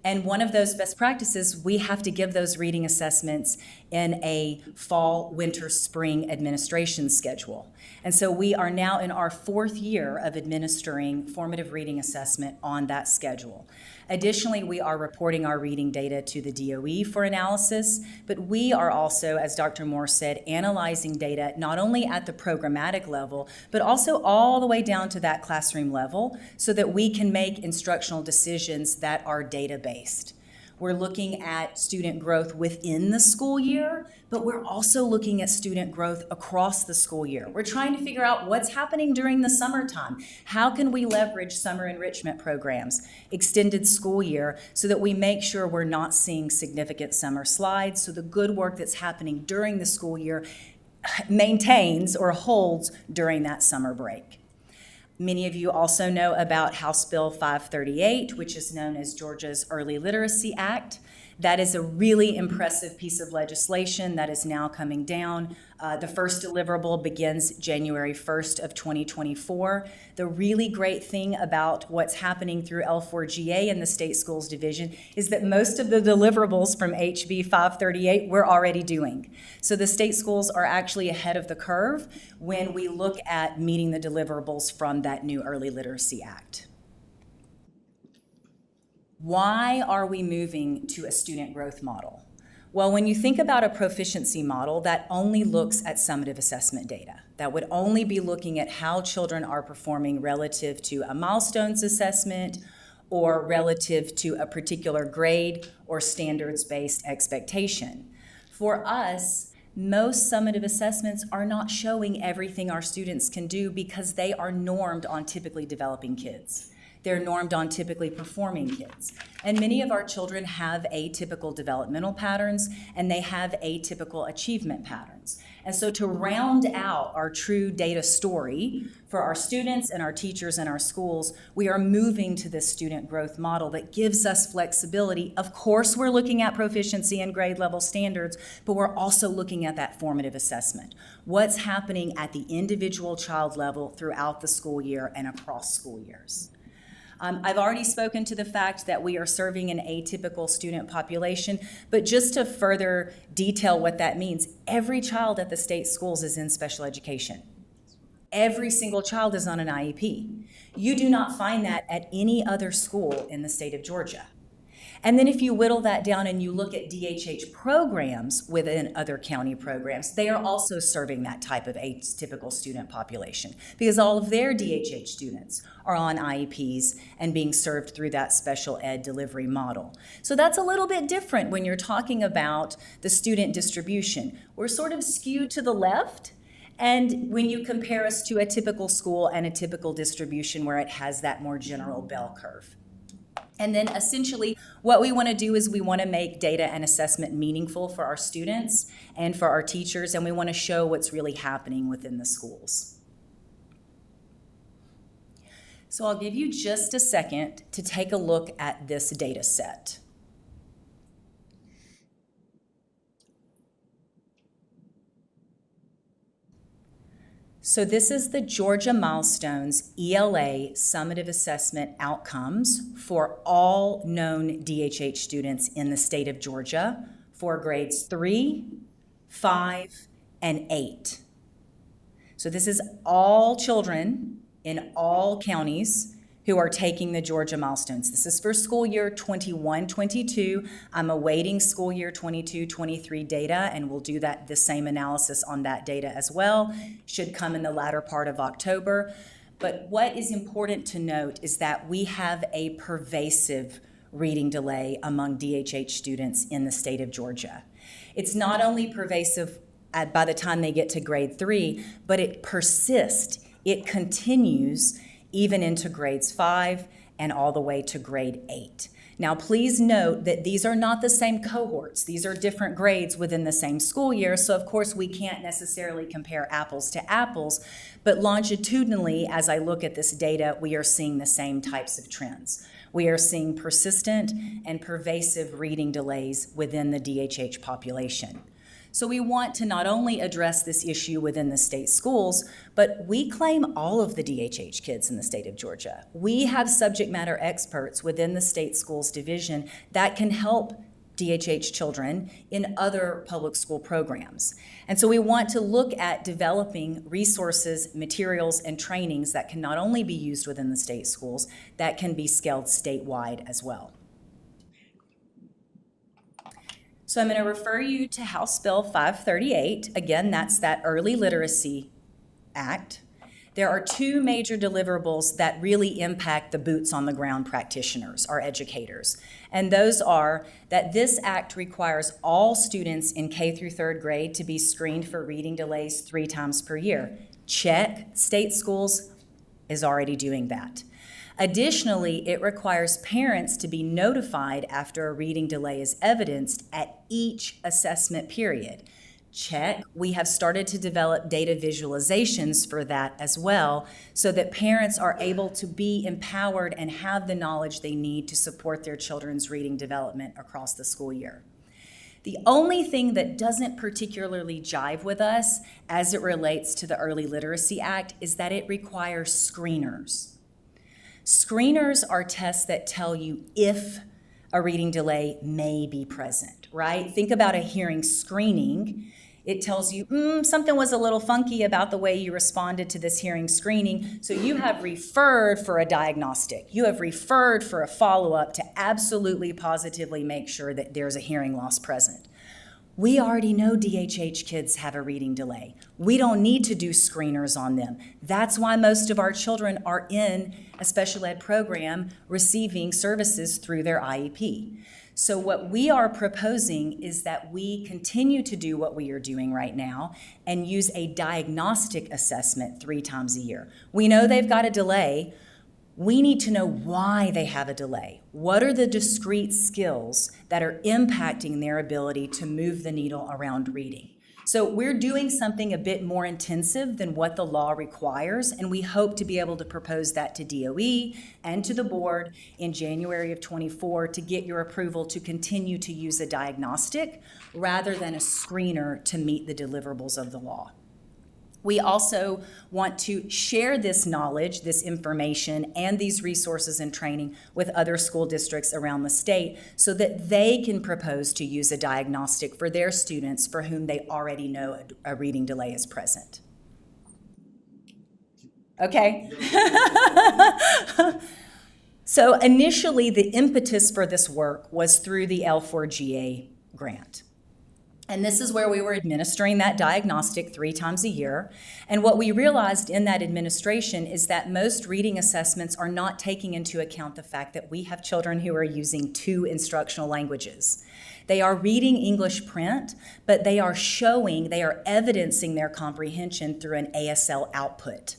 Q: And one of those best practices, we have to give those reading assessments in a fall, winter, spring administration schedule. And so we are now in our 4th year of administering formative reading assessment on that schedule. Additionally, we are reporting our reading data to the DOE for analysis, but we are also, as Dr. Moore said, analyzing data not only at the programmatic level, but also all the way down to that classroom level so that we can make instructional decisions that are data-based. We're looking at student growth within the school year, but we're also looking at student growth across the school year. We're trying to figure out what's happening during the summertime. How can we leverage summer enrichment programs, extended school year, so that we make sure we're not seeing significant summer slides, so the good work that's happening during the school year maintains or holds during that summer break. Many of you also know about House Bill 538, which is known as Georgia's Early Literacy Act. That is a really impressive piece of legislation that is now coming down. The first deliverable begins January 1st of 2024. The really great thing about what's happening through L4GA and the State Schools Division is that most of the deliverables from HB 538 we're already doing. So the state schools are actually ahead of the curve when we look at meeting the deliverables from that new Early Literacy Act. Why are we moving to a student growth model? Well, when you think about a proficiency model, that only looks at summative assessment data. that would only be looking at how children are performing relative to a milestones assessment or relative to a particular grade or standards-based expectation. For us, most summative assessments are not showing everything our students can do because they are normed on typically developing kids. They're normed on typically performing kids. And many of our children have atypical developmental patterns, and they have atypical achievement patterns. And so to round out our true data story for our students and our teachers and our schools, we are moving to this student growth model that gives us flexibility. Of course, we're looking at proficiency and grade level standards, but we're also looking at that formative assessment. What's happening at the individual child level throughout the school year and across school years. I've already spoken to the fact that we are serving an atypical student population, but just to further detail what that means, every child at the state schools is in special education. Every single child is on an IEP. You do not find that at any other school in the state of Georgia. And then if you whittle that down and you look at DHH programs within other county programs, they are also serving that type of atypical student population because all of their DHH students are on IEPs and being served through that special ed delivery model. So that's a little bit different when you're talking about the student distribution. We're sort of skewed to the left. And when you compare us to a typical school and a typical distribution where it has that more general bell curve. And then essentially what we want to do is we want to make data and assessment meaningful for our students and for our teachers, and we want to show what's really happening within the schools. So I'll give you just a second to take a look at this data set. So this is the Georgia Milestones ELA Summative Assessment Outcomes for all known DHH students in the state of Georgia for grades 3, 5, and 8. So this is all children in all counties who are taking the Georgia Milestones. This is for school year 21-22. I'm awaiting school year 22-23 data, and we'll do the same analysis on that data as well. Should come in the latter part of October. But what is important to note is that we have a pervasive reading delay among DHH students in the state of Georgia. It's not only pervasive by the time they get to grade 3, but it persists. It continues even into grades 5 and all the way to grade 8. Now, please note that these are not the same cohorts. These are different grades within the same school year, so of course we can't necessarily compare apples to apples, but longitudinally, as I look at this data, we are seeing the same types of trends. We are seeing persistent and pervasive reading delays within the DHH population. So we want to not only address this issue within the state schools, but we claim all of the DHH kids in the state of Georgia. We have subject matter experts within the state schools division that can help DHH children in other public school programs. And so we want to look at developing resources, materials, and trainings that can not only be used within the state schools, that can be scaled statewide as well. So I'm going to refer you to House Bill 538. Again, that's that Early Literacy Act. There are two major deliverables that really impact the boots on the ground practitioners, our educators. And those are that this act requires all students in K through 3rd grade to be screened for reading delays 3 times per year. Check, state schools is already doing that. Additionally, it requires parents to be notified after a reading delay is evidenced at each assessment period. Check. We have started to develop data visualizations for that as well, so that parents are able to be empowered and have the knowledge they need to support their children's reading development across the school year. The only thing that doesn't particularly jive with us as it relates to the Early Literacy Act is that it requires screeners. Screeners are tests that tell you if a reading delay may be present, right? Think about a hearing screening. It tells you, something was a little funky about the way you responded to this hearing screening, so you have referred for a diagnostic. You have referred for a follow-up to absolutely positively make sure that there's a hearing loss present. We already know DHH kids have a reading delay. We don't need to do screeners on them. That's why most of our children are in a special ed program receiving services through their IEP. So what we are proposing is that we continue to do what we are doing right now and use a diagnostic assessment 3 times a year. We know they've got a delay. We need to know why they have a delay. What are the discrete skills that are impacting their ability to move the needle around reading? So we're doing something a bit more intensive than what the law requires, and we hope to be able to propose that to DOE and to the board in January of '24 to get your approval to continue to use a diagnostic rather than a screener to meet the deliverables of the law. We also want to share this knowledge, this information, and these resources and training with other school districts around the state so that they can propose to use a diagnostic for their students for whom they already know a reading delay is present. Okay. So initially, the impetus for this work was through the L4GA grant. And this is where we were administering that diagnostic 3 times a year. And what we realized in that administration is that most reading assessments are not taking into account the fact that we have children who are using 2 instructional languages. They are reading English print, but they are evidencing their comprehension through an ASL output.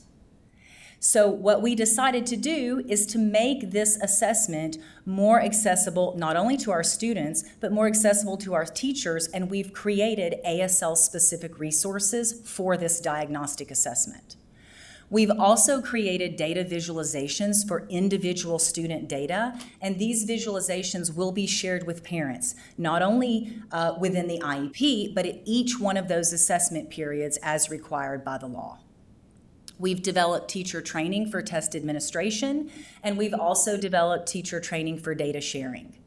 Q: So what we decided to do is to make this assessment more accessible, not only to our students, but more accessible to our teachers, and we've created ASL-specific resources for this diagnostic assessment. We've also created data visualizations for individual student data, and these visualizations will be shared with parents, not only within the IEP, but at each one of those assessment periods as required by the law. We've developed teacher training for test administration, and we've also developed teacher training for data sharing.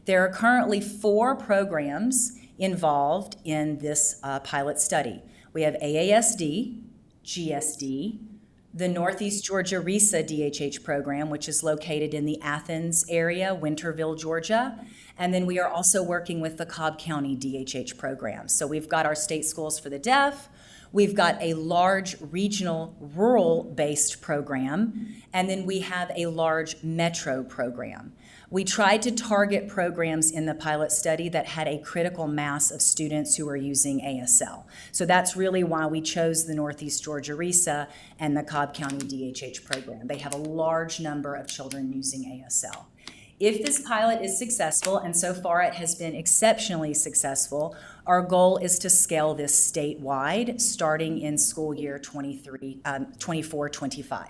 Q: There are currently 4 programs involved in this pilot study. We have AASD, GSD, the Northeast Georgia RESA DHH program, which is located in the Athens area, Winterville, Georgia, and then we are also working with the Cobb County DHH program. So we've got our state schools for the deaf, we've got a large regional rural-based program, and then we have a large metro program. We tried to target programs in the pilot study that had a critical mass of students who are using ASL. So that's really why we chose the Northeast Georgia RESA and the Cobb County DHH program. They have a large number of children using ASL. If this pilot is successful, and so far it has been exceptionally successful, our goal is to scale this statewide starting in school year 24-25.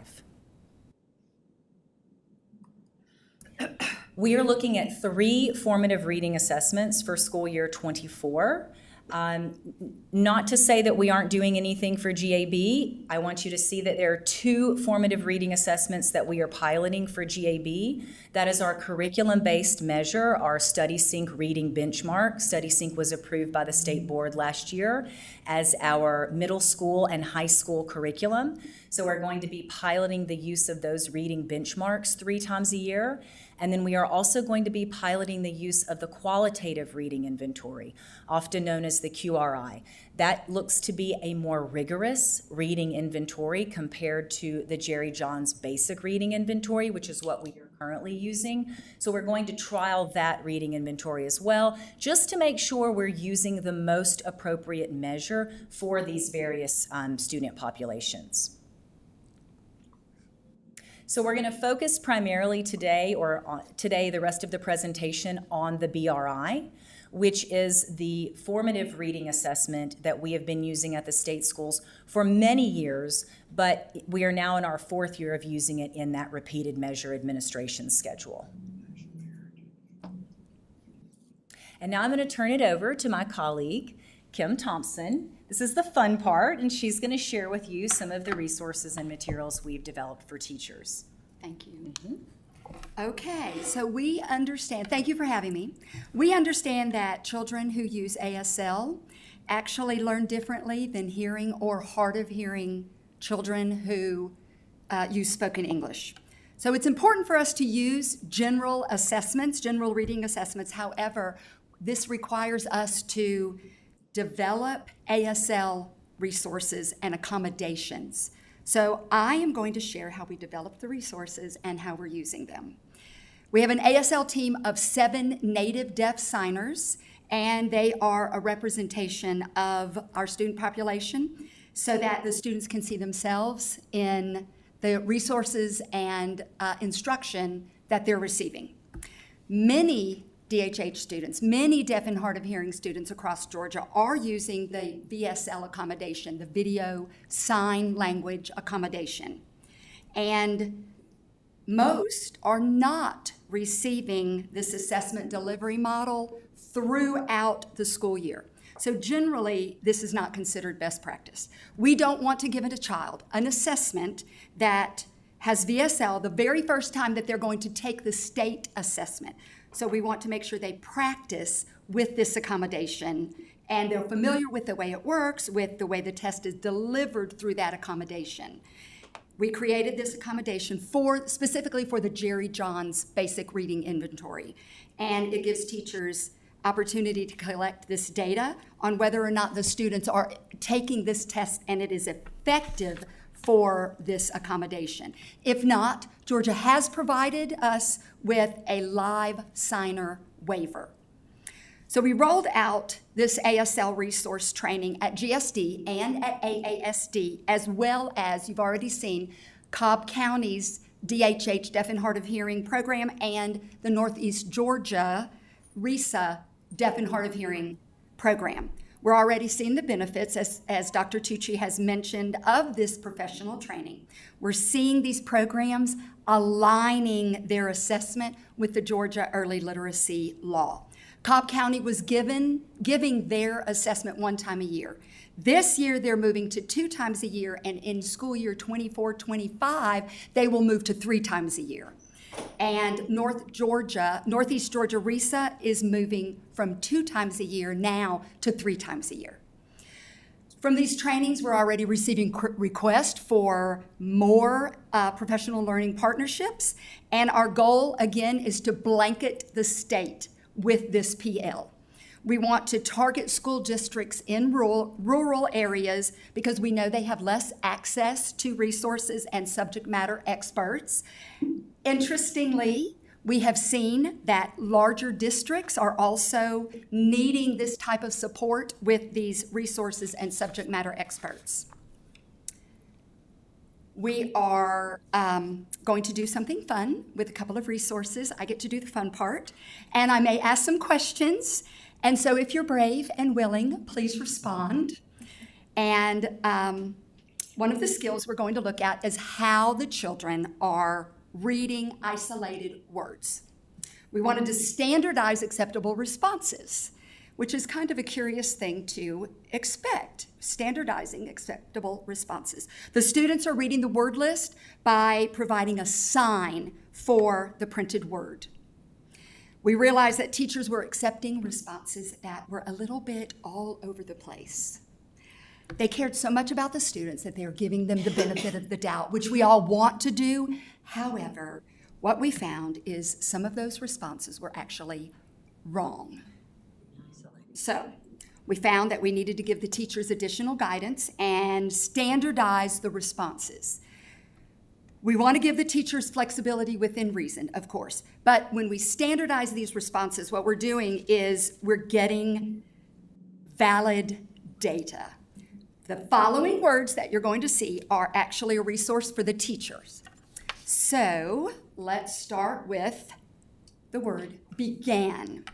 Q: We are looking at 3 formative reading assessments for school year 24. Not to say that we aren't doing anything for GAB. I want you to see that there are 2 formative reading assessments that we are piloting for GAB. That is our curriculum-based measure, our StudySync reading benchmark. StudySync was approved by the state board last year as our middle school and high school curriculum. So we're going to be piloting the use of those reading benchmarks 3 times a year. And then we are also going to be piloting the use of the qualitative reading inventory, often known as the QRI. That looks to be a more rigorous reading inventory compared to the Jerry Johns basic reading inventory, which is what we are currently using. So we're going to trial that reading inventory as well, just to make sure we're using the most appropriate measure for these various student populations. So we're going to focus primarily today, the rest of the presentation, on the BRI, which is the formative reading assessment that we have been using at the state schools for many years, but we are now in our 4th year of using it in that repeated measure administration schedule. And now I'm going to turn it over to my colleague, Kim Thompson. This is the fun part, and she's going to share with you some of the resources and materials we've developed for teachers.
S: Thank you. Okay, so we understand, thank you for having me. We understand that children who use ASL actually learn differently than hearing or hard of hearing children who use spoken English. So it's important for us to use general assessments, general reading assessments. However, this requires us to develop ASL resources and accommodations. So I am going to share how we develop the resources and how we're using them. We have an ASL team of 7 native deaf signers, and they are a representation of our student population so that the students can see themselves in the resources and instruction that they're receiving. Many DHH students, many deaf and hard of hearing students across Georgia are using the VSL accommodation, the Video Sign Language Accommodation. And most are not receiving this assessment delivery model throughout the school year. So generally, this is not considered best practice. We don't want to give a child an assessment that has VSL the very first time that they're going to take the state assessment. So we want to make sure they practice with this accommodation and they're familiar with the way it works, with the way the test is delivered through that accommodation. We created this accommodation specifically for the Jerry Johns Basic Reading Inventory, and it gives teachers opportunity to collect this data on whether or not the students are taking this test and it is effective for this accommodation. If not, Georgia has provided us with a live signer waiver. So we rolled out this ASL resource training at GSD and at AASD, as well as, you've already seen, Cobb County's DHH, Deaf and Hard of Hearing program, and the Northeast Georgia RESA, Deaf and Hard of Hearing program. We're already seeing the benefits, as Dr. Tucci has mentioned, of this professional training. We're seeing these programs aligning their assessment with the Georgia Early Literacy Law. Cobb County was giving their assessment 1 time a year. This year, they're moving to 2 times a year, and in school year 24-25, they will move to 3 times a year. And Northeast Georgia RESA is moving from 2 times a year now to 3 times a year. From these trainings, we're already receiving requests for more professional learning partnerships, and our goal, again, is to blanket the state with this PL. We want to target school districts in rural areas because we know they have less access to resources and subject matter experts. Interestingly, we have seen that larger districts are also needing this type of support with these resources and subject matter experts. We are going to do something fun with a couple of resources. I get to do the fun part, and I may ask some questions. And so if you're brave and willing, please respond. And one of the skills we're going to look at is how the children are reading isolated words. We wanted to standardize acceptable responses, which is kind of a curious thing to expect, standardizing acceptable responses. The students are reading the word list by providing a sign for the printed word. We realized that teachers were accepting responses that were a little bit all over the place. They cared so much about the students that they were giving them the benefit of the doubt, which we all want to do. However, what we found is some of those responses were actually wrong. So we found that we needed to give the teachers additional guidance and standardize the responses. We want to give the teachers flexibility within reason, of course, but when we standardize these responses, what we're doing is we're getting valid data. The following words that you're going to see are actually a resource for the teachers. So let's start with the word began.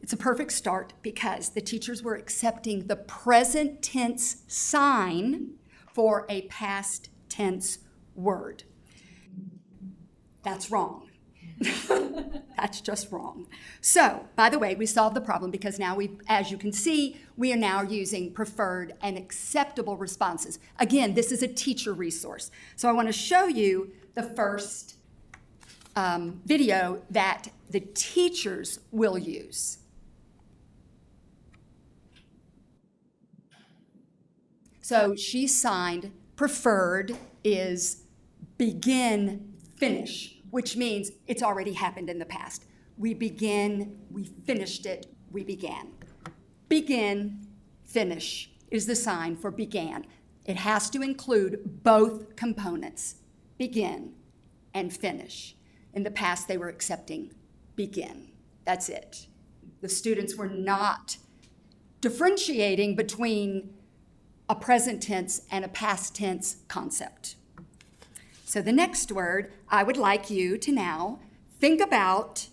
S: It's a perfect start because the teachers were accepting the present tense sign for a past tense word. That's wrong. That's just wrong. So, by the way, we solved the problem because now as you can see, we are now using preferred and acceptable responses. Again, this is a teacher resource. So I want to show you the first video that the teachers will use. So she signed preferred is begin, finish, which means it's already happened in the past. We begin, we finished it, we began. Begin, finish is the sign for began. It has to include both components, begin and finish. In the past, they were accepting begin. That's it. The students were not differentiating between a present tense and a past tense concept. So the next word, I would like you to now think about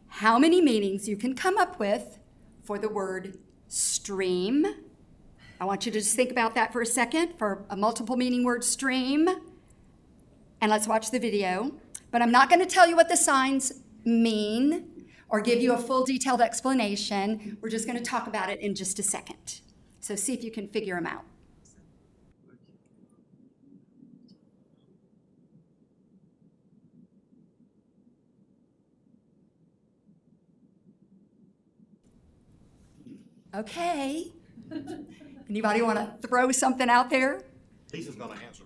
S: how many meanings you can come up with for the word stream. I want you to just think about that for a second, for a multiple meaning word, stream. And let's watch the video. But I'm not going to tell you what the signs mean or give you a full detailed explanation. We're just going to talk about it in just a second. So see if you can figure them out. Okay. Anybody want to throw something out there?
M: Lisa's gonna answer.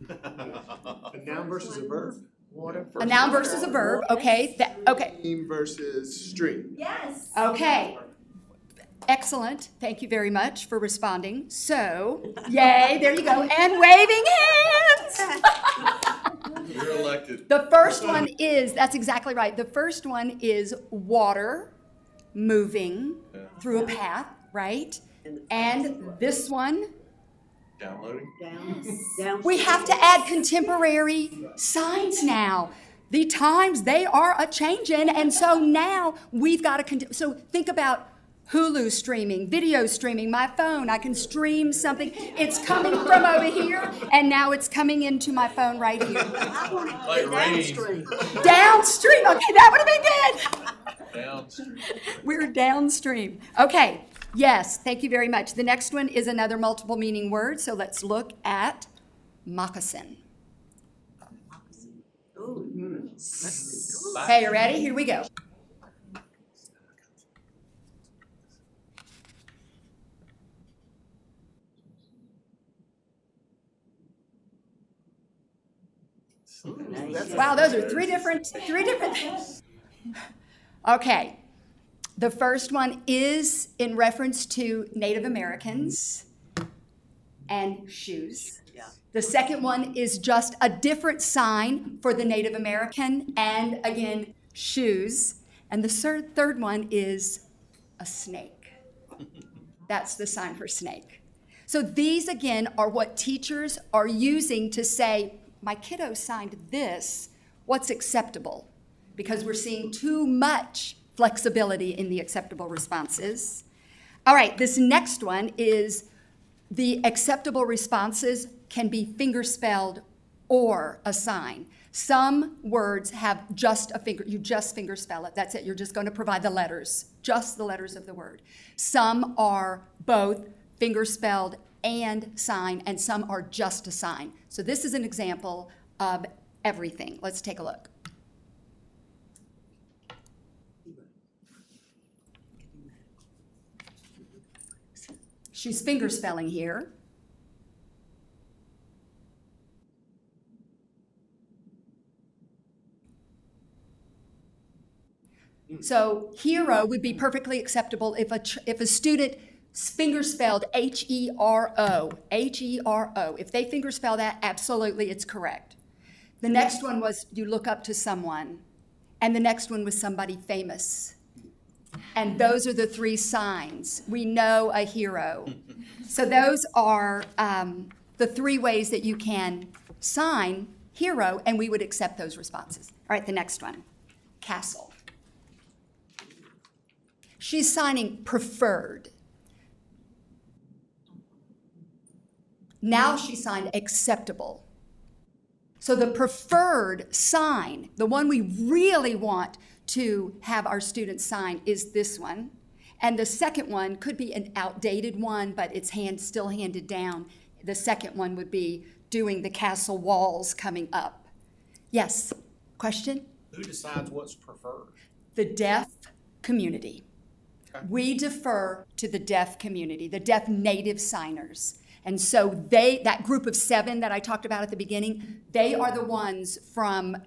K: A noun versus a verb? Water.
S: A noun versus a verb, okay. Okay.
K: Stream versus stream.
S: Yes. Okay. Excellent. Thank you very much for responding. So, yay, there you go. And waving hands.
F: You're elected.
S: The first one is, that's exactly right. The first one is water moving through a path, right? And this one,
F: Downloading?
S: we have to add contemporary signs now. The times, they are a-changing, and so now we've got to, so think about Hulu streaming, video streaming, my phone, I can stream something. It's coming from over here, and now it's coming into my phone right here.
F: Like rain.
S: Downstream, okay, that would have been good.
F: Downstream.
S: We're downstream. Okay, yes, thank you very much. The next one is another multiple meaning word, so let's look at moccasin. Okay, you ready? Here we go. Wow, those are three different things. Okay, the first one is in reference to Native Americans and shoes. The second one is just a different sign for the Native American and, again, shoes. And the third one is a snake. That's the sign for snake. So these, again, are what teachers are using to say, my kiddo signed this, what's acceptable? Because we're seeing too much flexibility in the acceptable responses. All right, this next one is the acceptable responses can be fingerspelled or a sign. Some words have just a finger, you just fingerspell it, that's it. You're just going to provide the letters, just the letters of the word. Some are both fingerspelled and sign, and some are just a sign. So this is an example of everything. Let's take a look. She's fingerspelling here. So hero would be perfectly acceptable if a student fingerspelled H-E-R-O, H-E-R-O. If they fingerspell that, absolutely, it's correct. The next one was you look up to someone, and the next one was somebody famous. And those are the three signs. We know a hero. So those are the three ways that you can sign hero, and we would accept those responses. All right, the next one, castle. She's signing preferred. Now she signed acceptable. So the preferred sign, the one we really want to have our students sign, is this one. And the second one could be an outdated one, but it's still handed down. The second one would be doing the castle walls coming up. Yes, question?
M: Who decides what's preferred?
S: The deaf community. We defer to the deaf community, the deaf native signers. And so that group of 7 that I talked about at the beginning, they are the ones from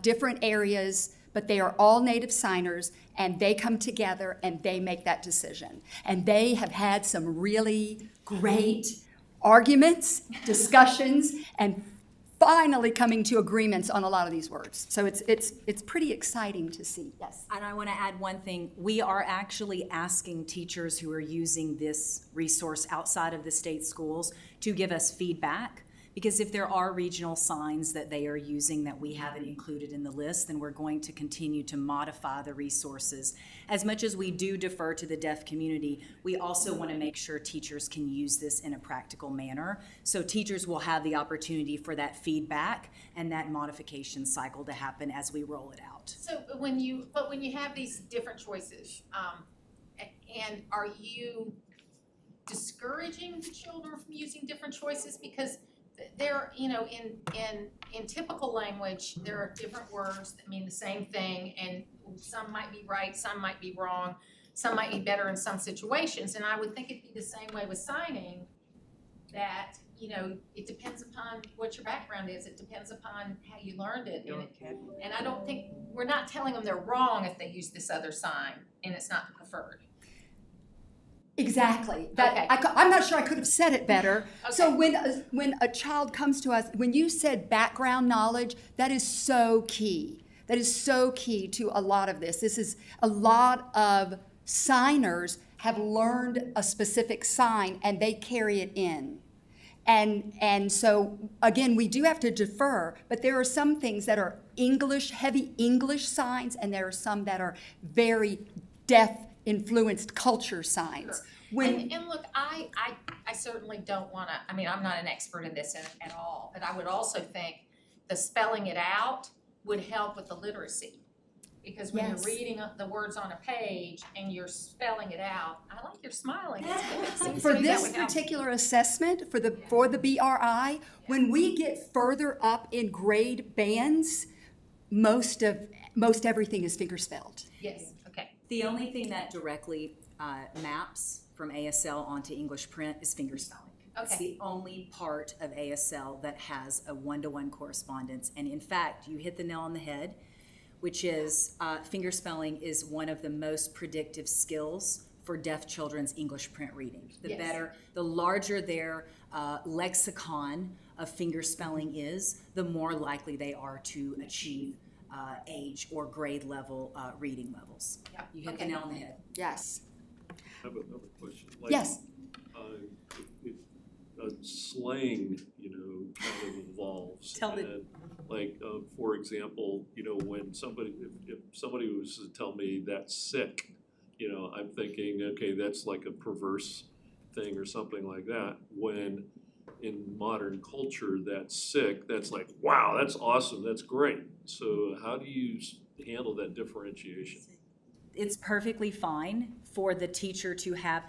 S: different areas, but they are all native signers, and they come together and they make that decision. And they have had some really great arguments, discussions, and finally coming to agreements on a lot of these words. So it's pretty exciting to see. Yes.
Q: And I want to add one thing. We are actually asking teachers who are using this resource outside of the state schools to give us feedback. Because if there are regional signs that they are using that we haven't included in the list, then we're going to continue to modify the resources. As much as we do defer to the deaf community, we also want to make sure teachers can use this in a practical manner. So teachers will have the opportunity for that feedback and that modification cycle to happen as we roll it out.
G: So when you have these different choices, and are you discouraging the children from using different choices? Because there, in typical language, there are different words that mean the same thing, and some might be right, some might be wrong, some might be better in some situations. And I would think it'd be the same way with signing, that, it depends upon what your background is. It depends upon how you learned it. And I don't think, we're not telling them they're wrong if they use this other sign and it's not the preferred.
S: Exactly.
G: Okay.
S: I'm not sure I could have said it better.
G: Okay.
S: So when a child comes to us, when you said background knowledge, that is so key. That is so key to a lot of this. This is a lot of signers have learned a specific sign and they carry it in. And so again, we do have to defer, but there are some things that are English, heavy English signs, and there are some that are very deaf influenced culture signs.
G: Sure. And look, I certainly don't want to, I'm not an expert in this at all, but I would also think the spelling it out would help with the literacy. Because when you're reading the words on a page and you're spelling it out, I like your smiling.
S: For this particular assessment, for the BRI, when we get further up in grade bands, most everything is fingerspelled.
G: Yes, okay.
Q: The only thing that directly maps from ASL onto English print is fingerspelling.
G: Okay.
Q: It's the only part of ASL that has a one-to-one correspondence. And in fact, you hit the nail on the head, which is fingerspelling is one of the most predictive skills for deaf children's English print reading. The larger their lexicon of fingerspelling is, the more likely they are to achieve age or grade level reading levels.
G: Yeah.
Q: You hit the nail on the head.
S: Yes.
R: I have another question.
S: Yes.
R: If slang, kind of evolves.
Q: Tell me.
R: For example, when if somebody was to tell me that's sick, I'm thinking, okay, that's like a perverse thing or something like that. When in modern culture, that's sick, that's like, wow, that's awesome, that's great. So how do you handle that differentiation?
Q: It's perfectly fine for the teacher to have.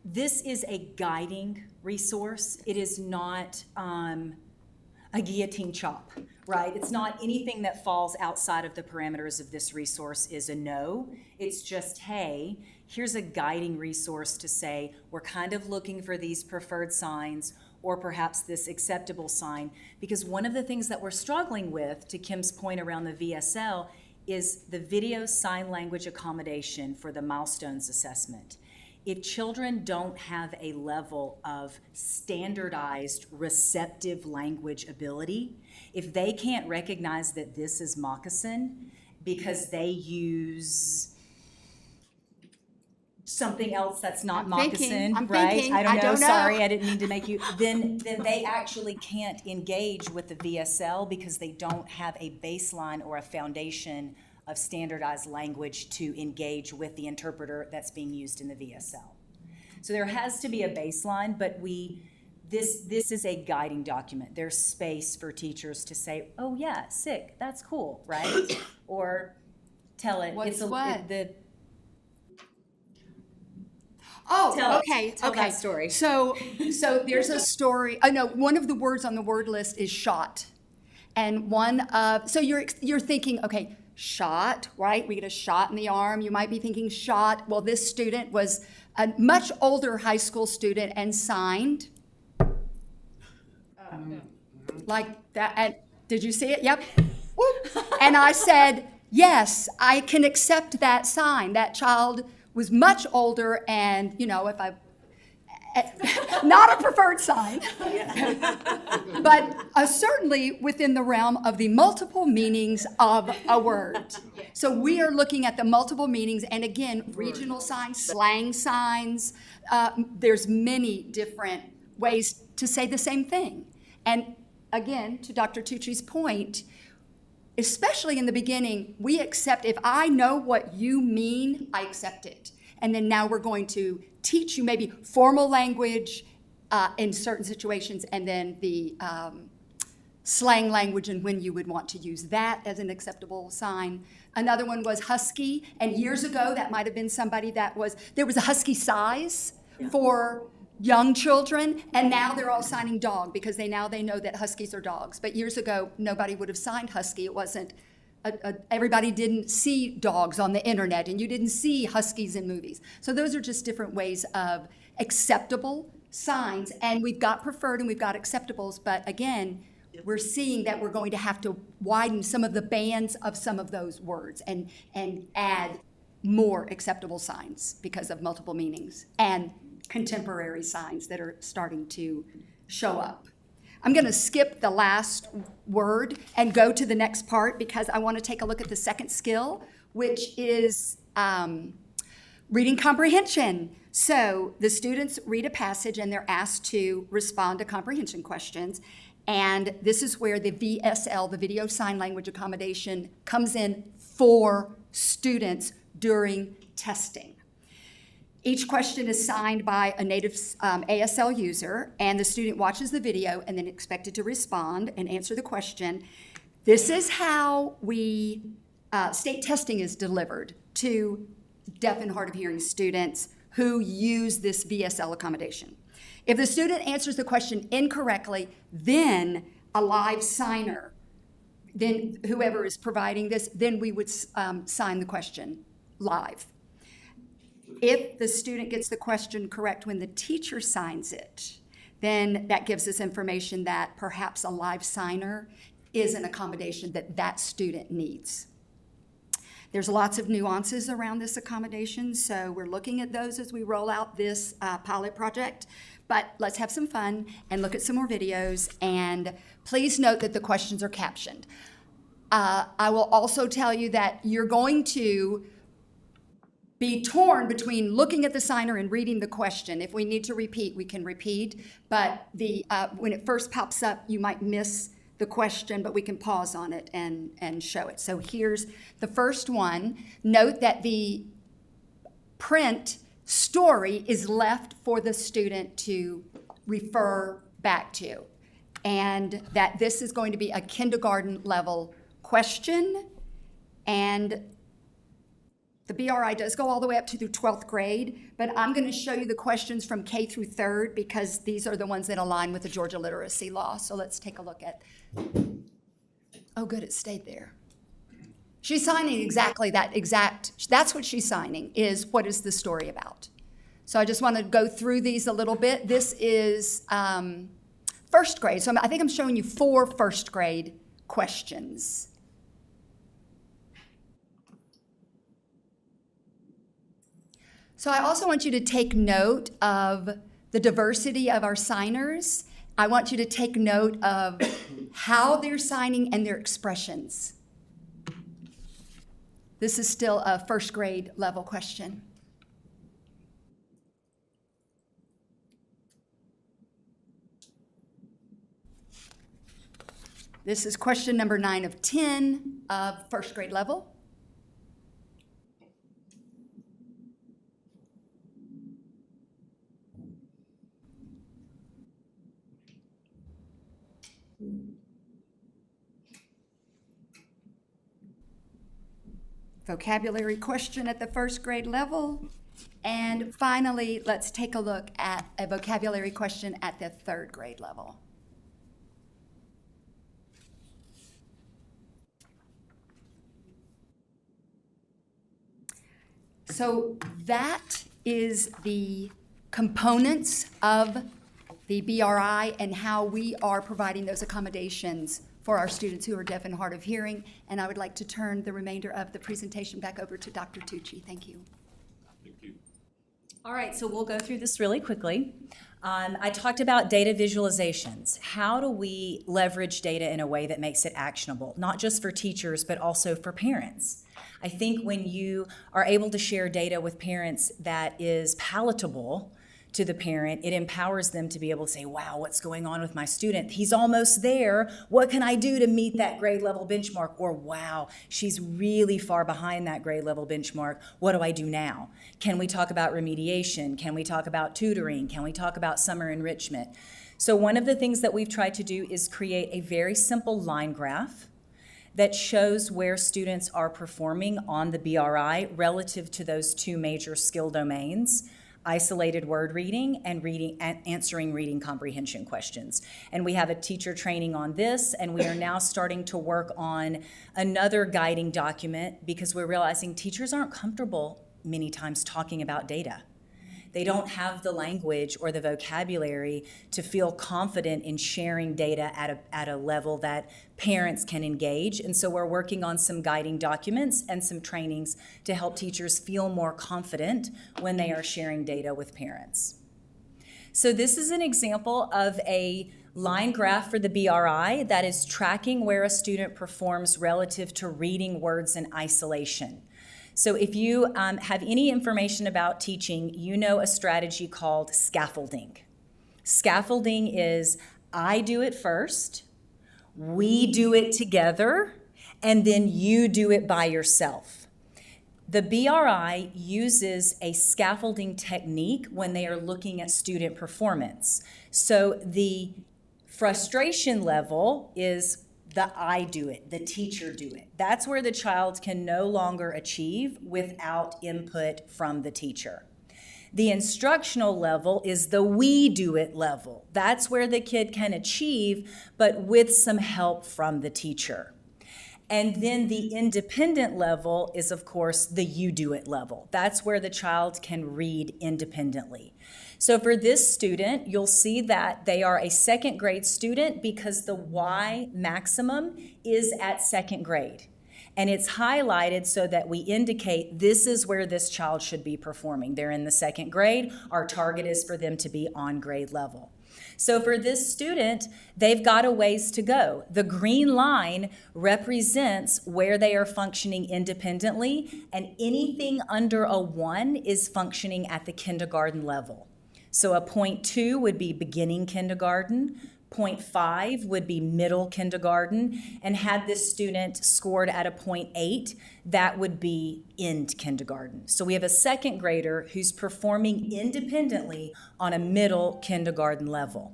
Q: This is a guiding resource. It is not a guillotine chop, right? It's not anything that falls outside of the parameters of this resource is a no. It's just, hey, here's a guiding resource to say, we're kind of looking for these preferred signs or perhaps this acceptable sign. Because one of the things that we're struggling with, to Kim's point around the VSL, is the video sign language accommodation for the milestones assessment. If children don't have a level of standardized receptive language ability, if they can't recognize that this is moccasin because they use something else that's not moccasin, right? I don't know, sorry, I didn't mean to make you, then they actually can't engage with the VSL because they don't have a baseline or a foundation of standardized language to engage with the interpreter that's being used in the VSL. So there has to be a baseline, but this is a guiding document. There's space for teachers to say, oh yeah, sick, that's cool, right? Or tell it. Tell that story.
S: So there's a story. One of the words on the word list is shot, and so you're thinking, okay, shot, right? We get a shot in the arm. You might be thinking shot. Well, this student was a much older high school student and signed like that. And did you see it? Yep. And I said, yes, I can accept that sign. That child was much older and, you know, if I, not a preferred sign, but certainly within the realm of the multiple meanings of a word. So we are looking at the multiple meanings, and again, regional signs, slang signs, there's many different ways to say the same thing. And again, to Dr. Tucci's point, especially in the beginning, we accept, if I know what you mean, I accept it. And then now we're going to teach you maybe formal language in certain situations, and then the slang language and when you would want to use that as an acceptable sign. Another one was husky, and years ago that might have been somebody that was, there was a husky size for young children, and now they're all signing dog because they know that huskies are dogs. But years ago, nobody would have signed husky. It wasn't, everybody didn't see dogs on the internet, and you didn't see huskies in movies. So those are just different ways of acceptable signs, and we've got preferred and we've got acceptables, but again, we're seeing that we're going to have to widen some of the bands of some of those words and add more acceptable signs because of multiple meanings and contemporary signs that are starting to show up. I'm going to skip the last word and go to the next part because I want to take a look at the second skill, which is reading comprehension. So the students read a passage and they're asked to respond to comprehension questions. And this is where the VSL, the Video Sign Language Accommodation, comes in for students during testing. Each question is signed by a native ASL user, and the student watches the video and then expected to respond and answer the question. This is how state testing is delivered to deaf and hard of hearing students who use this VSL accommodation. If the student answers the question incorrectly, then a live signer, then whoever is providing this, then we would sign the question live. If the student gets the question correct when the teacher signs it, then that gives us information that perhaps a live signer is an accommodation that that student needs. There's lots of nuances around this accommodation, so we're looking at those as we roll out this pilot project. But let's have some fun and look at some more videos, and please note that the questions are captioned. I will also tell you that you're going to be torn between looking at the signer and reading the question. If we need to repeat, we can repeat, but when it first pops up, you might miss the question, but we can pause on it and show it. So here's the first one. Note that the print story is left for the student to refer back to, and that this is going to be a kindergarten level question, and the BRI does go all the way up to through 12th grade, but I'm going to show you the questions from K through 3rd because these are the ones that align with the Georgia literacy law. So let's take a look at, oh good, it stayed there. She's signing exactly that's what she's signing, is what is the story about. So I just want to go through these a little bit. This is 1st grade, so I think I'm showing you 4 1st grade questions. So I also want you to take note of the diversity of our signers. I want you to take note of how they're signing and their expressions. This is still a 1st grade level question. This is question number 9 of 10 of 1st grade level. Vocabulary question at the 1st grade level. And finally, let's take a look at a vocabulary question at the 3rd grade level. So that is the components of the BRI and how we are providing those accommodations for our students who are deaf and hard of hearing. And I would like to turn the remainder of the presentation back over to Dr. Tucci. Thank you.
R: Thank you.
Q: All right, so we'll go through this really quickly. I talked about data visualizations. How do we leverage data in a way that makes it actionable, not just for teachers, but also for parents? I think when you are able to share data with parents that is palatable to the parent, it empowers them to be able to say, wow, what's going on with my student? He's almost there. What can I do to meet that grade level benchmark? Or wow, she's really far behind that grade level benchmark. What do I do now? Can we talk about remediation? Can we talk about tutoring? Can we talk about summer enrichment? So one of the things that we've tried to do is create a very simple line graph that shows where students are performing on the BRI relative to those two major skill domains: isolated word reading and answering reading comprehension questions. And we have a teacher training on this, and we are now starting to work on another guiding document because we're realizing teachers aren't comfortable many times talking about data. They don't have the language or the vocabulary to feel confident in sharing data at a level that parents can engage. And so we're working on some guiding documents and some trainings to help teachers feel more confident when they are sharing data with parents. So this is an example of a line graph for the BRI that is tracking where a student performs relative to reading words in isolation. So if you have any information about teaching, you know a strategy called scaffolding. Scaffolding is I do it first, we do it together, and then you do it by yourself. The BRI uses a scaffolding technique when they are looking at student performance. So the frustration level is the I do it, the teacher do it. That's where the child can no longer achieve without input from the teacher. The instructional level is the we do it level. That's where the kid can achieve, but with some help from the teacher. And then the independent level is, of course, the you do it level. That's where the child can read independently. So for this student, you'll see that they are a second grade student because the Y maximum is at second grade. And it's highlighted so that we indicate this is where this child should be performing. They're in the second grade. Our target is for them to be on grade level. So for this student, they've got a ways to go. The green line represents where they are functioning independently, and anything under a 1 is functioning at the kindergarten level. So a 0.2 would be beginning kindergarten, 0.5 would be middle kindergarten, and had this student scored at a 0.8, that would be end kindergarten. So we have a second grader who's performing independently on a middle kindergarten level.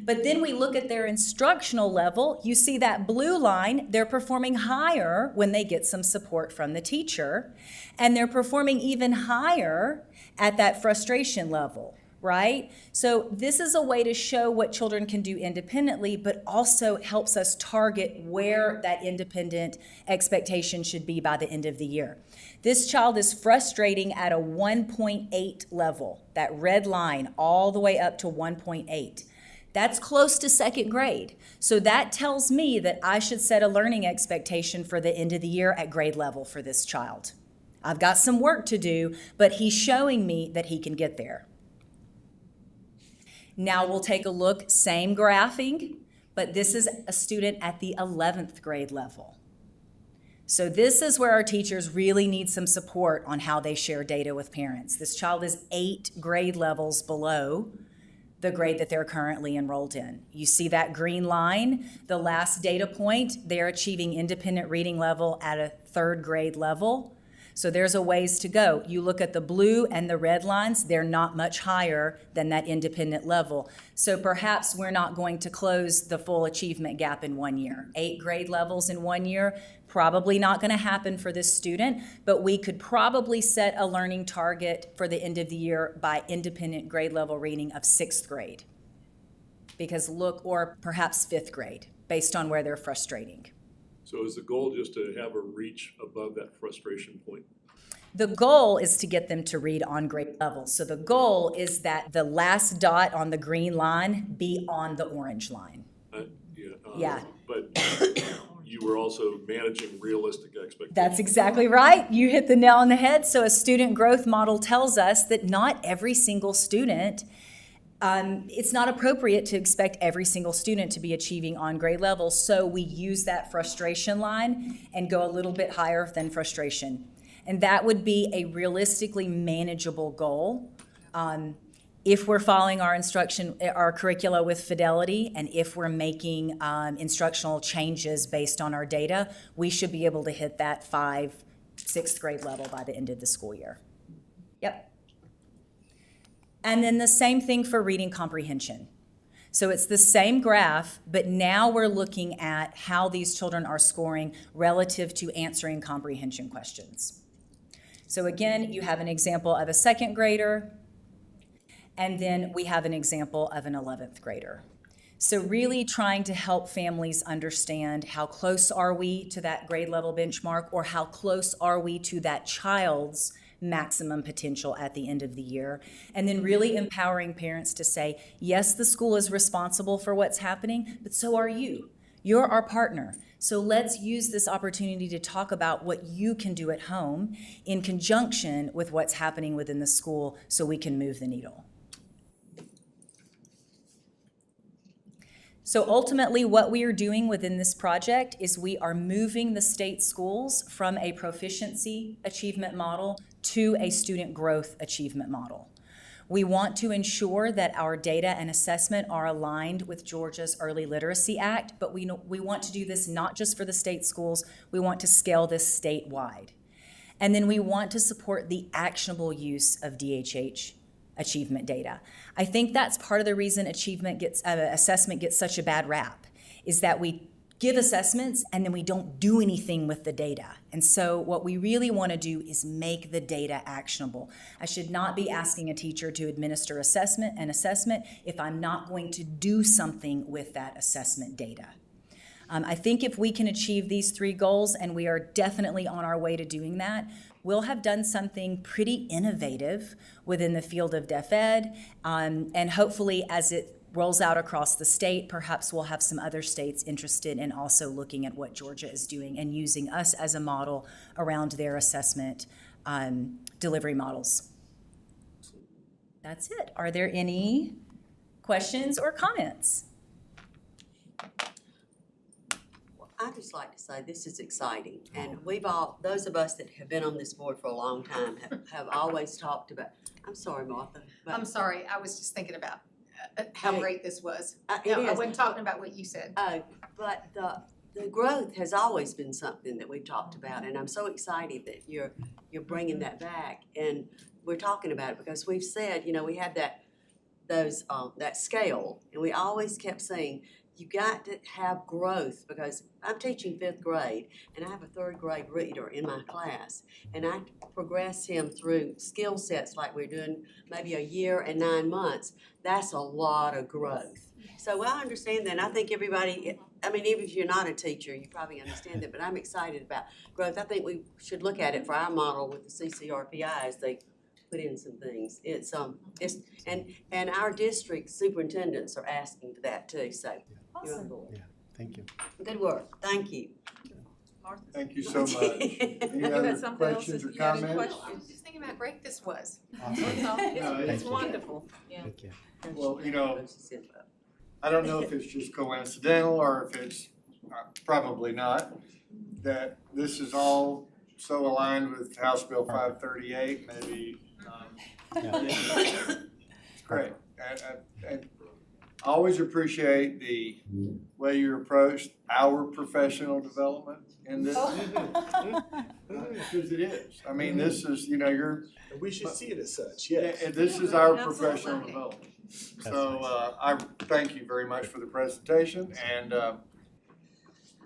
Q: But then we look at their instructional level. You see that blue line, they're performing higher when they get some support from the teacher, and they're performing even higher at that frustration level. Right? So this is a way to show what children can do independently, but also helps us target where that independent expectation should be by the end of the year. This child is frustrating at a 1.8 level, that red line all the way up to 1.8. That's close to second grade. So that tells me that I should set a learning expectation for the end of the year at grade level for this child. I've got some work to do, but he's showing me that he can get there. Now we'll take a look, same graphing, but this is a student at the 11th grade level. So this is where our teachers really need some support on how they share data with parents. This child is 8 grade levels below the grade that they're currently enrolled in. You see that green line, the last data point, they're achieving independent reading level at a 3rd grade level. So there's a ways to go. You look at the blue and the red lines, they're not much higher than that independent level. So perhaps we're not going to close the full achievement gap in 1 year. 8 grade levels in 1 year, probably not going to happen for this student, but we could probably set a learning target for the end of the year by independent grade level reading of 6th grade. Because look, or perhaps 5th grade, based on where they're frustrating.
R: So is the goal just to have a reach above that frustration point?
Q: The goal is to get them to read on grade level. So the goal is that the last dot on the green line be on the orange line.
R: Yeah,
Q: Yeah.
R: But you were also managing realistic expectations.
Q: That's exactly right. You hit the nail on the head. So a student growth model tells us that not every single student, it's not appropriate to expect every single student to be achieving on grade level. So we use that frustration line and go a little bit higher than frustration. And that would be a realistically manageable goal. If we're following our curricula with fidelity, and if we're making instructional changes based on our data, we should be able to hit that 5th, 6th grade level by the end of the school year. Yep. And then the same thing for reading comprehension. So it's the same graph, but now we're looking at how these children are scoring relative to answering comprehension questions. So again, you have an example of a 2nd grader, and then we have an example of an 11th grader. So really trying to help families understand how close are we to that grade level benchmark, or how close are we to that child's maximum potential at the end of the year. And then really empowering parents to say, yes, the school is responsible for what's happening, but so are you. You're our partner. So let's use this opportunity to talk about what you can do at home in conjunction with what's happening within the school so we can move the needle. So ultimately, what we are doing within this project is we are moving the state schools from a proficiency achievement model to a student growth achievement model. We want to ensure that our data and assessment are aligned with Georgia's Early Literacy Act, but we want to do this not just for the state schools, we want to scale this statewide. And then we want to support the actionable use of DHH achievement data. I think that's part of the reason assessment gets such a bad rap, is that we give assessments and then we don't do anything with the data. And so what we really want to do is make the data actionable. I should not be asking a teacher to administer an assessment if I'm not going to do something with that assessment data. I think if we can achieve these 3 goals, and we are definitely on our way to doing that, we'll have done something pretty innovative within the field of deaf ed, and hopefully as it rolls out across the state, perhaps we'll have some other states interested in also looking at what Georgia is doing and using us as a model around their assessment delivery models. That's it. Are there any questions or comments?
D: I'd just like to say this is exciting, and those of us that have been on this board for a long time have always talked about, I'm sorry, Martha. But
G: I'm sorry, I was just thinking about how great this was.
D: It
G: No, I
D: is.
G: wasn't talking about what you said.
D: But the growth has always been something that we've talked about, and I'm so excited that you're bringing that back, and we're talking about it because we've said, we had that scale, and we always kept saying, you got to have growth, because I'm teaching 5th grade and I have a 3rd grade reader in my class, and I progress him through skill sets like we're doing maybe a year and 9 months. That's a lot of growth. So I understand that, and I think everybody, even if you're not a teacher, you probably understand that, but I'm excited about growth. I think we should look at it for our model with the CCRPI as they put in some things. And our district superintendents are asking for that too, so you're on board.
N: Yeah, thank you.
D: Good work, thank you.
J: Martha?
A: Thank you so much. Any
J: You had
A: other
J: something else?
A: questions or
J: You had any
A: comments?
G: I was just thinking how great this was.
A: Awesome.
J: It's
A: Thank you.
J: wonderful, yeah.
N: Thank you.
A: Well, I don't know if it's just coincidental or if it's, probably not, that this is all so aligned with House Bill 538, maybe. It's great. And I always appreciate the way you approached our professional development in this. Because it is. This is, you're.
K: We should see it as such, yes.
A: And this is our professional development. So I thank you very much for the presentation, and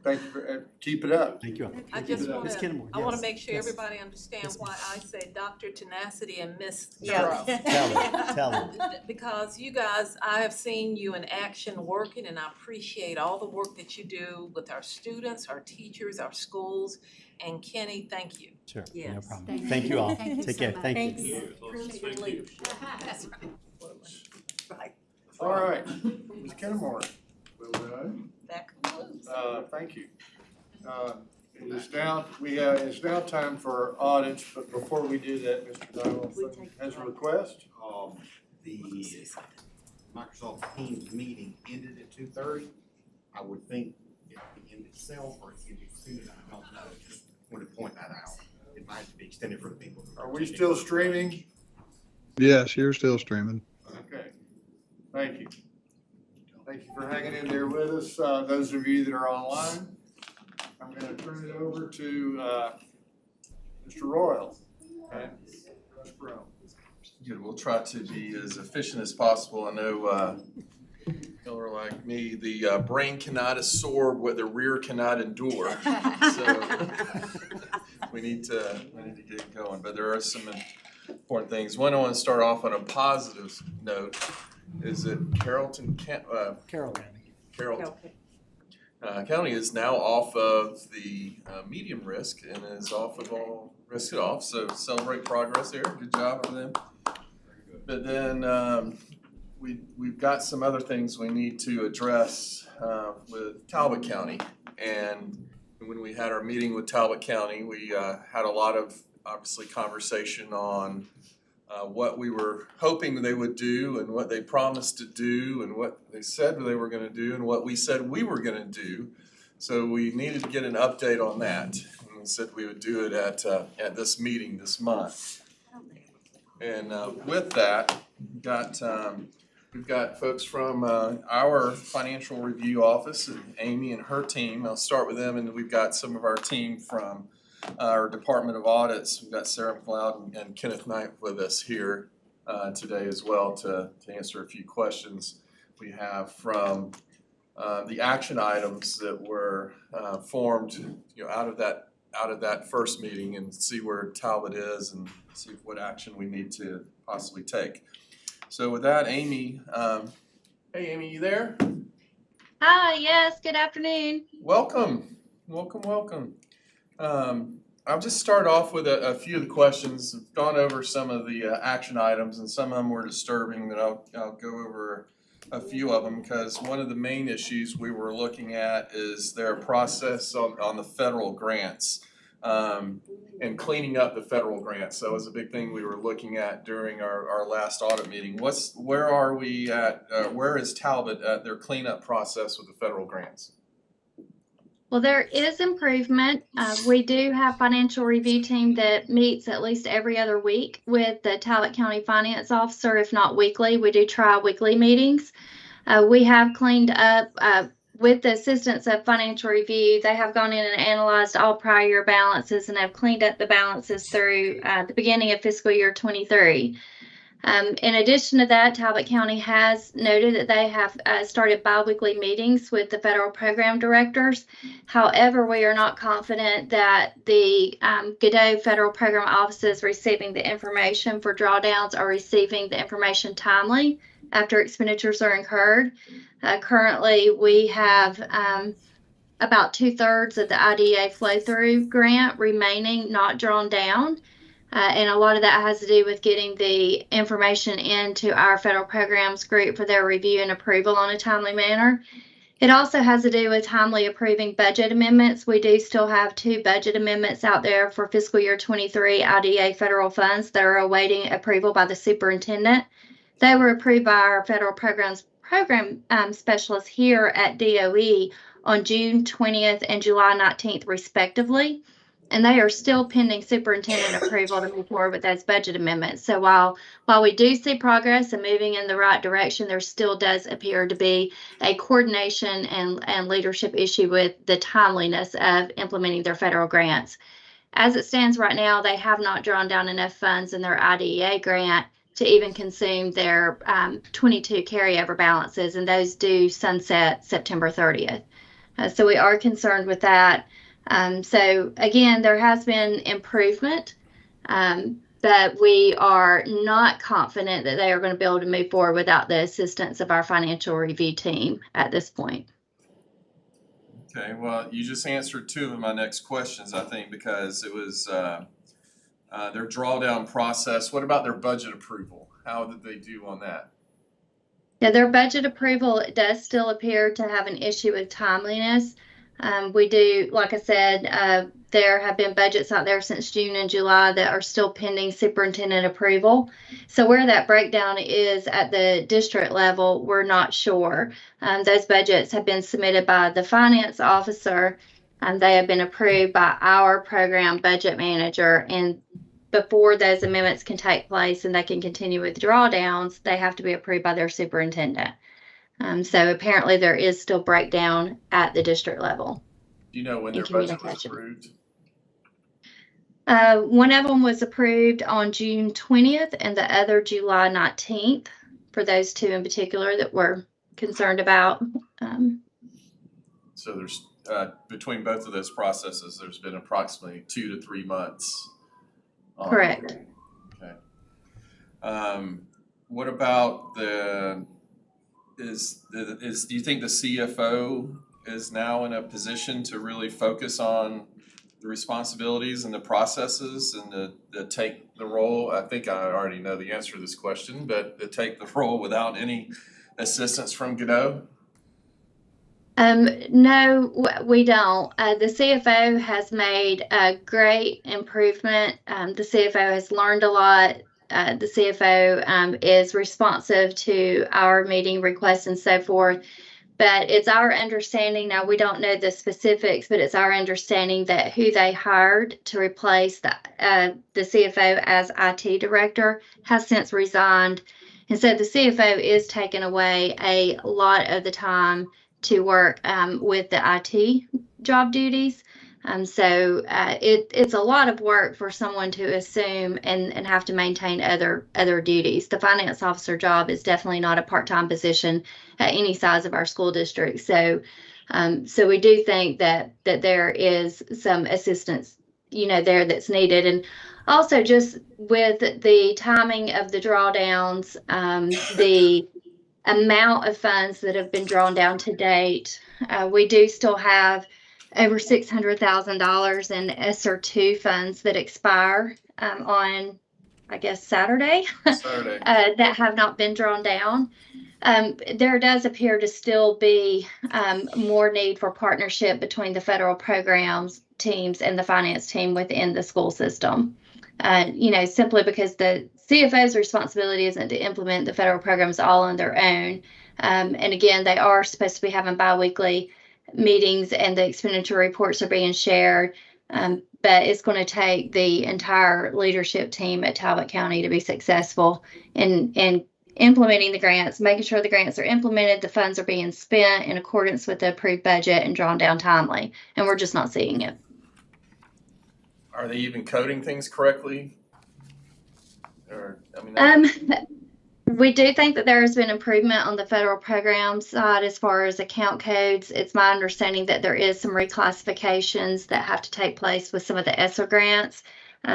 A: thank you for, keep it up.
N: Thank you.
J: I just want
N: Ms.
J: to,
N: Kenmore,
J: I want
N: yes.
J: to make sure
N: Yes.
J: everybody understands
N: Yes,
J: why I say Dr. Tenacity and Miss
D: Yeah.
J: Thorough.
N: Tell them.
J: Because you guys, I have seen you in action working, and I appreciate all the work that you do with our students, our teachers, our schools. And Kenny, thank you.
N: Sure, no
D: Yes.
N: problem. Thank you all.
S: Thank you
N: Take
S: so
N: care.
S: much.
N: Thank you.
G: Thank you. That's right.
D: Right.
A: All right, Ms. Kenmore.
J: Back.
A: It's now time for audits, but before we do that, Mr. Donovan has a request.
M: The Microsoft Teams meeting ended at 2:30. I would think it would end itself or it could be extended, I don't know, just wanted to point that out. It might have to be extended for the people.
A: Are we still streaming?
B: Yes, you're still streaming.
A: Okay, thank you. Thank you for hanging in there with us. Those of you that are online, I'm gonna turn it over to, Mr. Royal and Ms. Brown.
F: Good, we'll try to be as efficient as possible. I know, y'all are like me, the brain cannot absorb what the rear cannot endure. So we need to get going, but there are some important things. One, I want to start off on a positive note. Is that Carrollton County is now off of the medium risk and is off of all risk it off. So celebrate progress there. Good job for them. But then we've got some other things we need to address with Talbot County. And when we had our meeting with Talbot County, we had a lot of obviously conversation on what we were hoping they would do and what they promised to do and what they said they were going to do and what we said we were going to do. So we needed to get an update on that. And we said we would do it at this meeting this month. And with that, we've got folks from our financial review office and Amy and her team. I'll start with them, and we've got some of our team from our Department of Audits. We've got Sarah McLeod and Kenneth Knight with us here today as well to answer a few questions we have from the action items that were formed, out of that first meeting, and see where Talbot is and see what action we need to possibly take. So with that, Amy, hey Amy, you there?
T: Hi, yes, good afternoon.
F: Welcome. I'll just start off with a few of the questions. I've gone over some of the action items, and some of them were disturbing, but I'll go over a few of them, because one of the main issues we were looking at is their process on the federal grants, and cleaning up the federal grants. So that was a big thing we were looking at during our last audit meeting. Where are we at, where is Talbot at their cleanup process with the federal grants?
T: Well, there is improvement. We do have financial review team that meets at least every other week with the Talbot County Finance Officer, if not weekly. We do try weekly meetings. We have cleaned up with the assistance of financial review. They have gone in and analyzed all prior year balances and have cleaned up the balances through the beginning of fiscal year 23. In addition to that, Talbot County has noted that they have started biweekly meetings with the federal program directors. However, we are not confident that the Godot federal program offices receiving the information for drawdowns are receiving the information timely after expenditures are incurred. Currently, we have about 2/3 of the IDA flow-through grant remaining not drawn down. And a lot of that has to do with getting the information into our federal programs group for their review and approval on a timely manner. It also has to do with timely approving budget amendments. We do still have 2 budget amendments out there for fiscal year 23 IDA federal funds that are awaiting approval by the superintendent. They were approved by our federal program specialists here at DOE on June 20th and July 19th, respectively. And they are still pending superintendent approval to move forward with those budget amendments. So while we do see progress and moving in the right direction, there still does appear to be a coordination and leadership issue with the timeliness of implementing their federal grants. As it stands right now, they have not drawn down enough funds in their IDEA grant to even consume their 22 carryover balances, and those do sunset September 30th. So we are concerned with that. So again, there has been improvement, but we are not confident that they are going to be able to move forward without the assistance of our financial review team at this point.
F: Okay, well, you just answered 2 of my next questions, I think, because it was their drawdown process. What about their budget approval? How did they do on that?
T: Yeah, their budget approval does still appear to have an issue with timeliness. We do, like I said, there have been budgets out there since June and July that are still pending superintendent approval. So where that breakdown is at the district level, we're not sure. Those budgets have been submitted by the finance officer, and they have been approved by our program budget manager. And before those amendments can take place and they can continue with drawdowns, they have to be approved by their superintendent. So apparently there is still breakdown at the district level.
F: Do you know when their
T: in
F: budget was
T: communication.
F: approved?
T: One of them was approved on June 20th and the other July 19th, for those two in particular that we're concerned about.
F: So there's, between both of those processes, there's been approximately 2 to 3 months.
T: Correct.
F: Okay. What about do you think the CFO is now in a position to really focus on the responsibilities and the processes and to take the role? I think I already know the answer to this question, but to take the role without any assistance from Godot?
T: No, we don't. The CFO has made a great improvement. The CFO has learned a lot. The CFO is responsive to our meeting requests and so forth. But it's our understanding, now we don't know the specifics, but it's our understanding that who they hired to replace the CFO as IT director has since resigned. And so the CFO is taking away a lot of the time to work with the IT job duties. So it's a lot of work for someone to assume and have to maintain other duties. The finance officer job is definitely not a part-time position at any size of our school district. So we do think that there is some assistance, there that's needed. And also just with the timing of the drawdowns, the amount of funds that have been drawn down to date, we do still have over $600,000 in ESSER 2 funds that expire on, I guess, Saturday. That have not been drawn down. There does appear to still be more need for partnership between the federal programs teams and the finance team within the school system. Simply because the CFO's responsibility isn't to implement the federal programs all on their own. And again, they are supposed to be having biweekly meetings and the expenditure reports are being shared. But it's going to take the entire leadership team at Talbot County to be successful in implementing the grants, making sure the grants are implemented, the funds are being spent in accordance with the approved budget and drawn down timely. And we're just not seeing it.
F: Are they even coding things correctly? Or,
T: We do think that there has been improvement on the federal program side as far as account codes. It's my understanding that there is some reclassifications that have to take place with some of the ESSER grants.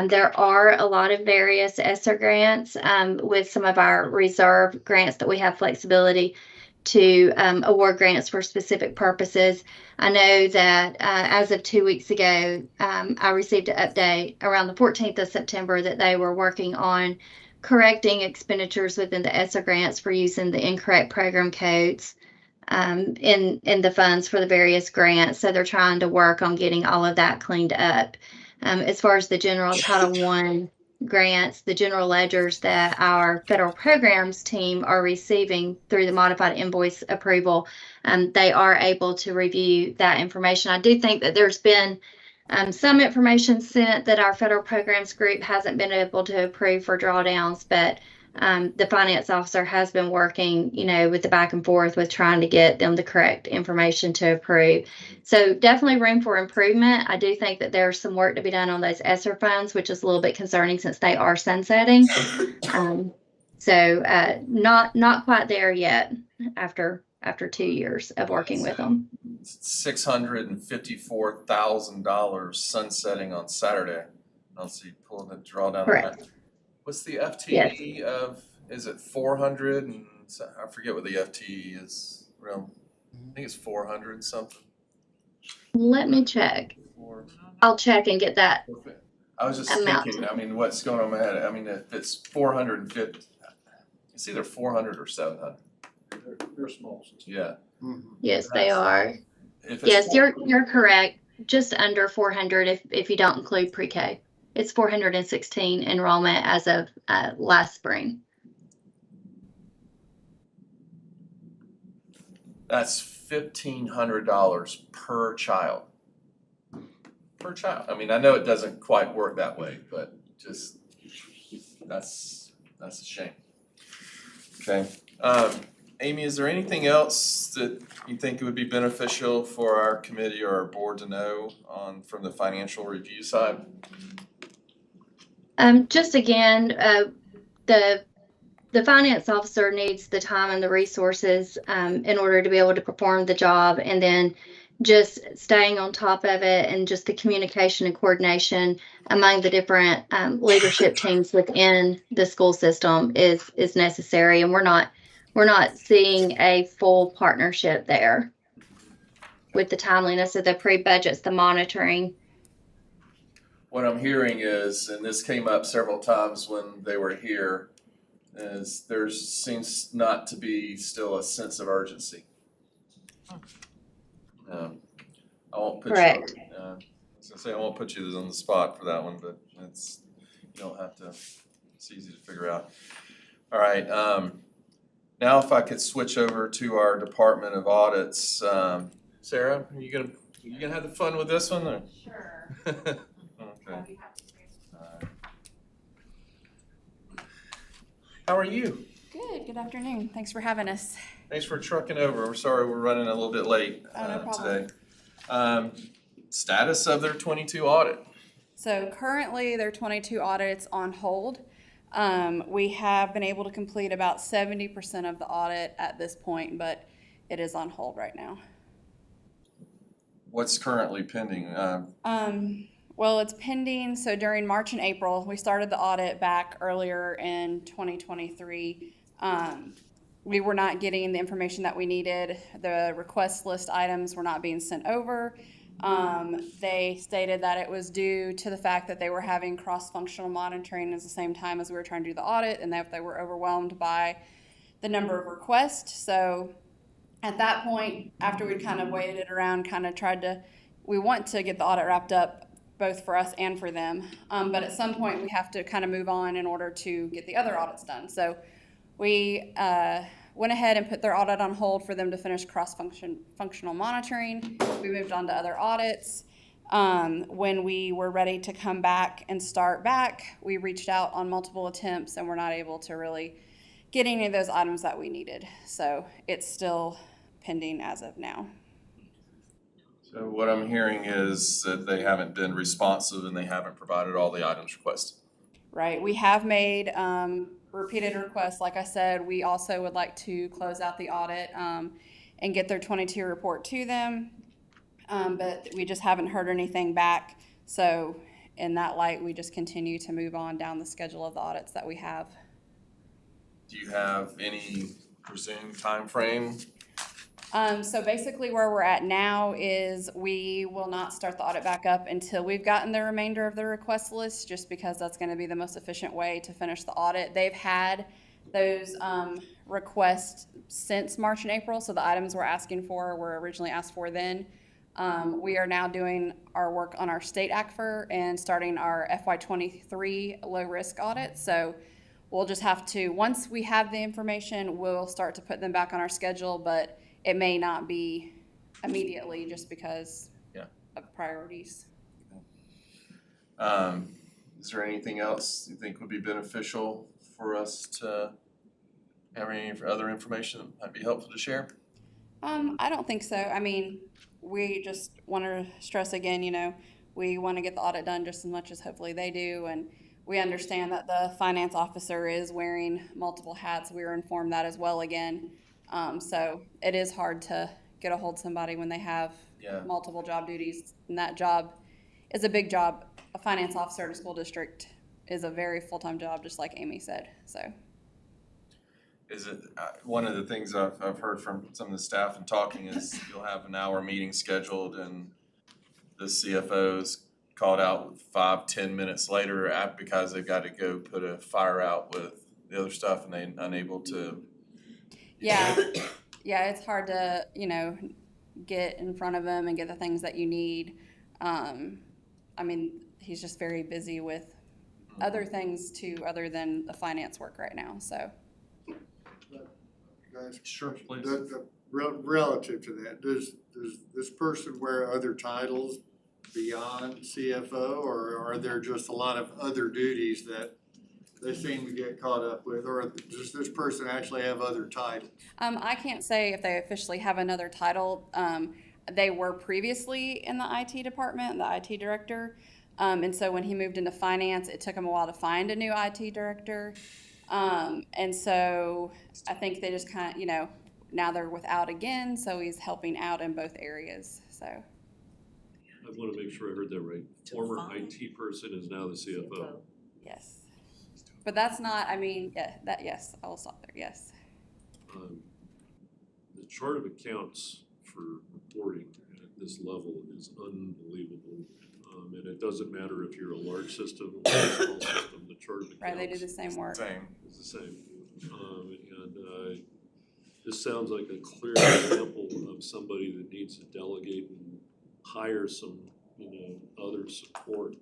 T: There are a lot of various ESSER grants with some of our reserve grants that we have flexibility to award grants for specific purposes. I know that as of 2 weeks ago, I received an update around the 14th of September that they were working on correcting expenditures within the ESSER grants for using the incorrect program codes in the funds for the various grants. So they're trying to work on getting all of that cleaned up. As far as the general Title I grants, the general ledgers that our federal programs team are receiving through the modified invoice approval, they are able to review that information. I do think that there's been some information sent that our federal programs group hasn't been able to approve for drawdowns, but the finance officer has been working, with the back and forth with trying to get them the correct information to approve. So definitely room for improvement. I do think that there's some work to be done on those ESSER funds, which is a little bit concerning since they are sunsetting. Not quite there yet after 2 years of working with them.
F: $654,000 sunsetting on Saturday. I'll see, pulling the drawdown.
T: Correct.
F: What's the FTE of, is it 400? And I forget what the FTE is. I think it's 400 something.
T: Let me check. I'll check and get that.
F: I was just
T: amount.
F: thinking, what's going on in my head? If it's 450, it's either 400 or 700.
A: They're small.
F: Yeah.
T: Yes, they are.
F: If it's
T: Yes,
F: more-
T: you're correct. Just under 400 if you don't include pre-K. It's 416 enrollment as of last spring.
F: That's $1,500 per child. Per child. I mean, I know it doesn't quite work that way, but just, that's a shame. Okay. Amy, is there anything else that you think it would be beneficial for our committee or our board to know from the financial review side?
T: Just again, the finance officer needs the time and the resources in order to be able to perform the job, and then just staying on top of it and just the communication and coordination among the different leadership teams within the school system is necessary, and we're not seeing a full partnership there with the timeliness of the pre-budgets, the monitoring.
F: What I'm hearing is, and this came up several times when they were here, is there seems not to be still a sense of urgency. I won't put
T: Correct.
F: you, I was gonna say, I won't put you on the spot for that one, but you don't have to, it's easy to figure out. All right, now if I could switch over to our Department of Audits, Sarah, are you gonna have the fun with this one, or?
O: Sure.
F: Okay. How are you?
O: Good afternoon. Thanks for having us.
F: Thanks for trucking over. We're sorry we're running a little bit late
O: No problem.
F: today. Status of their 22 audit.
O: So currently there are 22 audits on hold. We have been able to complete about 70% of the audit at this point, but it is on hold right now.
F: What's currently pending?
O: Well, it's pending. So during March and April, we started the audit back earlier in 2023. We were not getting the information that we needed. The request list items were not being sent over. They stated that it was due to the fact that they were having cross-functional monitoring at the same time as we were trying to do the audit, and that they were overwhelmed by the number of requests. So at that point, after we'd kind of waited it around, we want to get the audit wrapped up both for us and for them. But at some point we have to kind of move on in order to get the other audits done. So we went ahead and put their audit on hold for them to finish functional monitoring. We moved on to other audits. When we were ready to come back and start back, we reached out on multiple attempts and were not able to really get any of those items that we needed. So it's still pending as of now.
F: So what I'm hearing is that they haven't been responsive and they haven't provided all the items requested.
O: Right. We have made repeated requests. Like I said, we also would like to close out the audit and get their 22 report to them. But we just haven't heard anything back. So in that light, we just continue to move on down the schedule of the audits that we have.
F: Do you have any presumed time frame?
O: So basically where we're at now is we will not start the audit back up until we've gotten the remainder of the request list, just because that's going to be the most efficient way to finish the audit. They've had those requests since March and April, so the items we're asking for were originally asked for then. We are now doing our work on our state ACFR and starting our FY23 low-risk audit. So we'll just have to, once we have the information, we'll start to put them back on our schedule, but it may not be immediately just because of priorities.
F: Is there anything else you think would be beneficial for us to have any other information that might be helpful to share?
O: I don't think so. I mean, we just want to stress again, we want to get the audit done just as much as hopefully they do. And we understand that the finance officer is wearing multiple hats. We were informed that as well again. So it is hard to get a hold of somebody when they have multiple job duties. And that job is a big job. A finance officer in a school district is a very full-time job, just like Amy said. So.
F: Is it, one of the things I've heard from some of the staff and talking is you'll have an hour meeting scheduled and the CFO's called out 5-10 minutes later because they've got to go put a fire out with the other stuff and they're unable to.
O: Yeah, it's hard to, get in front of him and get the things that you need. I mean, he's just very busy with other things too, other than the finance work right now, so.
A: Guys,
F: Sure, please.
A: Relative to that, does this person wear other titles beyond CFO, or are there just a lot of other duties that they seem to get caught up with, or does this person actually have other titles?
O: I can't say if they officially have another title. They were previously in the IT department, the IT director. And so when he moved into finance, it took him a while to find a new IT director. And so I think they just kind of, you know, now they're without again, so he's helping out in both areas, so.
R: I want to make sure I heard that right. Former IT person is now the CFO.
O: Yes. But that's not, I mean, yeah, yes, I will stop there, yes.
R: The chart of accounts for reporting at this level is unbelievable. And it doesn't matter if you're a large system or a small system, the chart of accounts.
O: Right, they do the same work.
R: Is the same. And this sounds like a clear example of somebody that needs to delegate and hire some, you know, other support.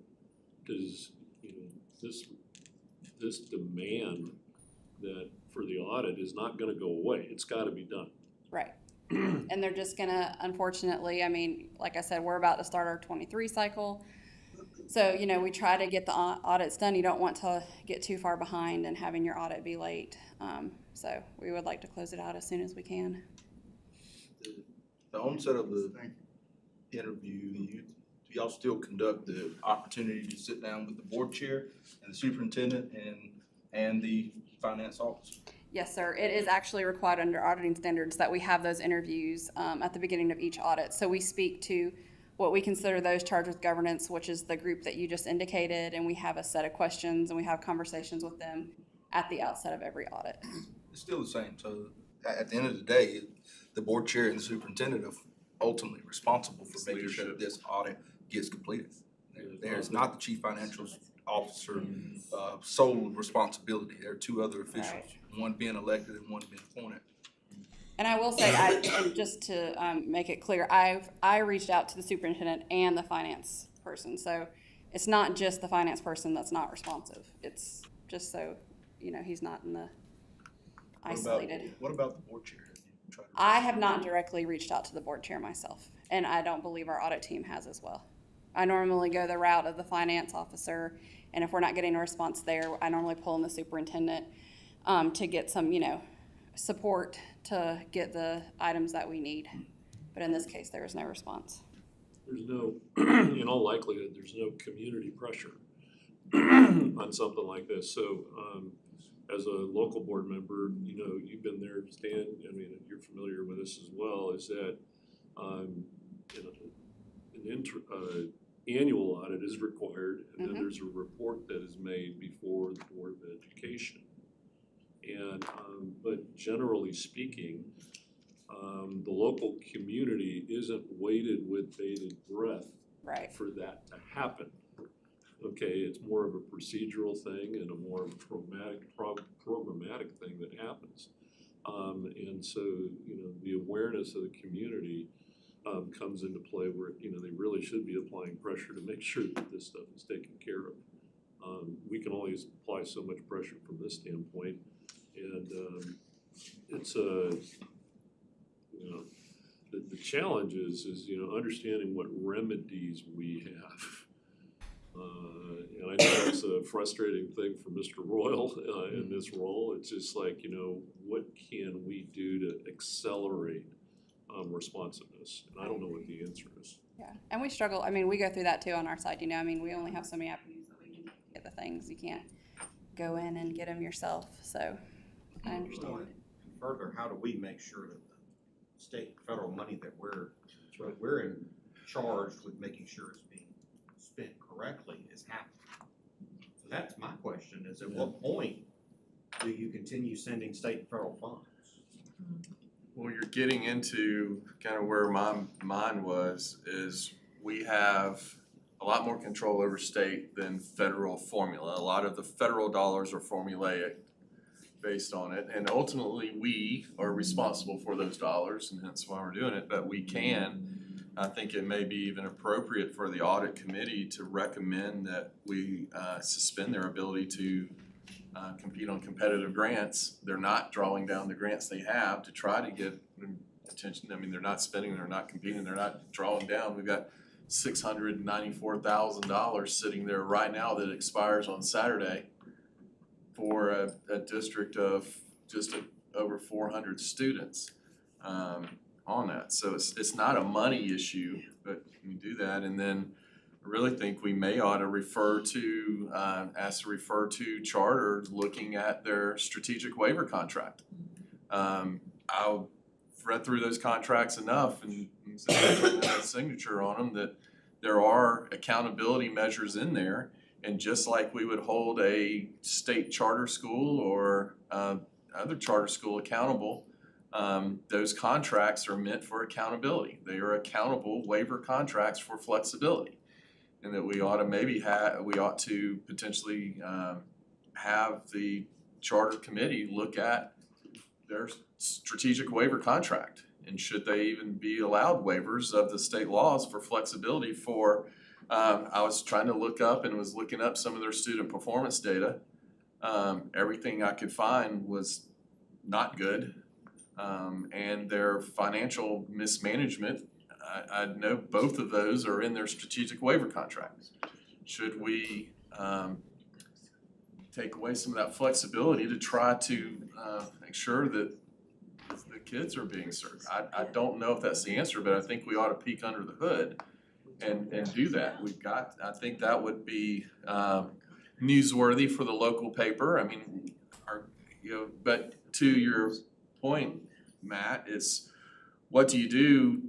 R: Because, you know, this demand that for the audit is not gonna go away. It's gotta be done.
O: Right. And they're just gonna, unfortunately, I mean, like I said, we're about to start our 23 cycle. So, you know, we try to get the audits done. You don't want to get too far behind and having your audit be late. So we would like to close it out as soon as we can.
H: The onset of the interview, do y'all still conduct the opportunity to sit down with the board chair and the superintendent and the finance officer?
O: Yes, sir. It is actually required under auditing standards that we have those interviews at the beginning of each audit. So we speak to what we consider those charged with governance, which is the group that you just indicated, and we have a set of questions and we have conversations with them at the outset of every audit.
H: It's still the same. So at the end of the day, the board chair and the superintendent are ultimately responsible for making sure that this audit gets completed. There's not the chief financial officer sole responsibility. There are two other officials, one being elected and one being appointed.
O: And I will say, and just to make it clear, I reached out to the superintendent and the finance person. So it's not just the finance person that's not responsive. It's just so, you know, he's not in the isolated.
H: What about the board chair?
O: I have not directly reached out to the board chair myself, and I don't believe our audit team has as well. I normally go the route of the finance officer, and if we're not getting a response there, I normally pull in the superintendent to get some, you know, support to get the items that we need. But in this case, there is no response.
R: There's no, in all likelihood, there's no community pressure on something like this. So as a local board member, you know, you've been there, Stan, I mean, you're familiar with this as well, is that you know, an annual audit is required, and then there's a report that is made before the Board of Education. And but generally speaking, the local community isn't weighted with bated breath for that to happen. Okay, it's more of a procedural thing and a more programmatic thing that happens. And so, you know, the awareness of the community comes into play where, you know, they really should be applying pressure to make sure that this stuff is taken care of. We can always apply so much pressure from this standpoint. And it's you know, the challenge is, you know, understanding what remedies we have. And I know it's a frustrating thing for Mr. Royal in this role. It's just like, you know, what can we do to accelerate responsiveness? And I don't know what the answer is.
O: Yeah, and we struggle. I mean, we go through that too on our side. You know, I mean, we only have so many avenues that we can get the things. You can't go in and get them yourself. So I understand.
M: Further, how do we make sure that the state and federal money that we're in charged with making sure it's being spent correctly is happening? So that's my question, is at what point do you continue sending state and federal funds?
F: Well, you're getting into kind of where my mind was, is we have a lot more control over state than federal formula. A lot of the federal dollars are formulaic. based on it. And ultimately, we are responsible for those dollars, and hence why we're doing it. But I think it may be even appropriate for the audit committee to recommend that we suspend their ability to compete on competitive grants. They're not drawing down the grants they have to try to get attention. I mean, they're not spending, they're not competing, they're not drawing down. We've got $694,000 sitting there right now that expires on Saturday for a district of just over 400 students on that. So it's not a money issue, but we do that. And then I really think we may ought to refer to Charter looking at their strategic waiver contract. I've read through those contracts enough and a signature on them that there are accountability measures in there. And just like we would hold a state charter school or other charter school accountable, those contracts are meant for accountability. They are accountable waiver contracts for flexibility. And that we ought to potentially have the charter committee look at their strategic waiver contract. And should they even be allowed waivers of the state laws for flexibility for, I was trying to look up and was looking up some of their student performance data. Everything I could find was not good. And their financial mismanagement, I know both of those are in their strategic waiver contracts. Should we take away some of that flexibility to try to make sure that the kids are being served? I don't know if that's the answer, but I think we ought to peek under the hood and do that. I think that would be newsworthy for the local paper. I mean, but to your point, Matt, it's what do you do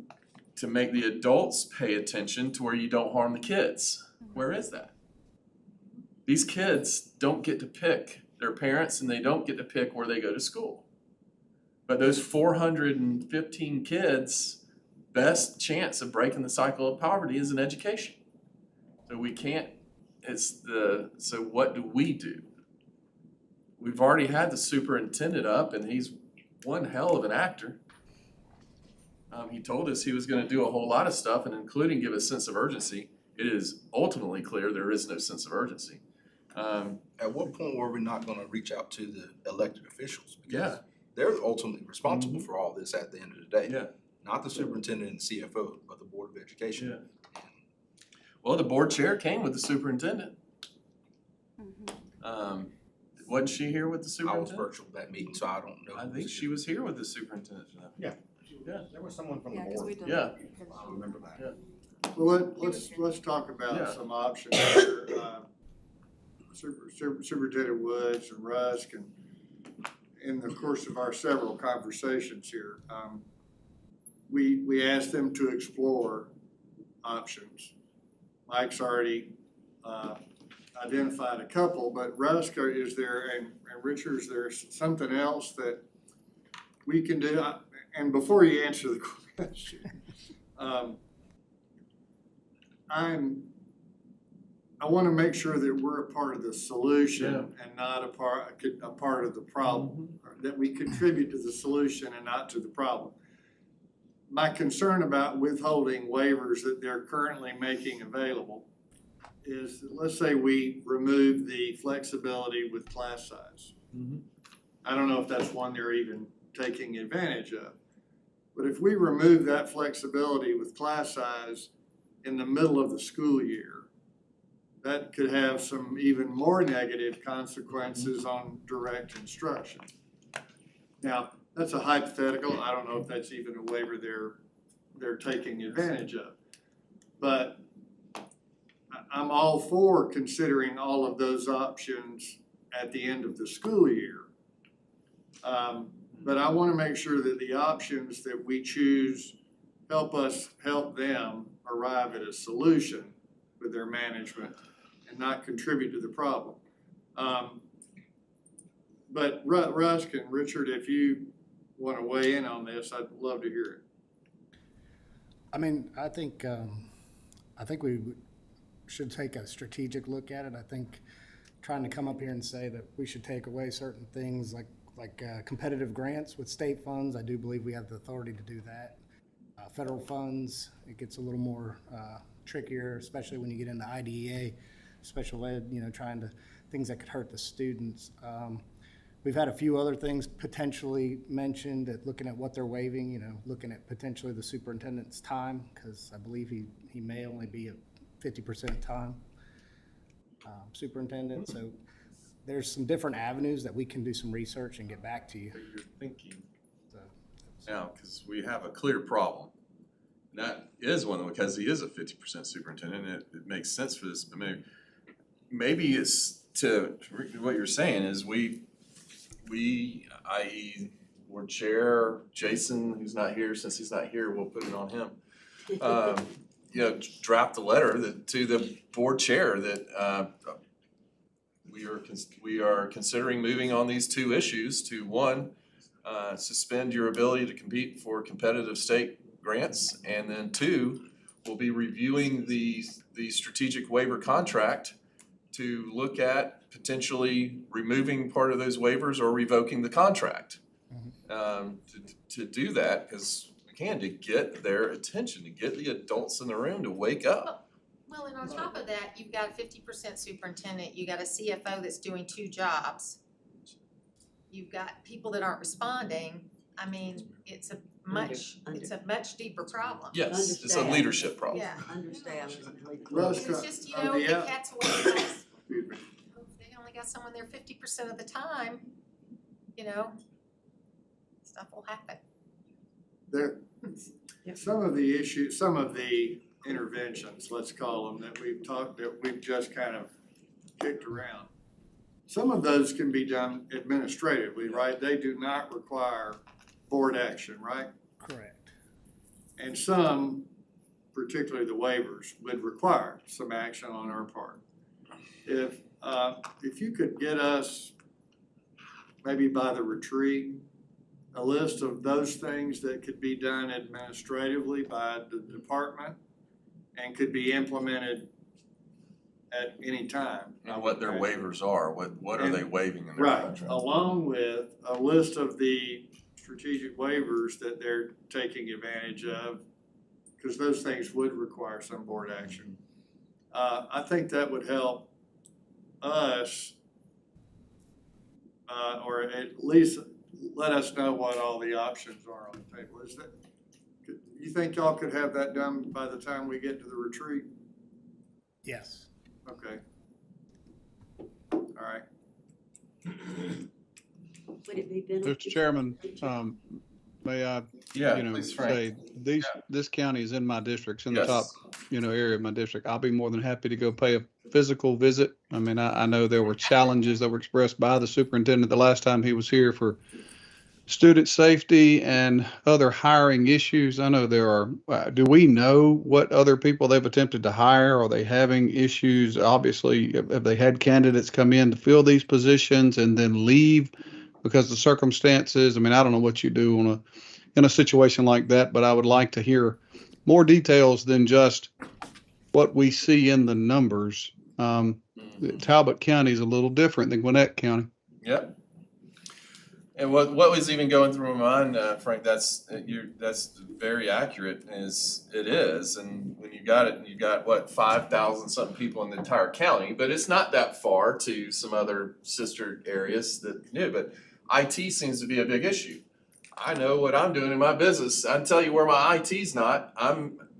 F: to make the adults pay attention to where you don't harm the kids? Where is that? These kids don't get to pick their parents and they don't get to pick where they go to school. But those 415 kids, best chance of breaking the cycle of poverty is in education. So we can't, so what do we do? We've already had the superintendent up and he's one hell of an actor. He told us he was going to do a whole lot of stuff and including give a sense of urgency. It is ultimately clear there is no sense of urgency.
H: At what point were we not going to reach out to the elected officials?
F: Yeah.
H: They're ultimately responsible for all this at the end of the day.
F: Yeah.
H: Not the superintendent and the CFO, but the Board of Education.
F: Yeah. Well, the board chair came with the superintendent. Wasn't she here with the
H: I was
F: superintendent?
H: virtual that meeting, so I don't know.
F: I think she was here with the superintendent.
M: Yeah.
F: Yeah.
M: There was someone from the
S: Yeah, 'cause we
M: board.
S: did.
F: Yeah.
M: I remember that.
F: Yeah.
A: Well, let's talk about
F: Yeah.
A: some options here. Superintendent Woods and Rusk, and in the course of our several conversations here, we asked them to explore options. Mike's already identified a couple, but Rusk, is there, and Richard, is there something else that we can do? And before you answer the question, I want to make sure that we're a part of the solution and not a part of the problem, that we contribute to the solution and not to the problem. My concern about withholding waivers that they're currently making available is, let's say we remove the flexibility with class size. I don't know if that's one they're even taking advantage of. But if we remove that flexibility with class size in the middle of the school year, that could have some even more negative consequences on direct instruction. Now, that's a hypothetical. I don't know if that's even a waiver they're taking advantage of. But I'm all for considering all of those options at the end of the school year. But I want to make sure that the options that we choose help them arrive at a solution with their management and not contribute to the problem. But Rusk and Richard, if you want to weigh in on this, I'd love to hear it.
K: I mean, I think we should take a strategic look at it. I think trying to come up here and say that we should take away certain things like like competitive grants with state funds, I do believe we have the authority to do that. Federal funds, it gets a little more trickier, especially when you get into IDEA, special ed, trying to, things that could hurt the students. We've had a few other things potentially mentioned at looking at what they're waiving, looking at potentially the superintendent's time, because I believe he may only be at 50% time superintendent. So there's some different avenues that we can do some research and get back to you.
F: You're thinking now, because we have a clear problem. And that is one, because he is a 50% superintendent, and it makes sense for this, but maybe it's to what you're saying is we, i.e. board chair, Jason, who's not here, since he's not here, we'll put it on him. Draft a letter to the board chair that we are considering moving on these two issues to, one, suspend your ability to compete for competitive state grants, and then two, we'll be reviewing the strategic waiver contract to look at potentially removing part of those waivers or revoking the contract. To do that, because to get their attention, to get the adults in the room to wake up.
G: Well, and on top of that, you've got a 50% superintendent, you got a CFO that's doing 2 jobs. You've got people that aren't responding. I mean, it's a much deeper problem.
F: Yes, it's a leadership problem.
G: Yeah.
D: Understand.
G: It's just, the cat's away from us. They only got someone there 50% of the time, stuff will happen.
A: Some of the issues, some of the interventions, let's call them, that we've just kind of kicked around. Some of those can be done administratively, right? They do not require board action, right?
K: Correct.
A: And some, particularly the waivers, would require some action on our part. If you could get us, maybe by the retreat, a list of those things that could be done administratively by the department and could be implemented at any time.
F: And what their waivers are, what are they waiving in their contract?
A: Right, along with a list of the strategic waivers that they're taking advantage of, because those things would require some board action. I think that would help us, or at least let us know what all the options are on the table. You think y'all could have that done by the time we get to the retreat?
K: Yes.
A: Okay. All right.
D: Would it be
B: Mr.
D: beneficial?
B: Chairman, may I,
F: please, Frank.
B: say, this county is in my district, it's in the top, area of my district. I'll be more than happy to go pay a physical visit. I mean, I know there were challenges that were expressed by the superintendent the last time he was here for student safety and other hiring issues. I know there are, do we know what other people they've attempted to hire? Are they having issues? Obviously, have they had candidates come in to fill these positions and then leave because of circumstances? I mean, I don't know what you do in a situation like that, but I would like to hear more details than just what we see in the numbers. Talbot County is a little different than Gwinnett County.
F: Yep. And what was even going through my mind, Frank, that's very accurate, it is. And when you got it, and you got 5,000 something people in the entire county, but it's not that far to some other sister areas that do. But IT seems to be a big issue. I know what I'm doing in my business. I can tell you where my IT's not.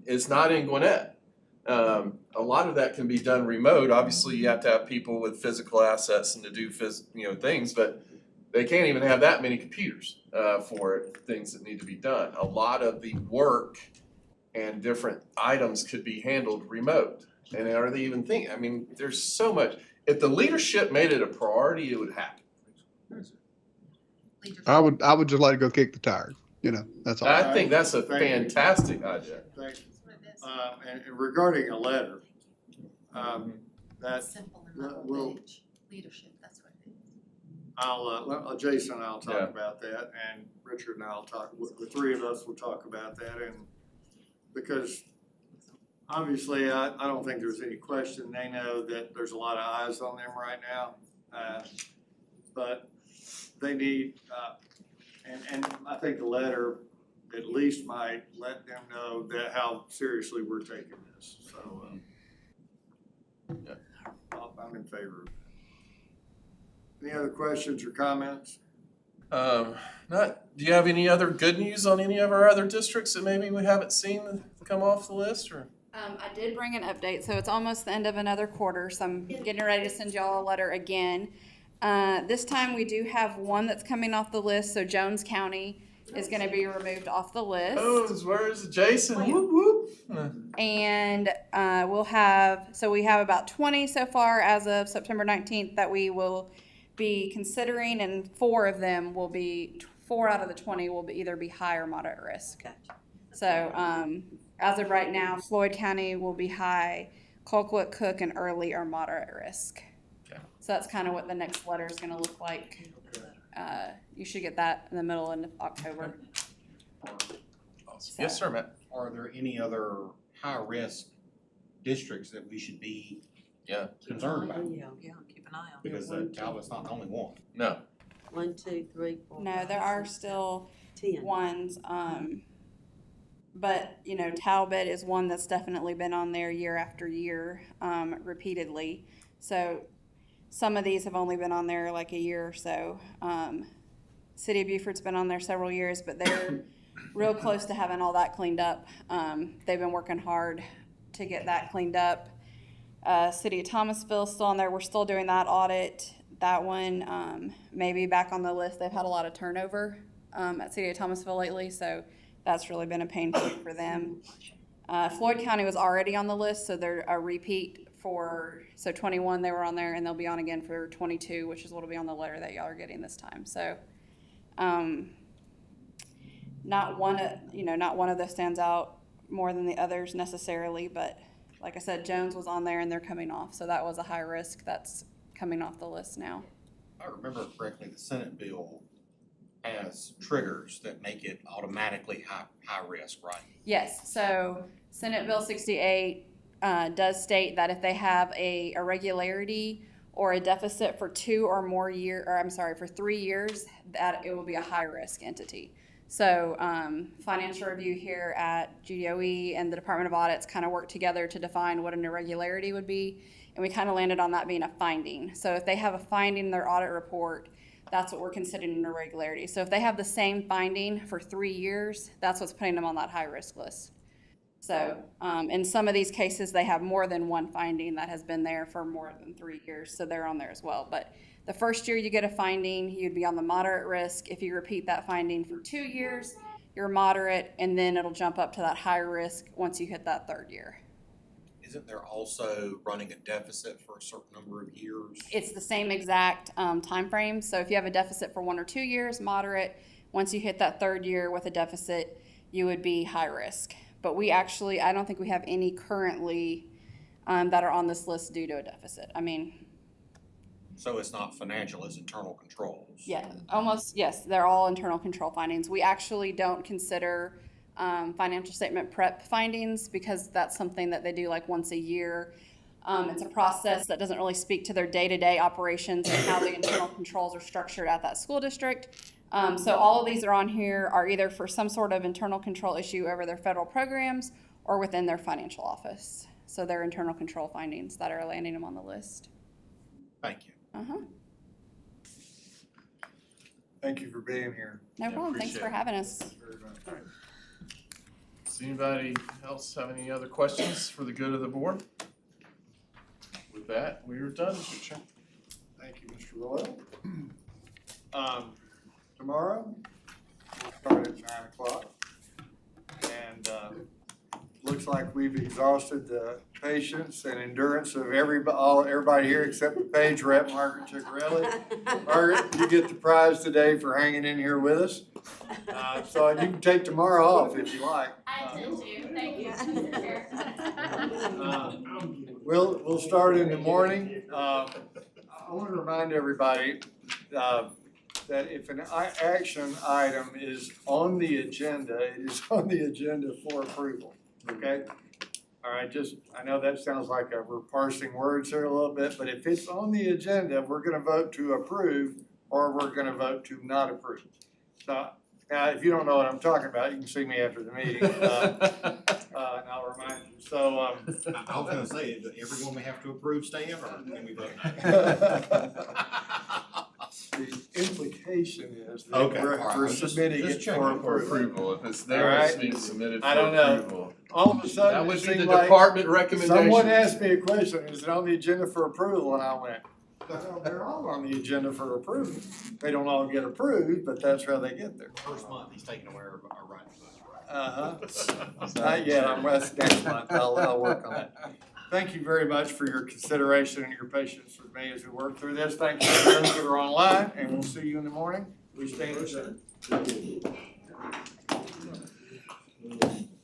F: It's not in Gwinnett. A lot of that can be done remote. Obviously, you have to have people with physical assets and to do things, but they can't even have that many computers for things that need to be done. A lot of the work and different items could be handled remote. And are they even thinking? I mean, there's so much. If the leadership made it a priority, it would happen.
B: I would just like to go kick the tires. That's all.
F: I think that's a fantastic idea.
A: Thank you. And regarding a letter,
G: Simple and not leadership, that's what it is.
A: Jason and I'll talk about that, and Richard and I'll talk, the three of us will talk about that, and because obviously I don't think there's any question, they know that there's a lot of eyes on them right now, but they need, and I think the letter at least might let them know that how seriously we're taking this, so, I'm in favor. Any other questions or comments?
F: Do you have any other good news on any of our other districts that maybe we haven't seen come off the list, or?
O: I did bring an update, so it's almost the end of another quarter, so I'm getting ready to send y'all a letter again. This time we do have one that's coming off the list, so Jones County is gonna be removed off the list.
F: Oh, where's Jason? Whoop, whoop.
O: And we have about 20 so far as of September 19th that we will be considering, and 4 out of the 20 will either be high or moderate risk. So as of right now, Floyd County will be high, Colquitt, Cook, and Early are moderate risk.
F: Okay.
O: So that's kind of what the next letter is going to look like. You should get that in the middle of October.
F: Awesome. Yes, sir, Matt.
M: Are there any other high-risk districts that we should be concerned about?
D: Yeah, keep an eye on.
M: Because Talbot's not the only one.
F: No.
D: 1, 2, 3, 4.
O: No, there are still
D: 10
O: ones. But, Talbot is one that's definitely been on there year after year, repeatedly. So some of these have only been on there like a year or so. City of Beaufort's been on there several years, but they're real close to having all that cleaned up. They've been working hard to get that cleaned up. City of Thomasville's still on there. We're still doing that audit. That one may be back on the list. They've had a lot of turnover at City of Thomasville lately, so that's really been a pain point for them. Floyd County was already on the list, so they're a repeat so 21 they were on there, and they'll be on again for 22, which is what will be on the letter that y'all are getting this time. So not one of those stands out more than the others necessarily, but like I said, Jones was on there and they're coming off, so that was a high risk that's coming off the list now.
M: If I remember correctly, the Senate bill has triggers that make it automatically high risk, right?
O: Yes, so Senate Bill 68 does state that if they have a irregularity or a deficit for 3 years, that it will be a high risk entity. So financial review here at GDOE and the Department of Audits kind of work together to define what an irregularity would be, and we kind of landed on that being a finding. So if they have a finding in their audit report, that's what we're considering an irregularity. So if they have the same finding for 3 years, that's what's putting them on that high risk list. So in some of these cases, they have more than one finding that has been there for more than 3 years, so they're on there as well. But the first year you get a finding, you'd be on the moderate risk. If you repeat that finding for 2 years, you're moderate, and then it'll jump up to that high risk once you hit that 3rd year.
M: Isn't there also running a deficit for a certain number of years?
O: It's the same exact time frame. So if you have a deficit for 1 or 2 years, moderate. Once you hit that 3rd year with a deficit, you would be high risk. But I don't think we have any currently that are on this list due to a deficit.
M: So it's not financial, it's internal controls.
O: Yeah, almost, yes, they're all internal control findings. We actually don't consider financial statement prep findings because that's something that they do like once a year. It's a process that doesn't really speak to their day-to-day operations and how the internal controls are structured at that school district. So all of these are on here are either for some sort of internal control issue over their federal programs or within their financial office. So they're internal control findings that are landing them on the list.
M: Thank you.
A: Thank you for being here.
O: No problem. Thanks for having us.
F: Does anybody else have any other questions for the good of the board? With that, we are done, Mr. Chair.
A: Thank you, Mr. Willow. Tomorrow, we'll start at 9 o'clock. And looks like we've exhausted the patience and endurance of everybody here except the page rep, Margaret Ciccarelli. Margaret, you get the prize today for hanging in here with us. So you can take tomorrow off if you like.
G: I did too. Thank you, Mr. Chair.
A: We'll start in the morning. I want to remind everybody that if an action item is on the agenda, it is on the agenda for approval, okay? All right, I know that sounds like we're parsing words here a little bit, but if it's on the agenda, we're gonna vote to approve or we're gonna vote to not approve. So, now, if you don't know what I'm talking about, you can see me after the meeting, and I'll remind you. So,
M: I was gonna say, does everyone we have to approve staying, or can we vote?
A: the implication is that
M: Okay,
A: we're,
M: all right,
A: we're
M: I was just
A: submitting it
M: checking.
A: for
F: For
A: approval.
F: approval, if it's
A: All
F: there, it's
A: right.
F: being submitted for
A: I don't know.
F: approval.
A: All of a sudden,
F: That
A: it
F: would be
A: seemed
F: the
A: like
F: department recommendation.
A: someone asked me a question, is it on the agenda for approval? And I went, well, they're all on the agenda for approval. They don't all get approved, but that's how they get there.
M: First month, he's taking away our right to vote.
A: Uh-huh. Not yet, I'm next month, I'll work on that. Thank you very much for your consideration and your patience with me as we work through this. Thank you to those that are online, and we'll see you in the morning. We stand adjourned.